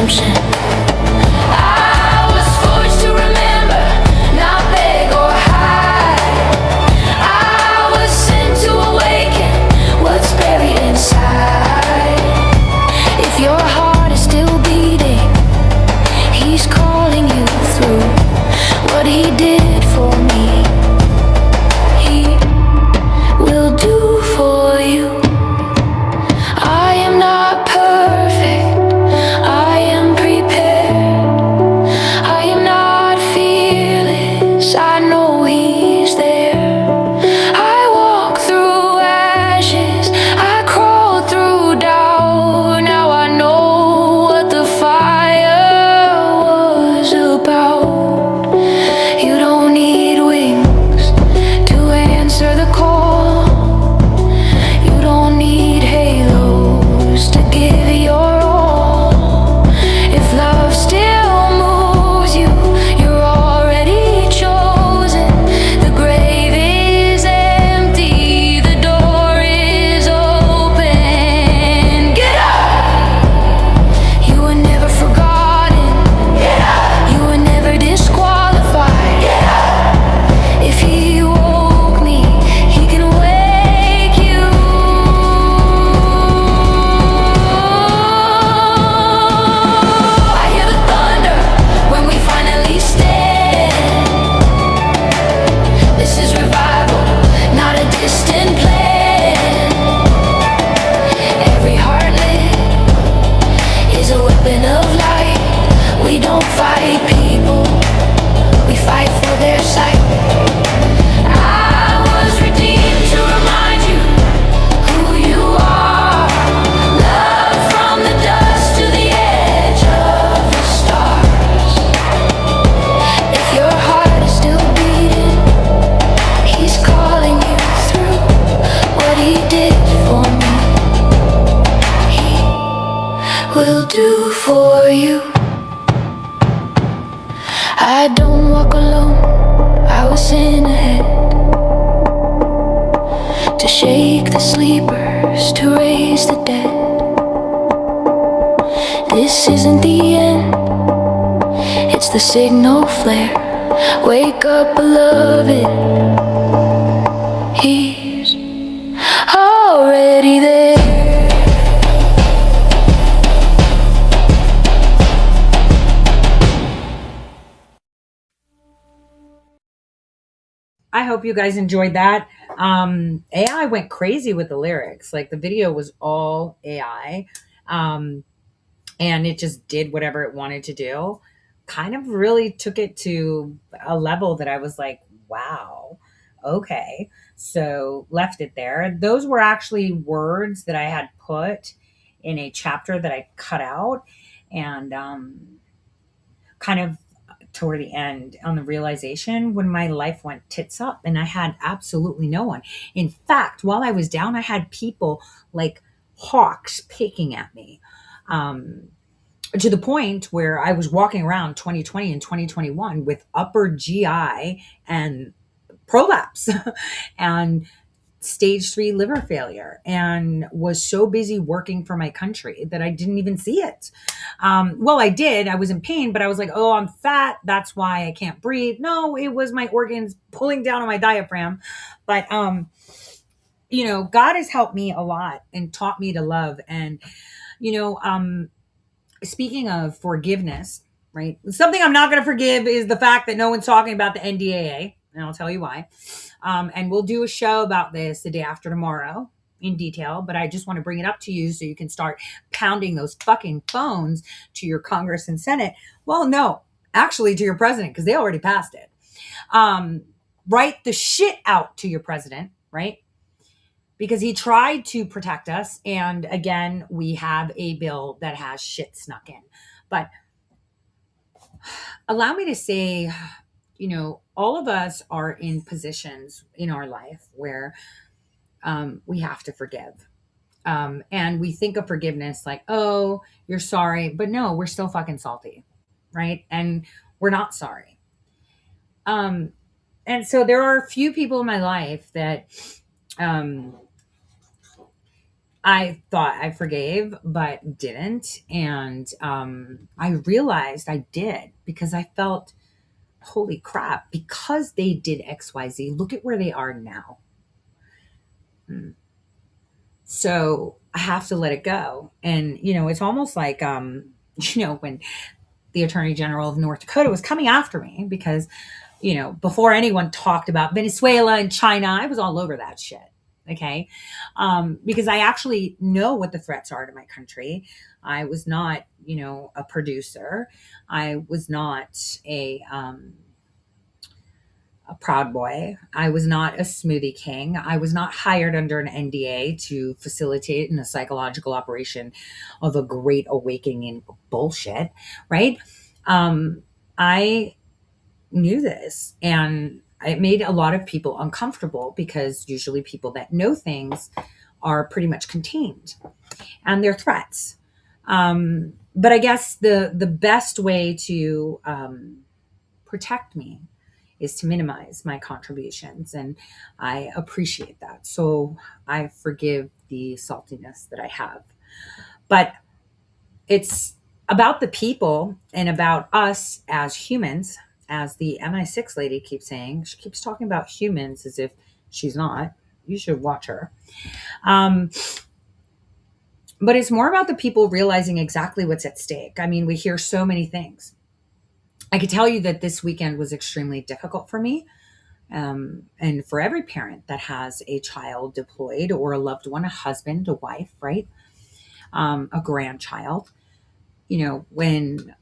redemption. I was forced to remember, not beg or hide. I was sent to awaken what's buried inside. If your heart is still beating, he's calling you through. What he did for me, he will do for you. I am not perfect, I am prepared. I am not fearless, I know he's there. I walk through ashes, I crawl through doubt. Now I know what the fire was about. You don't need wings to answer the call. You don't need halos to give your all. If love still moves you, you're already chosen. The grave is empty, the door is open. Get up! You were never forgotten. Get up! You were never disqualified. Get up! If he woke me, he can wake you. I hear the thunder when we finally stand. This is revival, not a distant plan. Every heart lit is a weapon of light. We don't fight people, we fight for their sight. I was redeemed to remind you who you are. Love from the dust to the edge of the stars. If your heart is still beating, he's calling you through. What he did for me, he will do for you. I don't walk alone, I was sent ahead to shake the sleepers, to raise the dead. This isn't the end, it's the signal flare. Wake up, beloved, he's already there. I hope you guys enjoyed that. AI went crazy with the lyrics. Like the video was all AI. And it just did whatever it wanted to do. Kind of really took it to a level that I was like, wow, okay. So left it there. Those were actually words that I had put in a chapter that I cut out and kind of toward the end on the realization when my life went tits up and I had absolutely no one. In fact, while I was down, I had people like hawks picking at me. To the point where I was walking around 2020 and 2021 with upper GI and prolapse and stage 3 liver failure and was so busy working for my country that I didn't even see it. Well, I did. I was in pain, but I was like, oh, I'm fat. That's why I can't breathe. No, it was my organs pulling down on my diaphragm. But, you know, God has helped me a lot and taught me to love. And, you know, speaking of forgiveness, right? Something I'm not going to forgive is the fact that no one's talking about the NDAA, and I'll tell you why. And we'll do a show about this the day after tomorrow in detail, but I just want to bring it up to you so you can start pounding those fucking phones to your Congress and Senate. Well, no, actually to your president, because they already passed it. Write the shit out to your president, right? Because he tried to protect us. And again, we have a bill that has shit snuck in. But allow me to say, you know, all of us are in positions in our life where we have to forgive. And we think of forgiveness like, oh, you're sorry. But no, we're still fucking salty, right? And we're not sorry. And so there are a few people in my life that I thought I forgave, but didn't. And I realized I did because I felt, holy crap, because they did XYZ, look at where they are now. So I have to let it go. And, it's almost like, when the Attorney General of North Dakota was coming after me because, before anyone talked about Venezuela and China, I was all over that shit. Okay. Because I actually know what the threats are to my country. I was not, a producer. I was not a proud boy. I was not a smoothie king. I was not hired under an NDA to facilitate in a psychological operation of a great awakening bullshit, right? I knew this, and it made a lot of people uncomfortable because usually people that know things are pretty much contained and they're threats. But I guess the best way to protect me is to minimize my contributions, and I appreciate that. So I forgive the saltiness that I have. But it's about the people and about us as humans, as the MI6 lady keeps saying. She keeps talking about humans as if she's not. You should watch her. But it's more about the people realizing exactly what's at stake. I mean, we hear so many things. I could tell you that this weekend was extremely difficult for me. And for every parent that has a child deployed or a loved one, a husband, a wife, right? A grandchild, when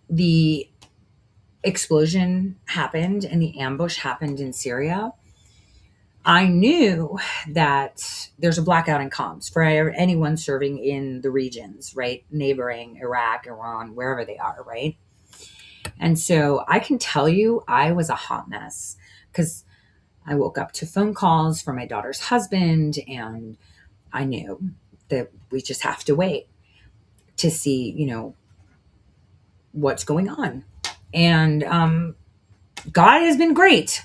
the explosion happened and the ambush happened in Syria, I knew that there's a blackout in comms for anyone serving in the regions, right? Neighboring Iraq, Iran, wherever they are, right? And so I can tell you I was a hot mess because I woke up to phone calls from my daughter's husband, and I knew that we just have to wait to see, what's going on. And God has been great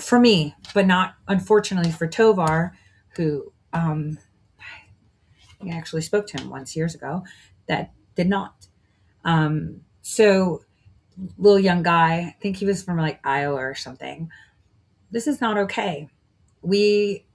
for me, but not unfortunately for Tovar, who I actually spoke to him once years ago that did not. So little young guy, I think he was from like Iowa or something. This is not okay. We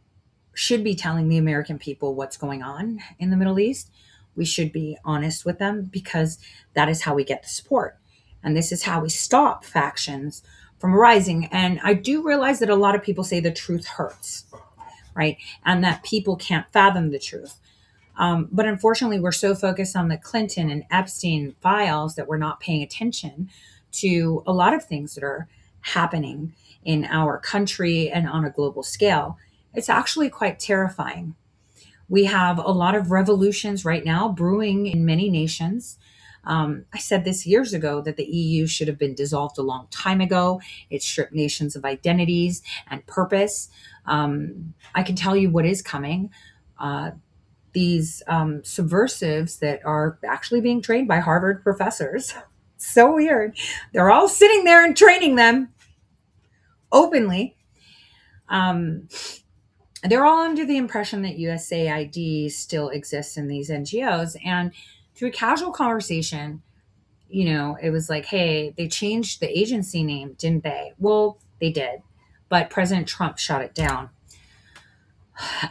should be telling the American people what's going on in the Middle East. We should be honest with them because that is how we get the support. And this is how we stop factions from rising. And I do realize that a lot of people say the truth hurts, right? And that people can't fathom the truth. But unfortunately, we're so focused on the Clinton and Epstein files that we're not paying attention to a lot of things that are happening in our country and on a global scale. It's actually quite terrifying. We have a lot of revolutions right now brewing in many nations. I said this years ago that the EU should have been dissolved a long time ago. It stripped nations of identities and purpose. I can tell you what is coming. These subversives that are actually being trained by Harvard professors. So weird. They're all sitting there and training them openly. They're all under the impression that USAID still exists in these NGOs. And through a casual conversation, it was like, hey, they changed the agency name, didn't they? Well, they did. But President Trump shut it down.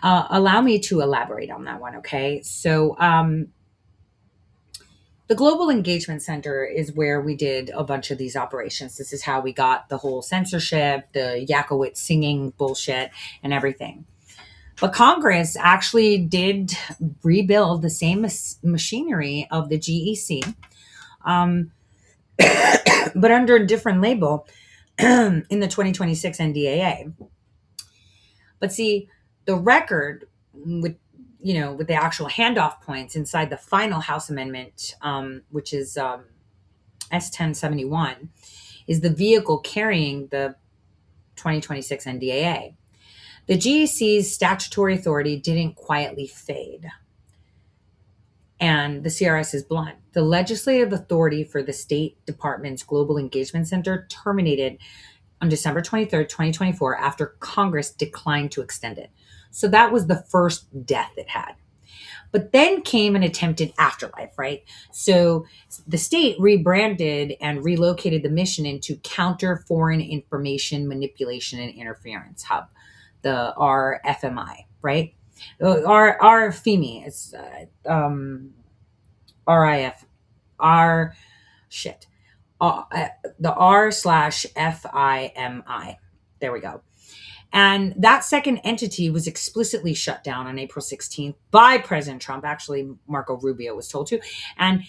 Allow me to elaborate on that one, okay? So the Global Engagement Center is where we did a bunch of these operations. This is how we got the whole censorship, the Yakowitz singing bullshit, and everything. But Congress actually did rebuild the same machinery of the GEC, but under a different label in the 2026 NDAA. But see, the record with with the actual handoff points inside the final House amendment, which is S1071, is the vehicle carrying the 2026 NDAA. The GEC's statutory authority didn't quietly fade. And the CRS is blunt. The legislative authority for the State Department's Global Engagement Center terminated on December 23rd, 2024, after Congress declined to extend it. So that was the first death it had. But then came an attempted afterlife, right? So the state rebranded and relocated the mission into Counter Foreign Information Manipulation and Interference Hub, the RFMI, right? RFMI, it's RIF, R, shit. The R/FIMI. There we go. And that second entity was explicitly shut down on April 16th by President Trump. Actually, Marco Rubio was told to. And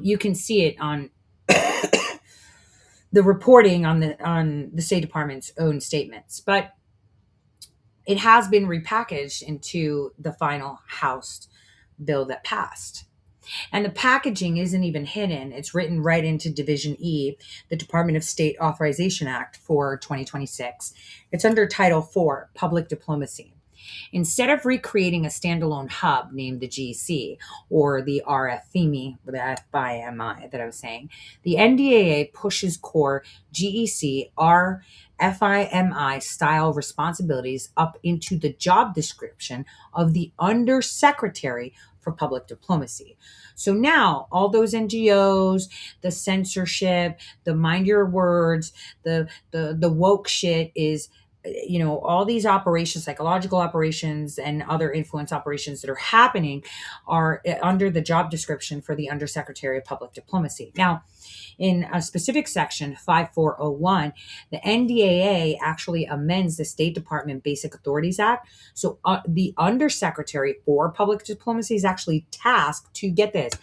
you can see it on the reporting on the State Department's own statements. But it has been repackaged into the final House bill that passed. And the packaging isn't even hidden. It's written right into Division E, the Department of State Authorization Act for 2026. It's under Title IV, Public Diplomacy. Instead of recreating a standalone hub named the GEC or the RFMI, the FIMI that I was saying, the NDAA pushes core GEC RFIMI style responsibilities up into the job description of the Undersecretary for Public Diplomacy. So now all those NGOs, the censorship, the mind your words, the woke shit is, all these operations, psychological operations and other influence operations that are happening are under the job description for the Undersecretary of Public Diplomacy. Now, in a specific section 5401, the NDAA actually amends the State Department Basic Authorities Act. So the Undersecretary for Public Diplomacy is actually tasked to, get this,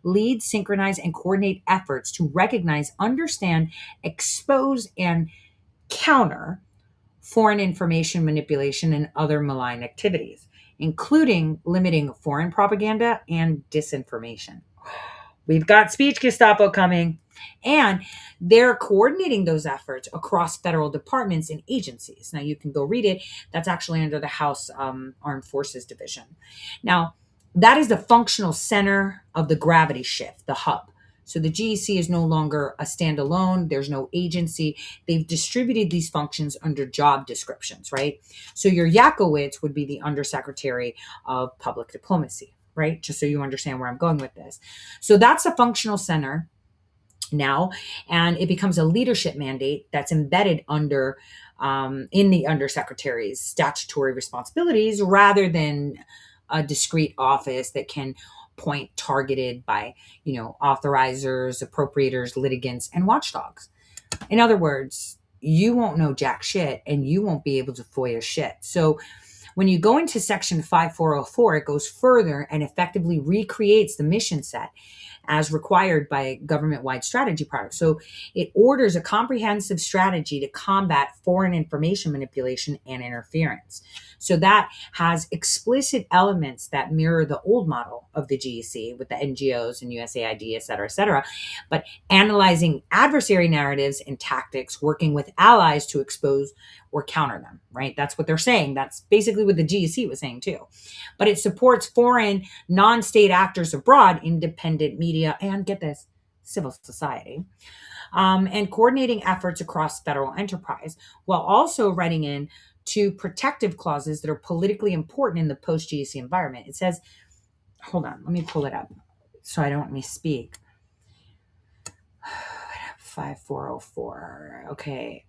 lead, synchronize, and coordinate efforts to recognize, understand, expose, and counter foreign information manipulation and other malign activities, including limiting foreign propaganda and disinformation. We've got speech Gestapo coming, and they're coordinating those efforts across federal departments and agencies. Now, you can go read it. That's actually under the House Armed Forces Division. Now, that is the functional center of the gravity shift, the hub. So the GEC is no longer a standalone. There's no agency. They've distributed these functions under job descriptions, right? So your Yakowitz would be the Undersecretary of Public Diplomacy, right? Just so you understand where I'm going with this. So that's a functional center now, and it becomes a leadership mandate that's embedded under in the Undersecretary's statutory responsibilities rather than a discrete office that can point targeted by, authorizers, appropriators, litigants, and watchdogs. In other words, you won't know jack shit and you won't be able to FOIA shit. So when you go into section 5404, it goes further and effectively recreates the mission set as required by government-wide strategy products. So it orders a comprehensive strategy to combat foreign information manipulation and interference. So that has explicit elements that mirror the old model of the GEC with the NGOs and USAID, et cetera, but analyzing adversary narratives and tactics, working with allies to expose or counter them, right? That's what they're saying. That's basically what the GEC was saying too. But it supports foreign non-state actors abroad, independent media, and get this, civil society, and coordinating efforts across federal enterprise, while also writing in to protective clauses that are politically important in the post-GEC environment. It says, hold on, let me pull it up so I don't misspeak. 5404, okay.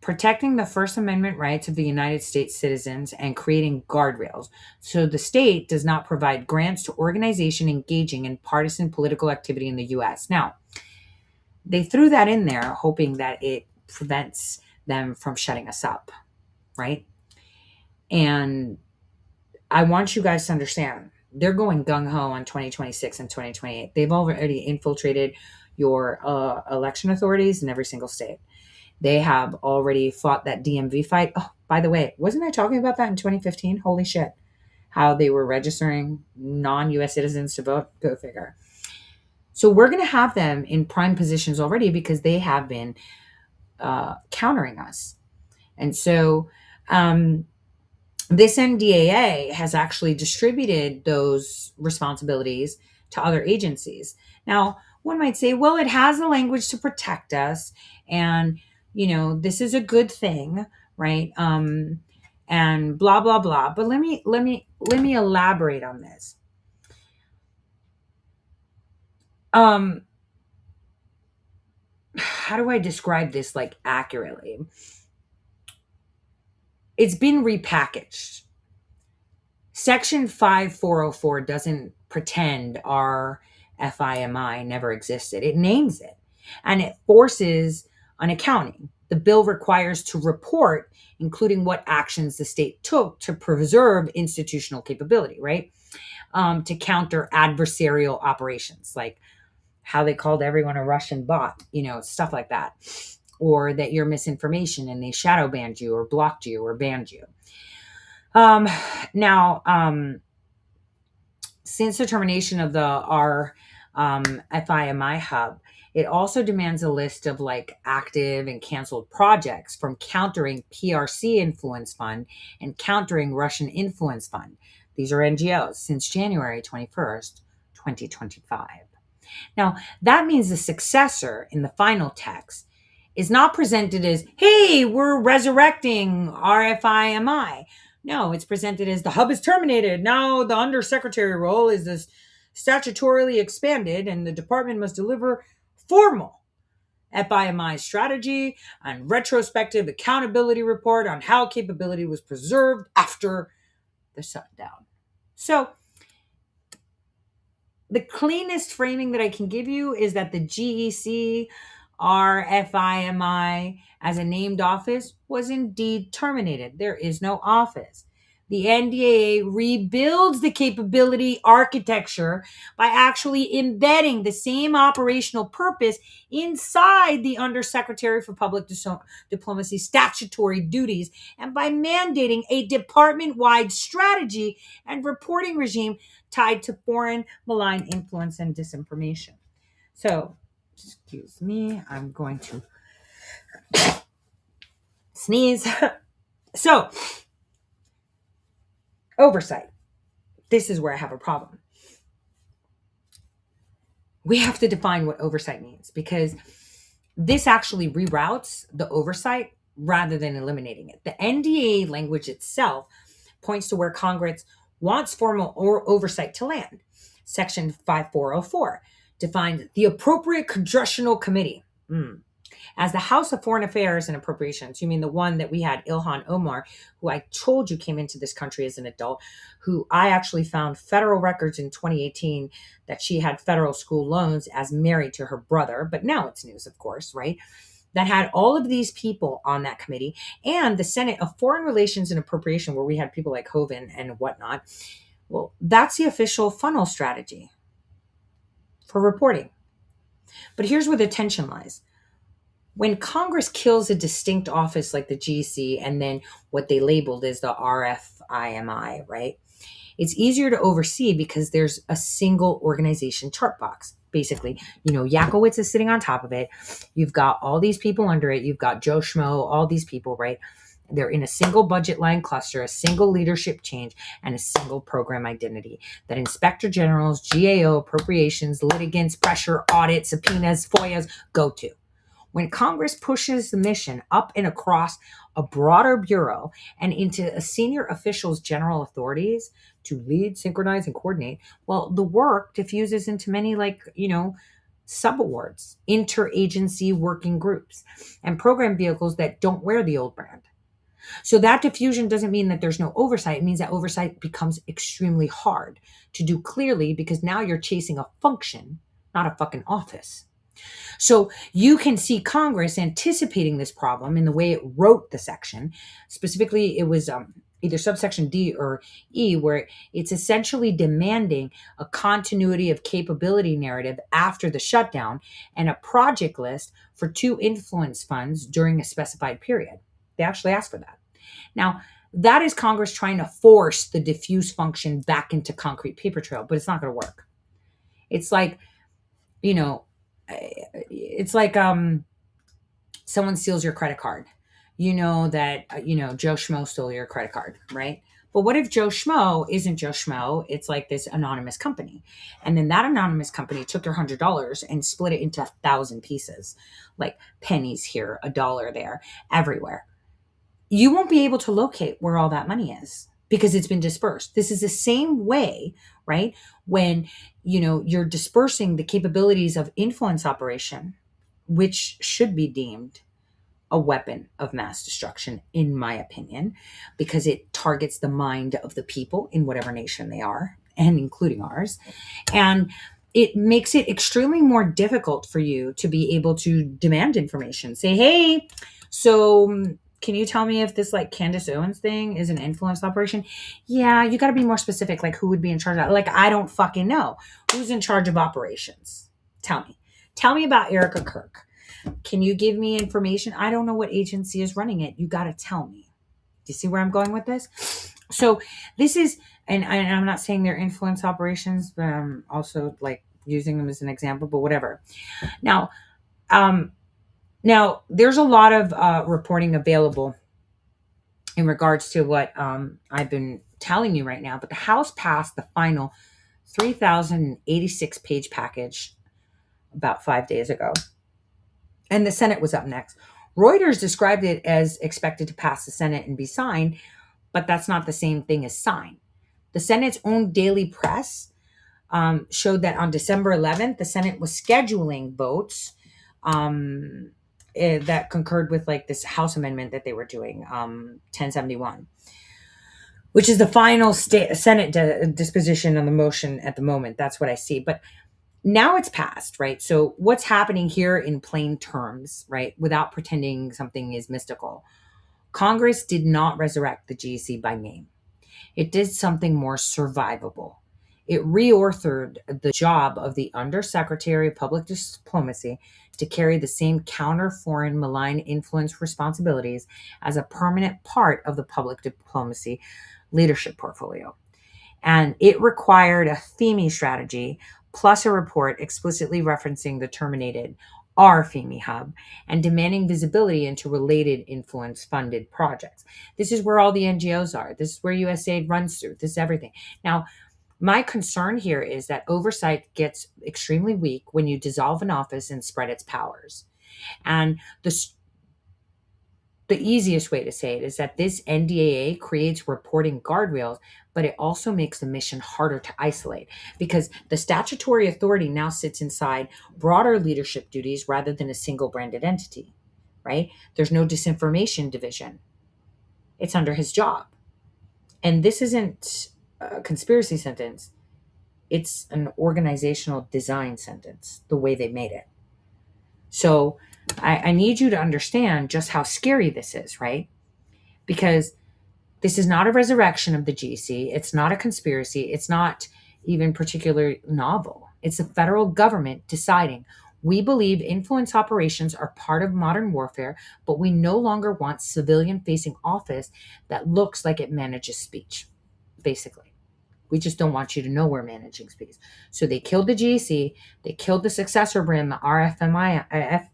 Protecting the First Amendment rights of the United States citizens and creating guardrails so the state does not provide grants to organization engaging in partisan political activity in the U.S. Now, they threw that in there hoping that it prevents them from shutting us up, right? And I want you guys to understand, they're going gung-ho on 2026 and 2028. They've already infiltrated your election authorities in every single state. They have already fought that DMV fight. Oh, by the way, wasn't I talking about that in 2015? Holy shit. How they were registering non-US citizens to vote. Go figure. So we're going to have them in prime positions already because they have been countering us. And so this NDAA has actually distributed those responsibilities to other agencies. Now, one might say, well, it has the language to protect us, and this is a good thing, right? And blah blah blah. But let me elaborate on this. How do I describe this like accurately? It's been repackaged. Section 5404 doesn't pretend our FIMI never existed. It names it, and it forces an accounting. The bill requires to report, including what actions the state took to preserve institutional capability, right? To counter adversarial operations, like how they called everyone a Russian bot, stuff like that. Or that you're misinformation and they shadow banned you or blocked you or banned you. Now, since the termination of our FIMI hub, it also demands a list of like active and canceled projects, from countering PRC Influence Fund and countering Russian Influence Fund. These are NGOs since January 21st, 2025. Now, that means the successor in the final text is not presented as, hey, we're resurrecting RFIMI. No, it's presented as the hub is terminated. Now the undersecretary role is this statutorily expanded, and the department must deliver formal FIMI strategy and retrospective accountability report on how capability was preserved after the shutdown. So the cleanest framing that I can give you is that the GEC, RFIMI, as a named office, was indeed terminated. There is no office. The NDAA rebuilds the capability architecture by actually embedding the same operational purpose inside the Undersecretary for Public Diplomacy statutory duties, and by mandating a department-wide strategy and reporting regime tied to foreign malign influence and disinformation. So, excuse me, I'm going to sneeze. So, oversight. This is where I have a problem. We have to define what oversight means, because this actually reroutes the oversight rather than eliminating it. The NDAA language itself points to where Congress wants formal or oversight to land. Section 5404 defines the appropriate congressional committee. As the House of Foreign Affairs and Appropriations. You mean the one that we had Ilhan Omar, who I told you came into this country as an adult, who I actually found federal records in 2018 that she had federal school loans as married to her brother. But now it's news, of course, right? That had all of these people on that committee, and the Senate of Foreign Relations and Appropriation, where we had people like Hovind and whatnot. Well, that's the official funnel strategy for reporting. But here's where the tension lies. When Congress kills a distinct office like the GC and then what they labeled as the RFIMI, right? It's easier to oversee because there's a single organization chart box. Basically, Yakowitz is sitting on top of it. You've got all these people under it. You've got Joe Schmo, all these people, right? They're in a single budget line cluster, a single leadership change, and a single program identity that inspector generals, GAO, appropriations, litigants, pressure, audit, subpoenas, FOIAs go to. When Congress pushes the mission up and across a broader bureau and into a senior official's general authorities to lead, synchronize, and coordinate, well, the work diffuses into many subawards, interagency working groups, and program vehicles that don't wear the old brand. So that diffusion doesn't mean that there's no oversight. It means that oversight becomes extremely hard to do clearly, because now you're chasing a function, not a fucking office. So you can see Congress anticipating this problem in the way it wrote the section. Specifically, it was either subsection D or E, where it's essentially demanding a continuity of capability narrative after the shutdown and a project list for 2 influence funds during a specified period. They actually asked for that. Now, that is Congress trying to force the diffuse function back into concrete paper trail, but it's not going to work. It's like, someone steals your credit card. you know that, Joe Schmo stole your credit card, right? But what if Joe Schmo isn't Joe Schmo? It's like this anonymous company. And then that anonymous company took your $100 and split it into 1,000 pieces, like pennies here, $1 there, everywhere. You won't be able to locate where all that money is because it's been dispersed. This is the same way, right? When, you're dispersing the capabilities of influence operation, which should be deemed a weapon of mass destruction, in my opinion, because it targets the mind of the people in whatever nation they are, and including ours. And it makes it extremely more difficult for you to be able to demand information. Say, hey, so can you tell me if this like Candace Owens thing is an influence operation? Yeah, you got to be more specific. Like, who would be in charge of that? Like, I don't fucking know. Who's in charge of operations? Tell me. Tell me about Erica Kirk. Can you give me information? I don't know what agency is running it. You got to tell me. Do you see where I'm going with this? So this is, and I'm not saying they're influence operations, but I'm also like using them as an example, but whatever. Now there's a lot of reporting available in regards to what I've been telling you right now, but the House passed the final 3,086 page package about 5 days ago. And the Senate was up next. Reuters described it as expected to pass the Senate and be signed, but that's not the same thing as sign. The Senate's own daily press showed that on December 11th, the Senate was scheduling votes that concurred with like this House amendment that they were doing, 1071, which is the final Senate disposition on the motion at the moment. That's what I see. But now it's passed, right? So what's happening here in plain terms, right? Without pretending something is mystical. Congress did not resurrect the GEC by name. It did something more survivable. It reauthored the job of the Undersecretary of Public Diplomacy to carry the same counter foreign malign influence responsibilities as a permanent part of the public diplomacy leadership portfolio. And it required a theming strategy plus a report explicitly referencing the terminated FEME hub and demanding visibility into related influence funded projects. This is where all the NGOs are. This is where USAID runs through. This is everything. Now, my concern here is that oversight gets extremely weak when you dissolve an office and spread its powers. And the easiest way to say it is that this NDAA creates reporting guardrails, but it also makes the mission harder to isolate because the statutory authority now sits inside broader leadership duties rather than a single branded entity, right? There's no disinformation division. It's under his job. And this isn't a conspiracy sentence. It's an organizational design sentence, the way they made it. So I need you to understand just how scary this is, right? Because this is not a resurrection of the GC. It's not a conspiracy. It's not even particularly novel. It's the federal government deciding we believe influence operations are part of modern warfare, but we no longer want civilian-facing office that looks like it manages speech, basically. We just don't want you to know we're managing speech. So they killed the GC. They killed the successor brand, the RFIMI,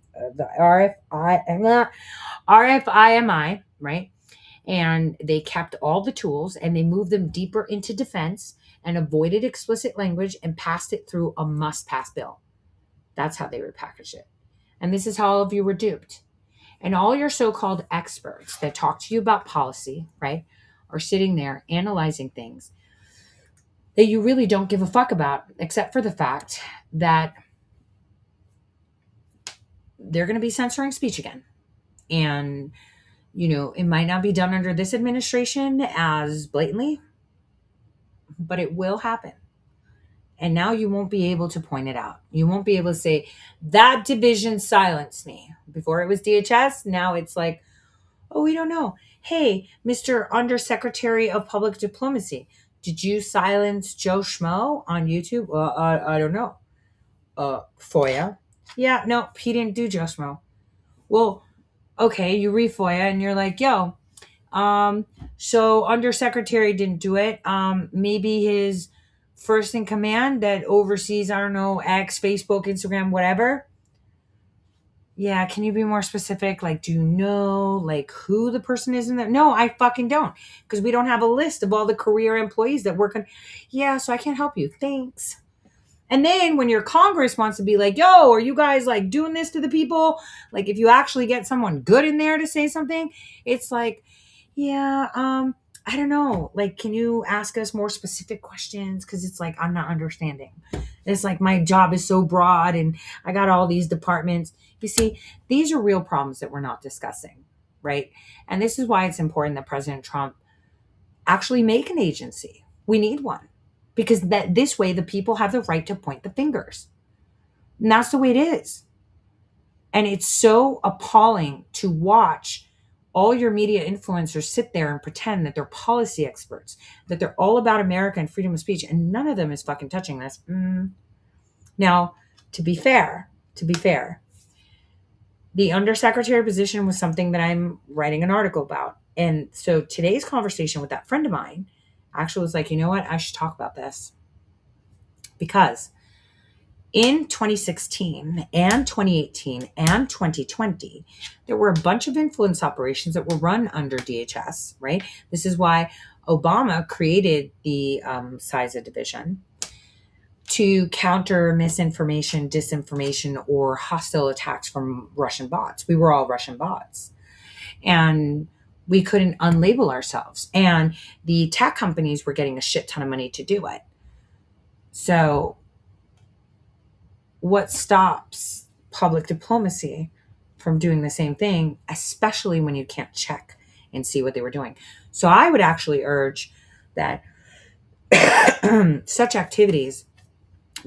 right? And they kept all the tools and they moved them deeper into defense and avoided explicit language and passed it through a must-pass bill. That's how they repackaged it. And this is how all of you were duped. And all your so-called experts that talk to you about policy, right, are sitting there analyzing things that you really don't give a fuck about, except for the fact that they're going to be censoring speech again. And, it might not be done under this administration as blatantly, but it will happen. And now you won't be able to point it out. You won't be able to say, that division silenced me. Before it was DHS, now it's like, oh, we don't know. Hey, Mr. Undersecretary of Public Diplomacy, did you silence Joe Schmo on YouTube? I don't know. FOIA? Yeah, no, he didn't do Joe Schmo. Well, okay, you re-FOIA and you're like, yo, so Undersecretary didn't do it. Maybe his first in command that oversees, I don't know, X, Facebook, Instagram, whatever. Yeah, can you be more specific? Like, do you know like who the person is in there? No, I fucking don't, because we don't have a list of all the career employees that work on. Yeah, so I can't help you. Thanks. And then when your Congress wants to be like, yo, are you guys like doing this to the people? Like, if you actually get someone good in there to say something, it's like, yeah, I don't know. Like, can you ask us more specific questions? Because it's like, I'm not understanding. It's like my job is so broad and I got all these departments. You see, these are real problems that we're not discussing, right? And this is why it's important that President Trump actually make an agency. We need one, because that this way the people have the right to point the fingers. And that's the way it is. And it's so appalling to watch all your media influencers sit there and pretend that they're policy experts, that they're all about America and freedom of speech, and none of them is fucking touching this. Now, to be fair, the undersecretary position was something that I'm writing an article about. And so today's conversation with that friend of mine actually was like, you know what? I should talk about this. Because in 2016 and 2018 and 2020, there were a bunch of influence operations that were run under DHS, right? This is why Obama created the CISA division to counter misinformation, disinformation, or hostile attacks from Russian bots. We were all Russian bots. And we couldn't unlabel ourselves. And the tech companies were getting a shit ton of money to do it. So what stops public diplomacy from doing the same thing, especially when you can't check and see what they were doing? So I would actually urge that such activities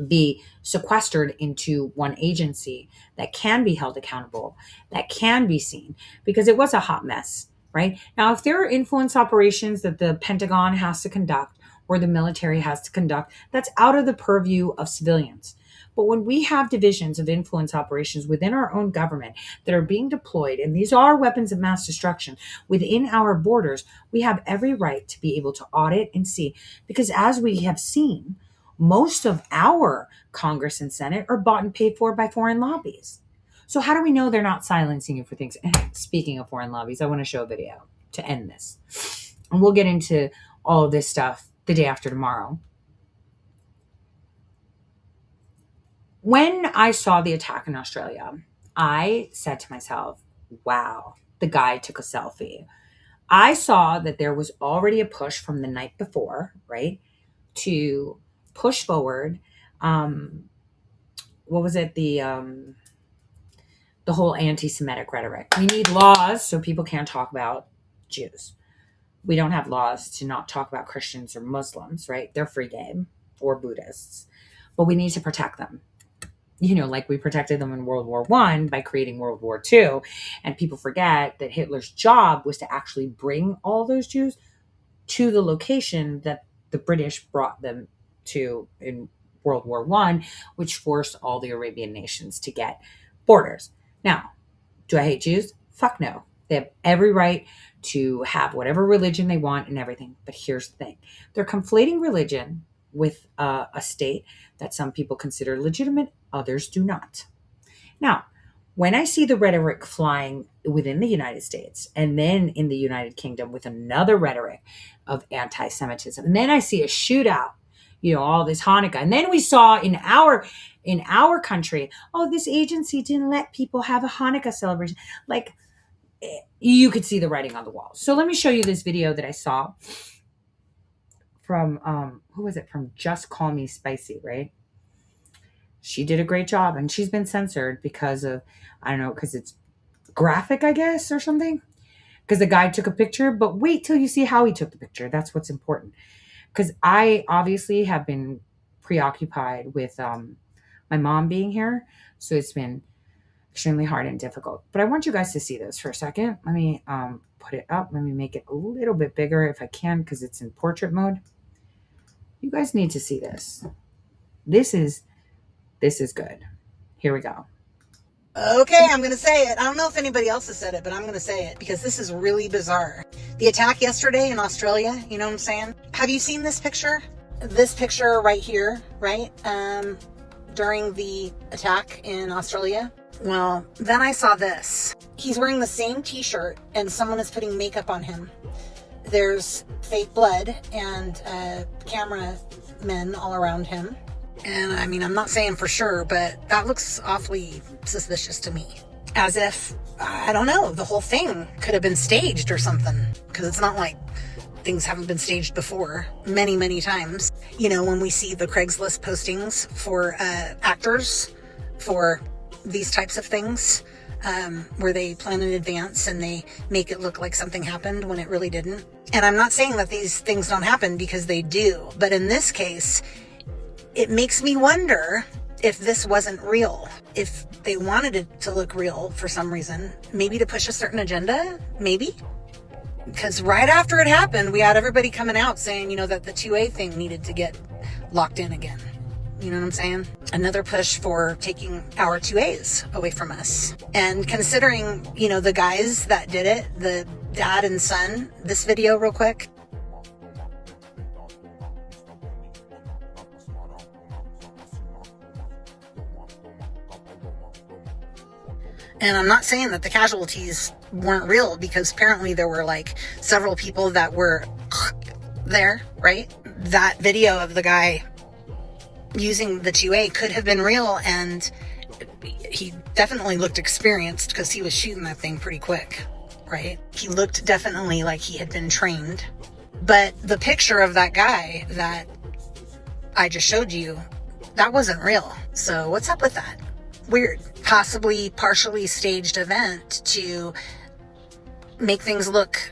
be sequestered into one agency that can be held accountable, that can be seen, because it was a hot mess, right? Now, if there are influence operations that the Pentagon has to conduct or the military has to conduct, that's out of the purview of civilians. But when we have divisions of influence operations within our own government that are being deployed, and these are weapons of mass destruction within our borders, we have every right to be able to audit and see. Because as we have seen, most of our Congress and Senate are bought and paid for by foreign lobbies. So how do we know they're not silencing you for things? Speaking of foreign lobbies, I want to show a video to end this. And we'll get into all of this stuff the day after tomorrow. When I saw the attack in Australia, I said to myself, wow, the guy took a selfie. I saw that there was already a push from the night before, right, to push forward. What was it? The whole anti-Semitic rhetoric. We need laws so people can't talk about Jews. We don't have laws to not talk about Christians or Muslims, right? They're free game, or Buddhists, but we need to protect them. You know, like we protected them in World War I by creating World War II. And people forget that Hitler's job was to actually bring all those Jews to the location that the British brought them to in World War I, which forced all the Arabian nations to get borders. Now, do I hate Jews? Fuck no. They have every right to have whatever religion they want and everything. But here's the thing. They're conflating religion with a state that some people consider legitimate, others do not. Now, when I see the rhetoric flying within the United States and then in the United Kingdom with another rhetoric of anti-Semitism, and then I see a shootout, you know, all this Hanukkah, and then we saw in our country, oh, this agency didn't let people have a Hanukkah celebration. Like, you could see the writing on the wall. So let me show you this video that I saw from who was it? From Just Call Me Spicy, right? She did a great job, and she's been censored because of, I don't know, because it's graphic, I guess, or something. Because the guy took a picture, but wait till you see how he took the picture. That's what's important. Because I obviously have been preoccupied with my mom being here, so it's been extremely hard and difficult. But I want you guys to see this for a second. Let me put it up. Let me make it a little bit bigger if I can, because it's in portrait mode. You guys need to see this. This is good. Here we go. Okay, I'm going to say it. I don't know if anybody else has said it, but I'm going to say it because this is really bizarre. The attack yesterday in Australia, you know what I'm saying? Have you seen this picture? This picture right here, right? During the attack in Australia. Well, then I saw this. He's wearing the same t-shirt and someone is putting makeup on him. There's fake blood and cameramen all around him. And I mean, I'm not saying for sure, but that looks awfully suspicious to me. As if, I don't know, the whole thing could have been staged or something. Because it's not like things haven't been staged before many, many times. You know, when we see the Craigslist postings for actors for these types of things, where they plan in advance and they make it look like something happened when it really didn't. And I'm not saying that these things don't happen, because they do. But in this case, it makes me wonder if this wasn't real. If they wanted it to look real for some reason, maybe to push a certain agenda, maybe. Because right after it happened, we had everybody coming out saying, you know, that the 2A thing needed to get locked in again. You know what I'm saying? Another push for taking our 2As away from us. And considering, you know, the guys that did it, the dad and son, this video real quick. And I'm not saying that the casualties weren't real, because apparently there were like several people that were there, right? That video of the guy using the 2A could have been real, and he definitely looked experienced because he was shooting that thing pretty quick, right? He looked definitely like he had been trained. But the picture of that guy that I just showed you, that wasn't real. So what's up with that? Weird. Possibly partially staged event to make things look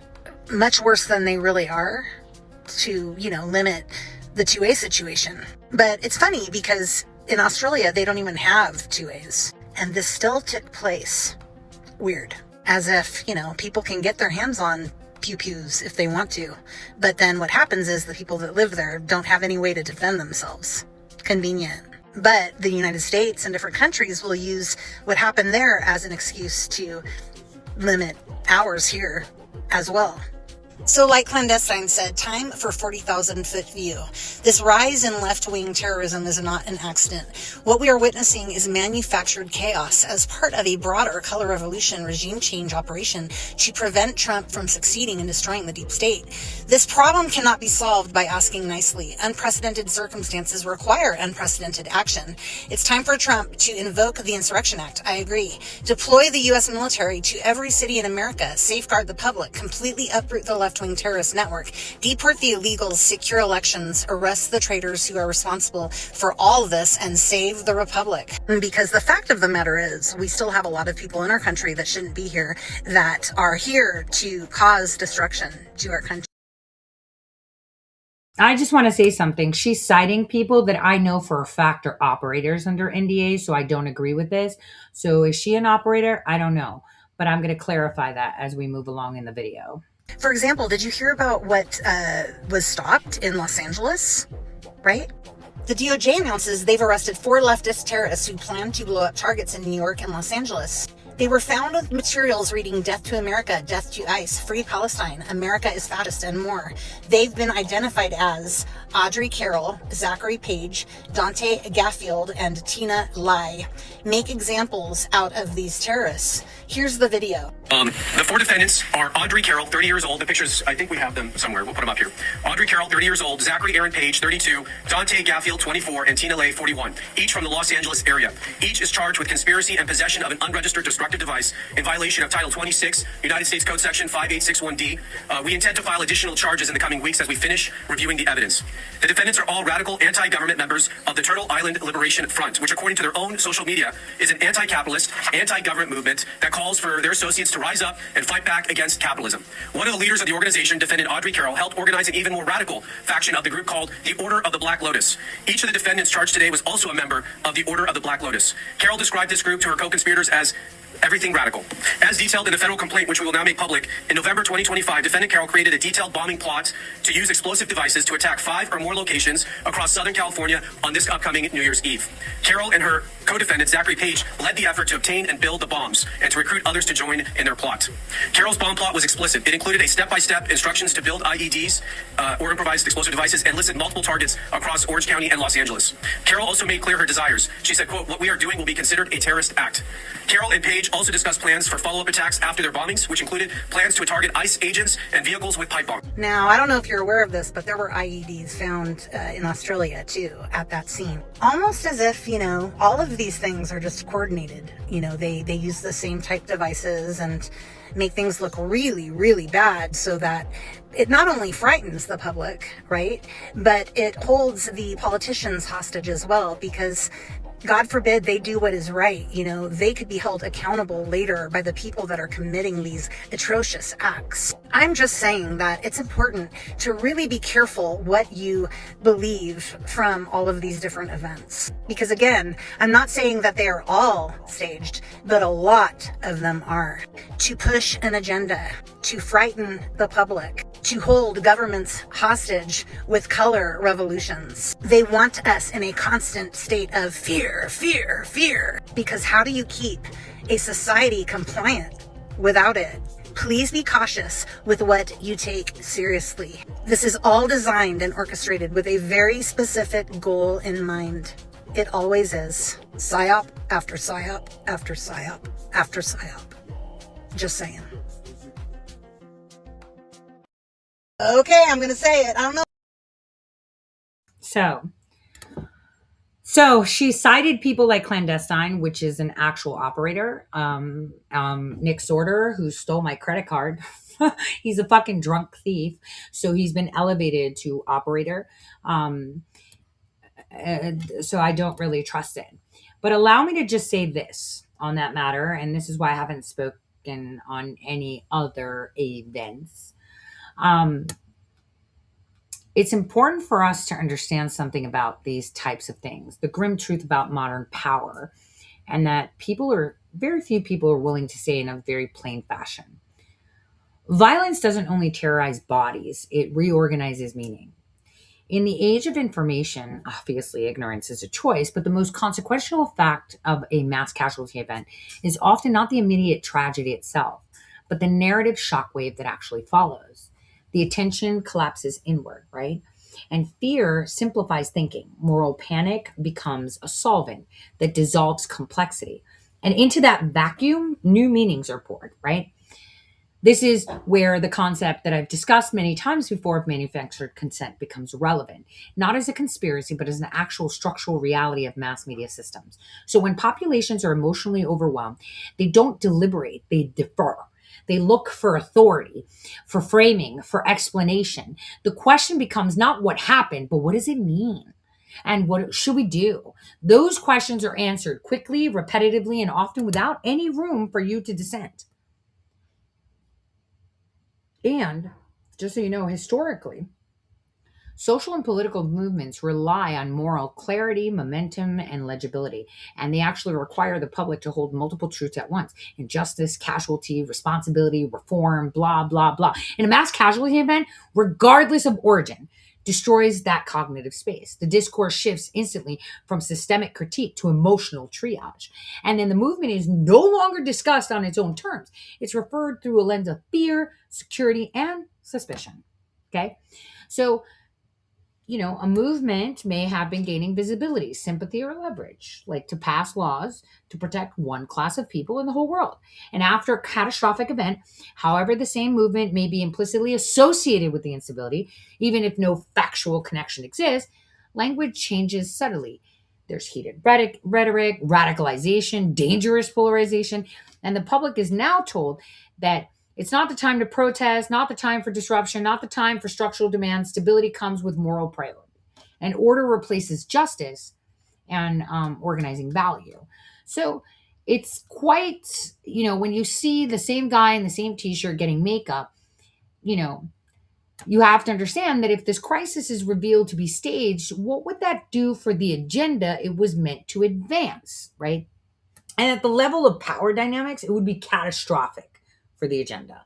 much worse than they really are, to, you know, limit the 2A situation. But it's funny because in Australia, they don't even have 2As. And this still took place. Weird. As if, you know, people can get their hands on pew-pews if they want to. But then what happens is the people that live there don't have any way to defend themselves. Convenient. But the United States and different countries will use what happened there as an excuse to limit ours here as well. So like Clandestine said, time for 40,000 foot view. This rise in left-wing terrorism is not an accident. What we are witnessing is manufactured chaos as part of a broader color revolution regime change operation to prevent Trump from succeeding in destroying the deep state. This problem cannot be solved by asking nicely. Unprecedented circumstances require unprecedented action. It's time for Trump to invoke the Insurrection Act. I agree. Deploy the U.S. military to every city in America. Safeguard the public. Completely uproot the left-wing terrorist network, deport the illegals, secure elections, arrest the traitors who are responsible for all of this, and save the republic. Because the fact of the matter is, we still have a lot of people in our country that shouldn't be here, that are here to cause destruction to our country. I just want to say something. She's citing people that I know for a fact are operators under NDA, so I don't agree with this. So is she an operator? I don't know. But I'm going to clarify that as we move along in the video. For example, did you hear about what was stopped in Los Angeles, right? The DOJ announces they've arrested 4 leftist terrorists who plan to blow up targets in New York and Los Angeles. They were found with materials reading "Death to America, Death to ICE, Free Palestine, America is Fattest," and more. They've been identified as Audrey Carroll, Zachary Page, Dante Gaffield, and Tina Lai. Make examples out of these terrorists. Here's the video. The 4 defendants are Audrey Carroll, 30 years old. The pictures, I think we have them somewhere. We'll put them up here. Audrey Carroll, 30 years old. Zachary Aaron Page, 32. Dante Gaffield, 24. And Tina Lai, 41. Each from the Los Angeles area. Each is charged with conspiracy and possession of an unregistered destructive device in violation of Title 26, United States Code Section 5861D. We intend to file additional charges in the coming weeks as we finish reviewing the evidence. The defendants are all radical anti-government members of the Turtle Island Liberation Front, which according to their own social media is an anti-capitalist, anti-government movement that calls for their associates to rise up and fight back against capitalism. One of the leaders of the organization, defendant Audrey Carroll, helped organize an even more radical faction of the group called the Order of the Black Lotus. Each of the defendants charged today was also a member of the Order of the Black Lotus. Carroll described this group to her co-conspirators as everything radical. As detailed in the federal complaint, which we will now make public, in November 2025, defendant Carroll created a detailed bombing plot to use explosive devices to attack 5 or more locations across Southern California on this upcoming New Year's Eve. Carroll and her Co-defendant Zachary Page led the effort to obtain and build the bombs and to recruit others to join in their plot. Carol's bomb plot was explicit. It included a step-by-step instructions to build IEDs or improvised explosive devices and listed multiple targets across Orange County and Los Angeles. Carol also made clear her desires. She said, quote, "What we are doing will be considered a terrorist act." Carol and Page also discussed plans for follow-up attacks after their bombings, which included plans to target ICE agents and vehicles with pipe bombs. Now, I don't know if you're aware of this, but there were IEDs found in Australia too at that scene. Almost as if, you know, all of these things are just coordinated. You know, they use the same type devices and make things look really, really bad so that it not only frightens the public, right, but it holds the politicians hostage as well, because God forbid they do what is right. You know, they could be held accountable later by the people that are committing these atrocious acts. I'm just saying that it's important to really be careful what you believe from all of these different events. Because again, I'm not saying that they are all staged, but a lot of them are. To push an agenda, to frighten the public, to hold governments hostage with color revolutions. They want us in a constant state of fear, fear, fear. Because how do you keep a society compliant without it? Please be cautious with what you take seriously. This is all designed and orchestrated with a very specific goal in mind. It always is. PSYOP after PSYOP after PSYOP after PSYOP. Just saying. Okay, I'm going to say it. I don't know. So she cited people like Clandestine, which is an actual operator. Nick Sorter, who stole my credit card. He's a fucking drunk thief. So he's been elevated to operator. So I don't really trust it. But allow me to just say this on that matter. And this is why I haven't spoken on any other events. It's important for us to understand something about these types of things, the grim truth about modern power, and that very few people are willing to say in a very plain fashion. Violence doesn't only terrorize bodies, it reorganizes meaning. In the age of information, obviously ignorance is a choice, but the most consequential fact of a mass casualty event is often not the immediate tragedy itself, but the narrative shockwave that actually follows. The attention collapses inward, right? And fear simplifies thinking. Moral panic becomes a solvent that dissolves complexity. And into that vacuum, new meanings are poured, right? This is where the concept that I've discussed many times before of manufactured consent becomes relevant, not as a conspiracy, but as an actual structural reality of mass media systems. So when populations are emotionally overwhelmed, they don't deliberate, they defer. They look for authority, for framing, for explanation. The question becomes not what happened, but what does it mean? And what should we do? Those questions are answered quickly, repetitively, and often without any room for you to dissent. And just so you know, historically, social and political movements rely on moral clarity, momentum, and legibility. And they actually require the public to hold multiple truths at once: injustice, casualty, responsibility, reform, blah, blah, blah. In a mass casualty event, regardless of origin, destroys that cognitive space. The discourse shifts instantly from systemic critique to emotional triage. And then the movement is no longer discussed on its own terms. It's referred through a lens of fear, security, and suspicion. Okay? So, you know, a movement may have been gaining visibility, sympathy, or leverage, like to pass laws to protect one class of people in the whole world. And after a catastrophic event, however, the same movement may be implicitly associated with the instability, even if no factual connection exists, language changes subtly. There's heated rhetoric, radicalization, dangerous polarization, and the public is now told that it's not the time to protest, not the time for disruption, not the time for structural demands. Stability comes with moral priority. And order replaces justice and organizing value. So it's quite, you know, when you see the same guy in the same t-shirt getting makeup, you know, you have to understand that if this crisis is revealed to be staged, what would that do for the agenda it was meant to advance, right? And at the level of power dynamics, it would be catastrophic for the agenda.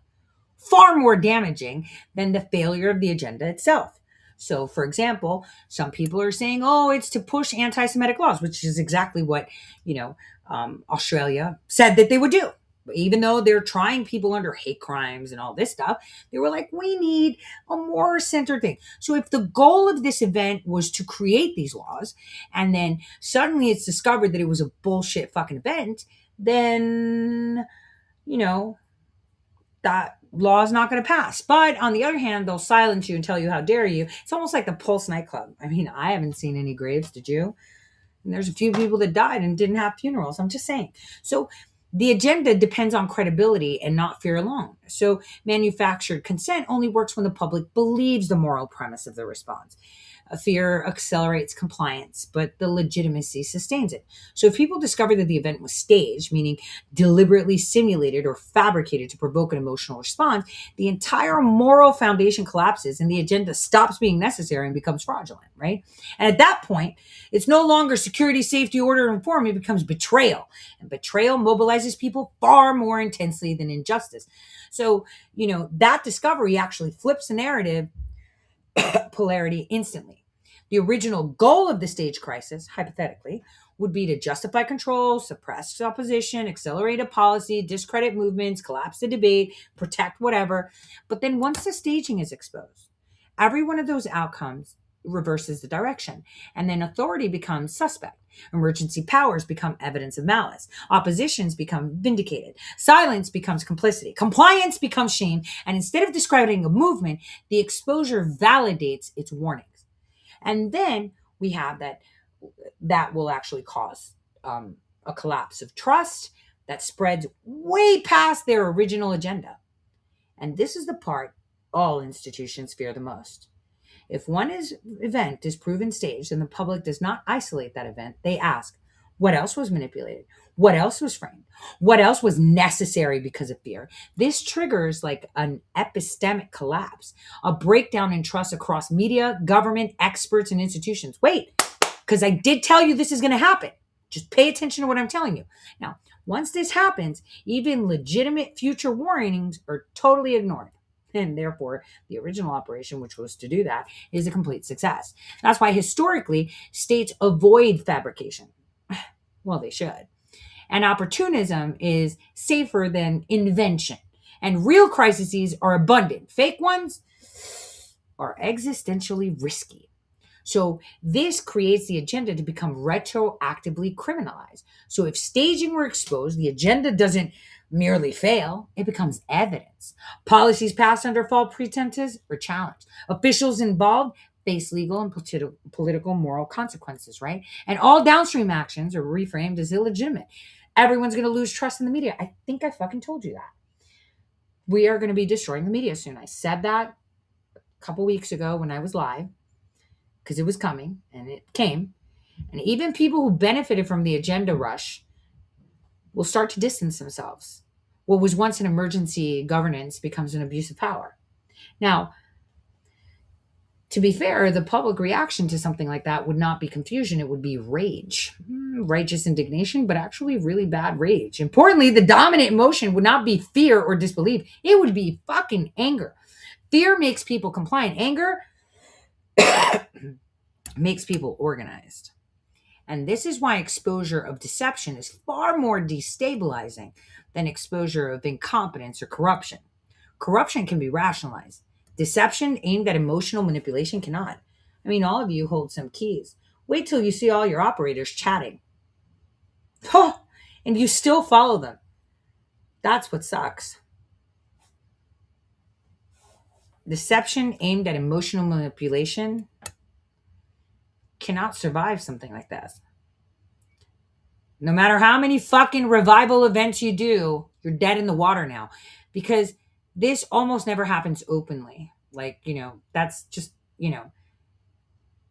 Far more damaging than the failure of the agenda itself. So, for example, some people are saying, oh, it's to push anti-Semitic laws, which is exactly what, Australia said that they would do. Even though they're trying people under hate crimes and all this stuff, they were like, we need a more centered thing. So if the goal of this event was to create these laws, and then suddenly it's discovered that it was a bullshit fucking event, then, that law is not going to pass. But on the other hand, they'll silence you and tell you how dare you. It's almost like the Pulse nightclub. I mean, I haven't seen any graves, did you? And there's a few people that died and didn't have funerals. I'm just saying. So the agenda depends on credibility and not fear alone. So manufactured consent only works when the public believes the moral premise of the response. Fear accelerates compliance, but the legitimacy sustains it. So if people discover that the event was staged, meaning deliberately simulated or fabricated to provoke an emotional response, the entire moral foundation collapses and the agenda stops being necessary and becomes fraudulent, right? And at that point, it's no longer security, safety, order, and reform. It becomes betrayal. And betrayal mobilizes people far more intensely than injustice. So, that discovery actually flips the narrative polarity instantly. The original goal of the stage crisis, hypothetically, would be to justify control, suppress opposition, accelerate a policy, discredit movements, collapse the debate, protect whatever. But then once the staging is exposed, every one of those outcomes reverses the direction. And then authority becomes suspect. Emergency powers become evidence of malice. Oppositions become vindicated. Silence becomes complicity. Compliance becomes shame. And instead of discrediting a movement, the exposure validates its warnings. And then we have that will actually cause a collapse of trust that spreads way past their original agenda. And this is the part all institutions fear the most. If one event is proven staged and the public does not isolate that event, they ask, what else was manipulated? What else was framed? What else was necessary because of fear? This triggers like an epistemic collapse, a breakdown in trust across media, government, experts, and institutions. Wait, because I did tell you this is going to happen. Just pay attention to what I'm telling you. Now, once this happens, even legitimate future warnings are totally ignored. And therefore, the original operation, which was to do that, is a complete success. That's why historically, states avoid fabrication. Well, they should. And opportunism is safer than invention. And real crises are abundant. Fake ones are existentially risky. So this creates the agenda to become retroactively criminalized. So if staging were exposed, the agenda doesn't merely fail, it becomes evidence. Policies passed under false pretenses are challenged. Officials involved face legal and political moral consequences, right? And all downstream actions are reframed as illegitimate. Everyone's going to lose trust in the media. I think I fucking told you that. We are going to be destroying the media soon. I said that a couple weeks ago when I was live because it was coming and it came. And even people who benefited from the agenda rush will start to distance themselves. What was once an emergency governance becomes an abuse of power. Now, to be fair, the public reaction to something like that would not be confusion. It would be rage, righteous indignation, but actually really bad rage. Importantly, the dominant emotion would not be fear or disbelief. It would be fucking anger. Fear makes people compliant. Anger makes people organized. And this is why exposure of deception is far more destabilizing than exposure of incompetence or corruption. Corruption can be rationalized. Deception aimed at emotional manipulation cannot. I mean, all of you hold some keys. Wait till you see all your operators chatting. Oh, and you still follow them. That's what sucks. Deception aimed at emotional manipulation cannot survive something like this. No matter how many fucking revival events you do, you're dead in the water now. Because this almost never happens openly. Like, that's just,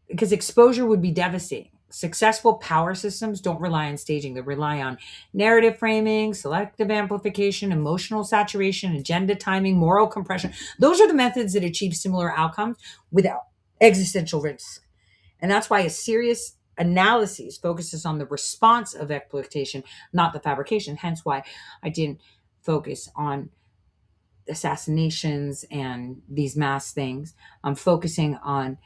because exposure would be devastating. Successful power systems don't rely on staging. They rely on narrative framing, selective amplification, emotional saturation, agenda timing, moral compression. Those are the methods that achieve similar outcomes without existential risk. And that's why a serious analysis focuses on the response of exploitation, not the fabrication. Hence why I didn't focus on assassinations and these mass things. I'm focusing on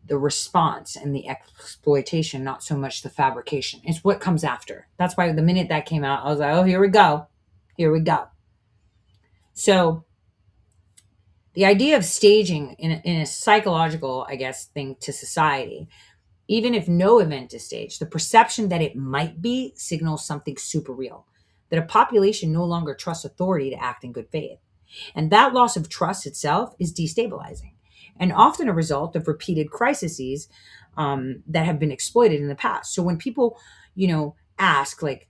the response and the exploitation, not so much the fabrication. It's what comes after. That's why the minute that came out, I was like, oh, here we go. Here we go. So the idea of staging in a psychological, I guess, thing to society, even if no event is staged, the perception that it might be signals something super real, that a population no longer trusts authority to act in good faith. And that loss of trust itself is destabilizing and often a result of repeated crises that have been exploited in the past. So when people, ask, like,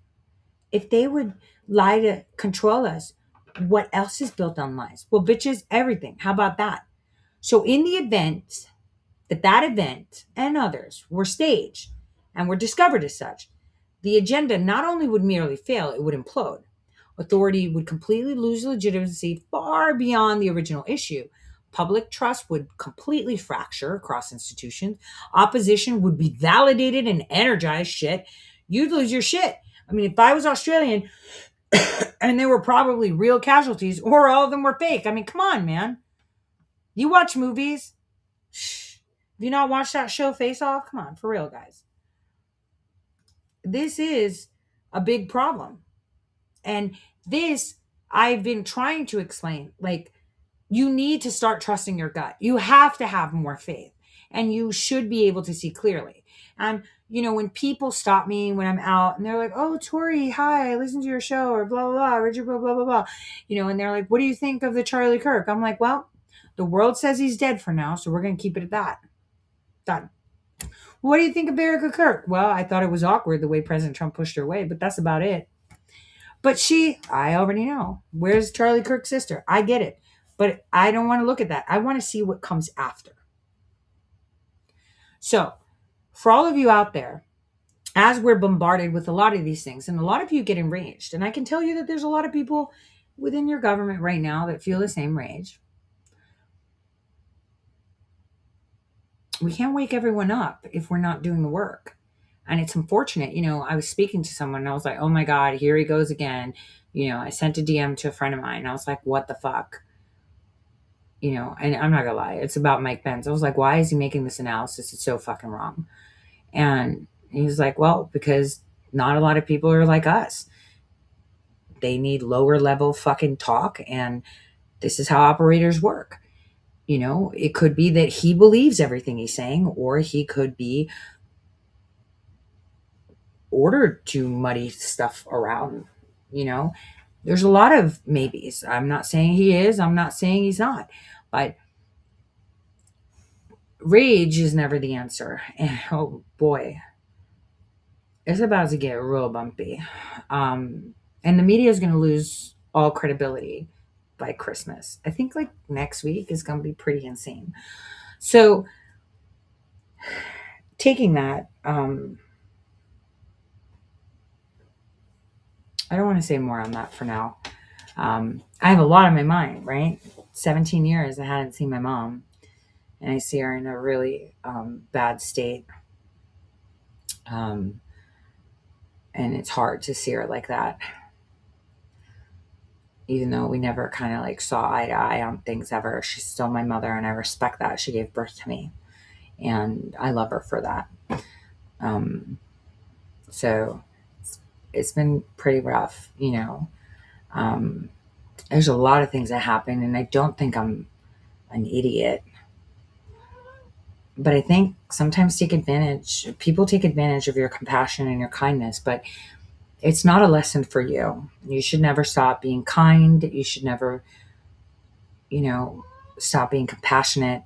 if they would lie to control us, what else is built on lies? Well, bitches, everything. How about that? So in the event that event and others were staged and were discovered as such, the agenda not only would merely fail, it would implode. Authority would completely lose legitimacy far beyond the original issue. Public trust would completely fracture across institutions. Opposition would be validated and energized. Shit. You'd lose your shit. I mean, if I was Australian and there were probably real casualties or all of them were fake, I mean, come on, man. You watch movies. Have you not watched that show Face Off? Come on, for real, guys. This is a big problem. And this, I've been trying to explain, like, you need to start trusting your gut. You have to have more faith and you should be able to see clearly. And, when people stop me when I'm out and they're like, oh, Tori, hi, I listened to your show, or blah, blah, blah, Richard, blah, blah, blah, blah, and they're like, what do you think of the Charlie Kirk? I'm like, well, the world says he's dead for now, so we're going to keep it at that. Done. What do you think of Erica Kirk? Well, I thought it was awkward the way President Trump pushed her away, but that's about it. But I already know. Where's Charlie Kirk's sister? I get it. But I don't want to look at that. I want to see what comes after. So, for all of you out there, as we're bombarded with a lot of these things, and a lot of you get enraged, and I can tell you that there's a lot of people within your government right now that feel the same rage. We can't wake everyone up if we're not doing the work. And it's unfortunate. I was speaking to someone and I was like, oh my God, here he goes again. I sent a DM to a friend of mine. And I was like, what the fuck? And I'm not gonna lie, it's about Mike Pence. I was like, why is he making this analysis? It's so fucking wrong. And he was like, well, because not a lot of people are like us. They need lower level fucking talk. And this is how operators work. It could be that he believes everything he's saying, or he could be ordered to muddy stuff around. There's a lot of maybes. I'm not saying he is. I'm not saying he's not. But rage is never the answer. And oh boy, it's about to get real bumpy. And the media is going to lose all credibility by Christmas. I think like next week is going to be pretty insane. So taking that, I don't want to say more on that for now. I have a lot on my mind, right? 17 years I hadn't seen my mom, and I see her in a really bad state. And it's hard to see her like that. Even though we never kind of like saw eye to eye on things ever, she's still my mother, and I respect that. She gave birth to me, and I love her for that. So it's been pretty rough, there's a lot of things that happen, and I don't think I'm an idiot. But I think sometimes people take advantage of your compassion and your kindness, but it's not a lesson for you. You should never stop being kind. You should never, stop being compassionate,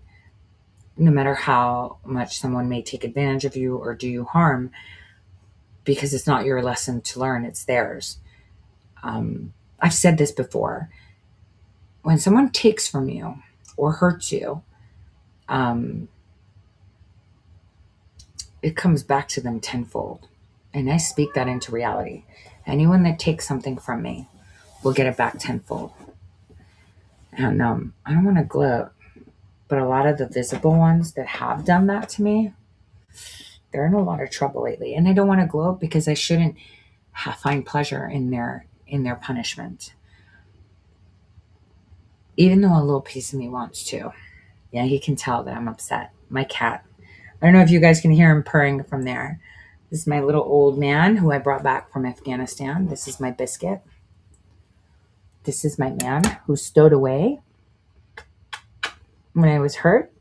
no matter how much someone may take advantage of you or do you harm, because it's not your lesson to learn, it's theirs. I've said this before. When someone takes from you or hurts you, it comes back to them tenfold. And I speak that into reality. Anyone that takes something from me will get it back tenfold. And I don't want to gloat, but a lot of the visible ones that have done that to me, they're in a lot of trouble lately. And I don't want to gloat because I shouldn't find pleasure in their punishment. Even though a little piece of me wants to. Yeah, he can tell that I'm upset. My cat I don't know if you guys can hear him purring from there. This is my little old man who I brought back from Afghanistan. This is my biscuit. This is my man who stowed away when I was hurt,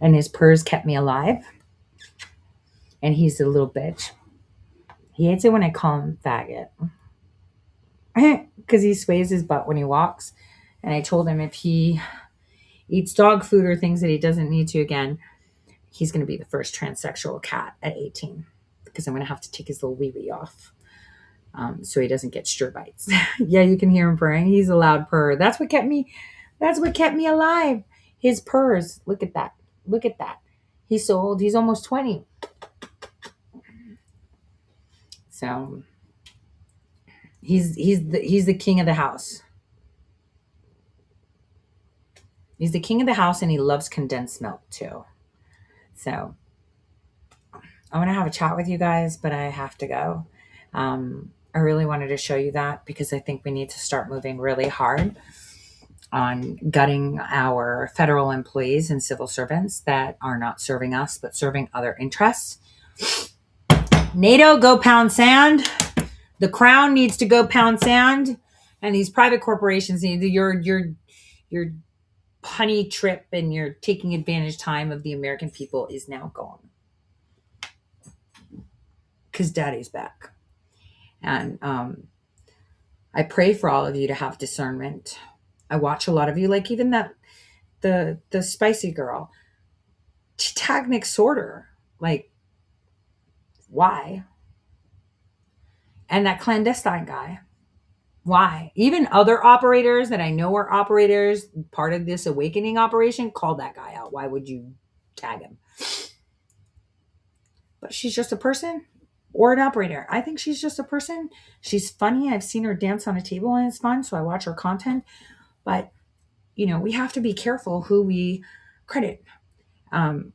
and his purrs kept me alive. And he's a little bitch. He hates it when I call him faggot. Because he sways his butt when he walks. And I told him if he eats dog food or things that he doesn't need to again, he's going to be the first transsexual cat at 18. Because I'm going to have to take his little wee-wee off. So he doesn't get stir bites. Yeah, you can hear him purring. He's a loud purr. That's what kept me alive. His purrs. Look at that. Look at that. He's so old. He's almost 20. So he's the king of the house. He's the king of the house, and he loves condensed milk too. So I want to have a chat with you guys, but I have to go. I really wanted to show you that because I think we need to start moving really hard on gutting our federal employees and civil servants that are not serving us, but serving other interests. NATO, go pound sand. The crown needs to go pound sand, and these private corporations need your honey trip and your taking advantage time of the American people is now gone. Because daddy's back. And I pray for all of you to have discernment. I watch a lot of you, like even that the spicy girl. She tagged Nick Sorter. Like, why? And that clandestine guy. Why? Even other operators that I know are operators, part of this awakening operation, called that guy out. Why would you tag him? But she's just a person or an operator. I think she's just a person. She's funny. I've seen her dance on a table and it's fun. So I watch her content. But, we have to be careful who we credit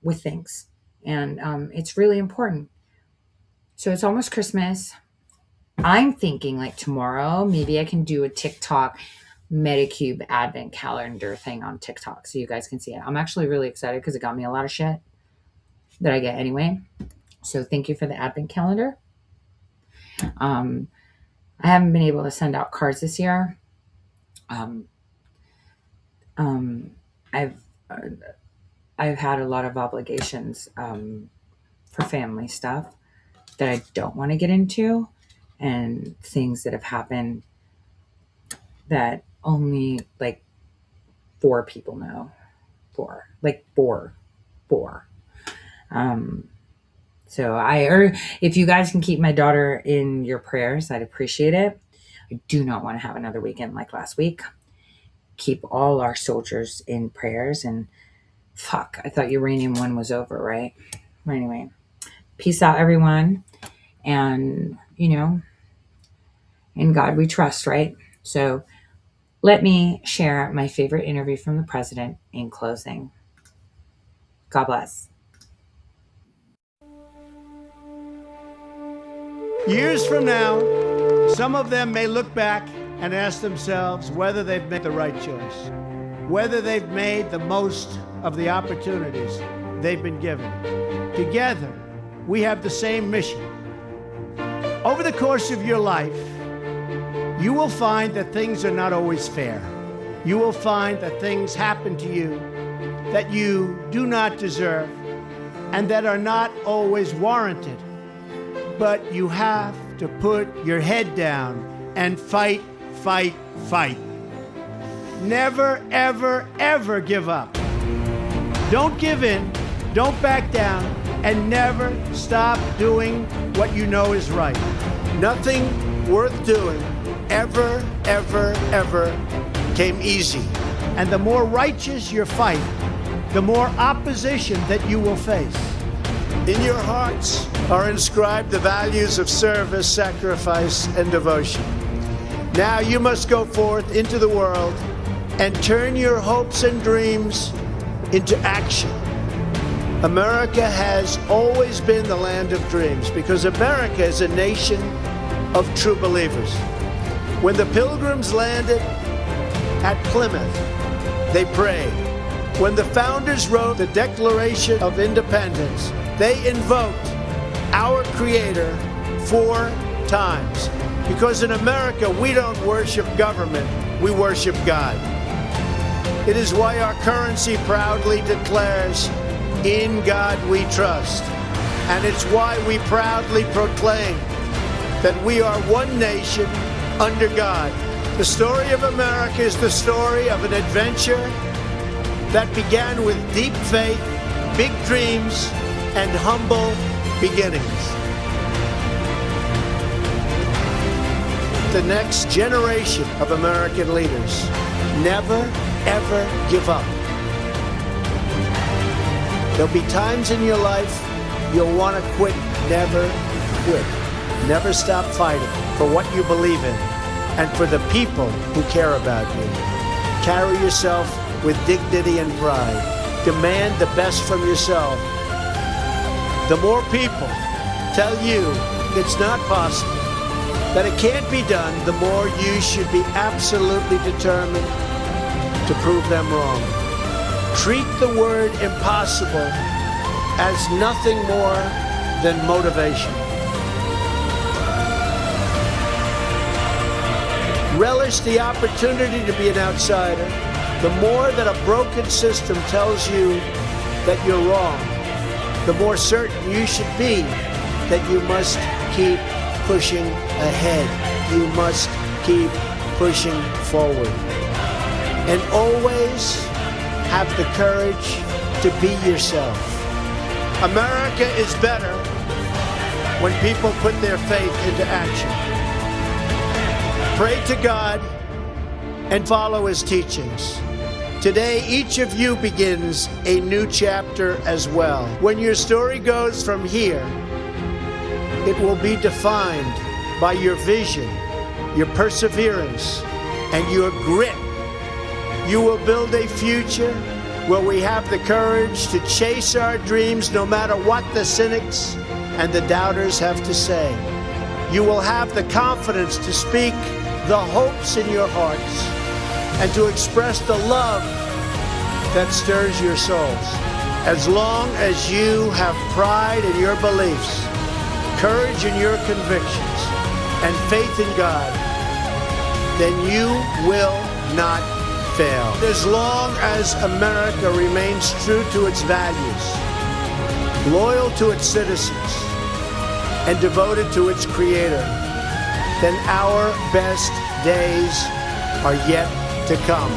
with things. And it's really important. So it's almost Christmas. I'm thinking like tomorrow, maybe I can do a TikTok Medicube advent calendar thing on TikTok so you guys can see it. I'm actually really excited because it got me a lot of shit that I get anyway. So thank you for the advent calendar. I haven't been able to send out cards this year. I've had a lot of obligations for family stuff that I don't want to get into, and things that have happened that only like 4 people know. 4. So if you guys can keep my daughter in your prayers, I'd appreciate it. I do not want to have another weekend like last week. Keep all our soldiers in prayers. And fuck, I thought Uranium 1 was over, right? Anyway, peace out, everyone. And, in God we trust, right? So let me share my favorite interview from the president in closing. God bless. Years from now, some of them may look back and ask themselves whether they've made the right choice, whether they've made the most of the opportunities they've been given. Together, we have the same mission. Over the course of your life, you will find that things are not always fair. You will find that things happen to you that you do not deserve and that are not always warranted. But you have to put your head down and fight, fight, fight. Never, ever, ever give up. Don't give in, don't back down, and never stop doing what you know is right. Nothing worth doing ever, ever, ever came easy. And the more righteous your fight, the more opposition that you will face. In your hearts are inscribed the values of service, sacrifice, and devotion. Now you must go forth into the world and turn your hopes and dreams into action. America has always been the land of dreams because America is a nation of true believers. When the Pilgrims landed at Plymouth, they prayed. When the founders wrote the Declaration of Independence, They invoked our Creator 4 times. Because in America, we don't worship government, we worship God. It is why our currency proudly declares, "In God we trust." And it's why we proudly proclaim that we are one nation under God. The story of America is the story of an adventure that began with deep faith, big dreams, and humble beginnings. The next generation of American leaders never, ever give up. There'll be times in your life you'll want to quit. Never quit. Never stop fighting for what you believe in and for the people who care about you. Carry yourself with dignity and pride. Demand the best from yourself. The more people tell you it's not possible, that it can't be done, the more you should be absolutely determined to prove them wrong. Treat the word impossible as nothing more than motivation. Relish the opportunity to be an outsider. The more that a broken system tells you that you're wrong, the more certain you should be that you must keep pushing ahead. You must keep pushing forward. And always have the courage to be yourself. America is better when people put their faith into action. Pray to God and follow His teachings. Today, each of you begins a new chapter as well. When your story goes from here, it will be defined by your vision, your perseverance, and your grit. You will build a future where we have the courage to chase our dreams no matter what the cynics and the doubters have to say. You will have the confidence to speak the hopes in your hearts and to express the love that stirs your souls. As long as you have pride in your beliefs, courage in your convictions, and faith in God, then you will not fail. As long as America remains true to its values, loyal to its citizens, and devoted to its Creator, then our best days are yet to come.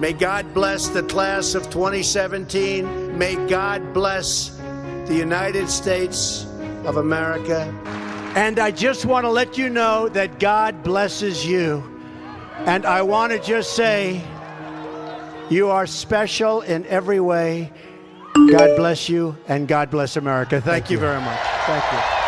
May God bless the class of 2017. May God bless the United States of America. And I just want to let you know that God blesses you. And I want to just say, you are special in every way. God bless you, and God bless America. Thank you very much. Thank you.